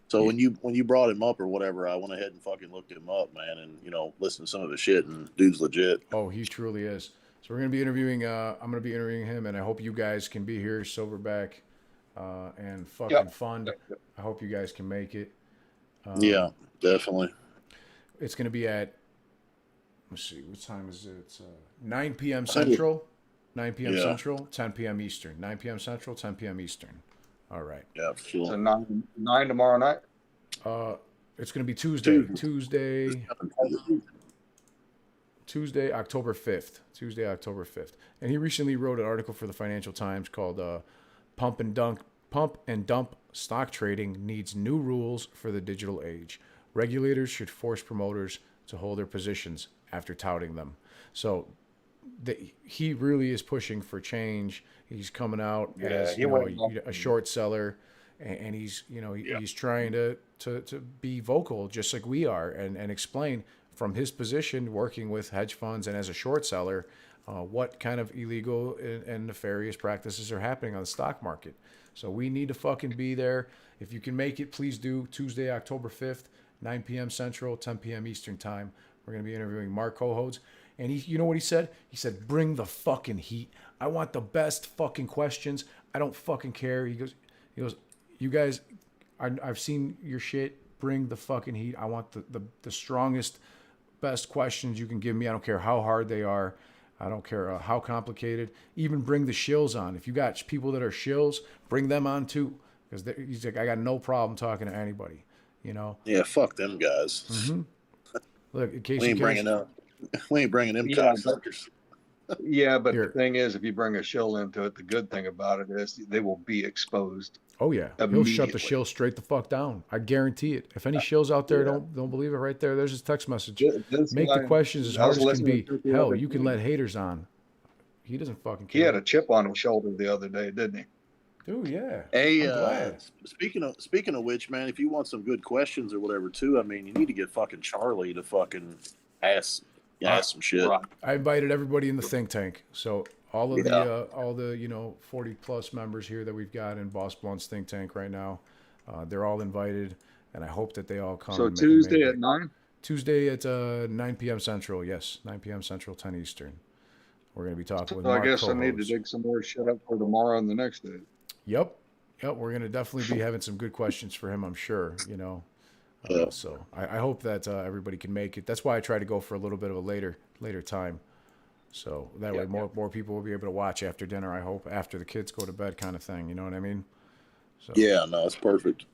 So when you brought him up or whatever, I went ahead and fucking looked him up, man, and listened to some of his shit, and dude's legit. Oh, he truly is. So we're going to be interviewing, I'm going to be interviewing him, and I hope you guys can be here, Silverback, and fucking fun. I hope you guys can make it. Yeah, definitely. It's going to be at, let's see, what time is it? It's 9 p.m. Central, 9 p.m. Central, 10 p.m. Eastern. 9 p.m. Central, 10 p.m. Eastern. All right. Yeah, for sure. So 9 tomorrow night. It's going to be Tuesday, October 5th. Tuesday, October 5th. And he recently wrote an article for the Financial Times called Pump and Dump Stock Trading Needs New Rules for the Digital Age. Regulators should force promoters to hold their positions after touting them. So he really is pushing for change. He's coming out as a short seller, and he's he's trying to be vocal just like we are and explain from his position working with hedge funds and as a short seller what kind of illegal and nefarious practices are happening on the stock market. So we need to fucking be there. If you can make it, please do. Tuesday, October 5th, 9 p.m. Central, 10 p.m. Eastern time. We're going to be interviewing Mark Cohodes. And you know what he said? He said, bring the fucking heat. I want the best fucking questions. I don't fucking care. He goes, you guys, I've seen your shit. Bring the fucking heat. I want the strongest, best questions you can give me. I don't care how hard they are. I don't care how complicated. Even bring the shills on. If you got people that are shills, bring them on too. Because he's like, I got no problem talking to anybody. Yeah, fuck them guys. Mm-hmm. Look, in case we ain't bringing them cocksuckers. Yeah, but the thing is, if you bring a shill into it, the good thing about it is they will be exposed. Oh yeah, he'll shut the shill straight the fuck down. I guarantee it. If any shills out there don't believe it, right there, there's his text message. Make the questions as hard as can be. Hell, you can let haters on. He doesn't fucking care. He had a chip on his shoulder the other day, didn't he? Dude, yeah. Hey, speaking of which, man, if you want some good questions or whatever too, I mean, you need to get fucking Charlie to fucking ask some shit. I invited everybody in the think tank. So all of the 40 plus members here that we've got in Boss Blunts think tank right now, they're all invited, and I hope that they all come. So Tuesday at 9? Tuesday at 9 p.m. Central. Yes, 9 p.m. Central, 10 Eastern. We're going to be talking with Mark I guess Cohodes. I need to dig some more shit up for tomorrow and the next day. Yep. We're going to definitely be having some good questions for him, I'm sure. So I hope that everybody can make it. That's why I try to go for a little bit of a later time. So that way more people will be able to watch after dinner, I hope, after the kids go to bed kind of thing. You know what I mean? So Yeah, no, it's perfect.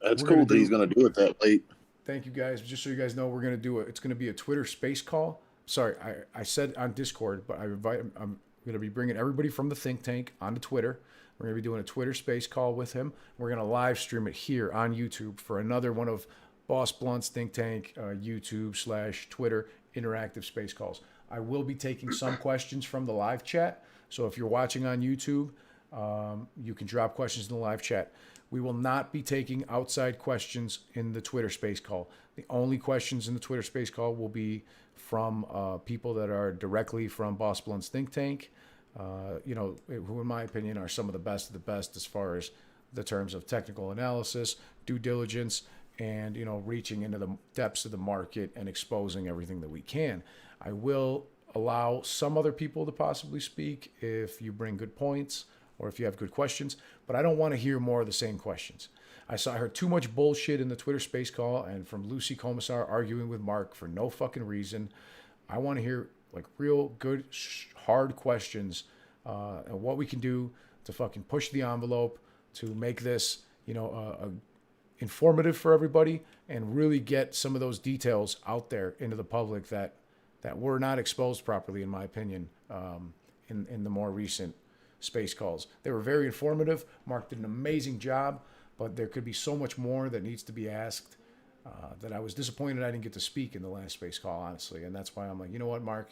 That's cool that he's going to do it that late. Thank you guys. Just so you guys know, we're going to do it. It's going to be a Twitter space call. Sorry, I said on Discord, but I'm going to be bringing everybody from the think tank onto Twitter. We're going to be doing a Twitter space call with him. We're going to live stream it here on YouTube for another one of Boss Blunt's think tank YouTube/Twitter interactive space calls. I will be taking some questions from the live chat. So if you're watching on YouTube, you can drop questions in the live chat. We will not be taking outside questions in the Twitter space call. The only questions in the Twitter space call will be from people that are directly from Boss Blunt's think tank, who in my opinion are some of the best as far as the terms of technical analysis, due diligence, and reaching into the depths of the market and exposing everything that we can. I will allow some other people to possibly speak if you bring good points or if you have good questions, but I don't want to hear more of the same questions. I heard too much bullshit in the Twitter space call and from Lucy Commissar arguing with Mark for no fucking reason. I want to hear like real good, hard questions and what we can do to fucking push the envelope to make this, informative for everybody and really get some of those details out there into the public that were not exposed properly, in my opinion, in the more recent space calls. They were very informative. Mark did an amazing job, but there could be so much more that needs to be asked that I was disappointed I didn't get to speak in the last space call, honestly. And that's why I'm like, you know what, Mark,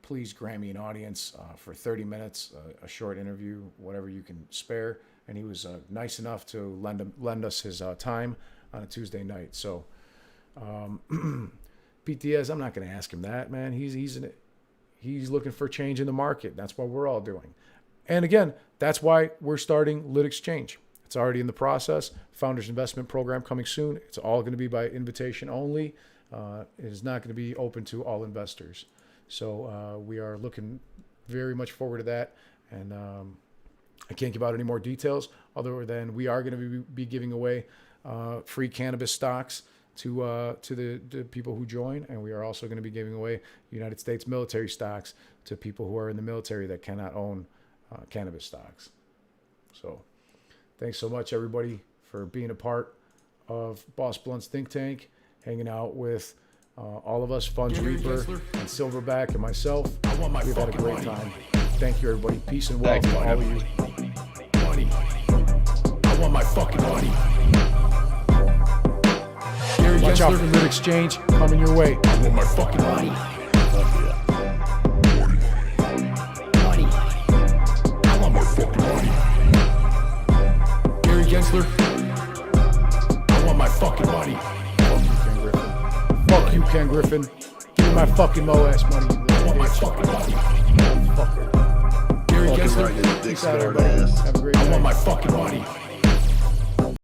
please grant me an audience for 30 minutes, a short interview, whatever you can spare. And he was nice enough to lend us his time on a Tuesday night. So Pete Diaz, I'm not going to ask him that, man. He's looking for change in the market. That's what we're all doing. And again, that's why we're starting Lit Exchange. It's already in the process. Founders Investment Program coming soon. It's all going to be by invitation only. It is not going to be open to all investors. So we are looking very much forward to that. And I can't give out any more details other than we are going to be giving away free cannabis stocks to the people who join. And we are also going to be giving away United States military stocks to people who are in the military that cannot own cannabis stocks. So thanks so much, everybody, for being a part of Boss Blunt's think tank, hanging out with all of us, Funds Reaper and Silverback and myself. We've had a great time. Thank you, everybody. Peace and wealth to all of you. Money. I want my fucking money. Watch out for Lit Exchange coming your way. I want my fucking money. Money. I want my fucking money. Gary Gensler. I want my fucking money. Fuck you, Ken Griffin. Give me my fucking MOASS money. I want my fucking money. Fucker. Gary Gensler. Right, Peace out, everybody. Have a great night. I want my fucking money.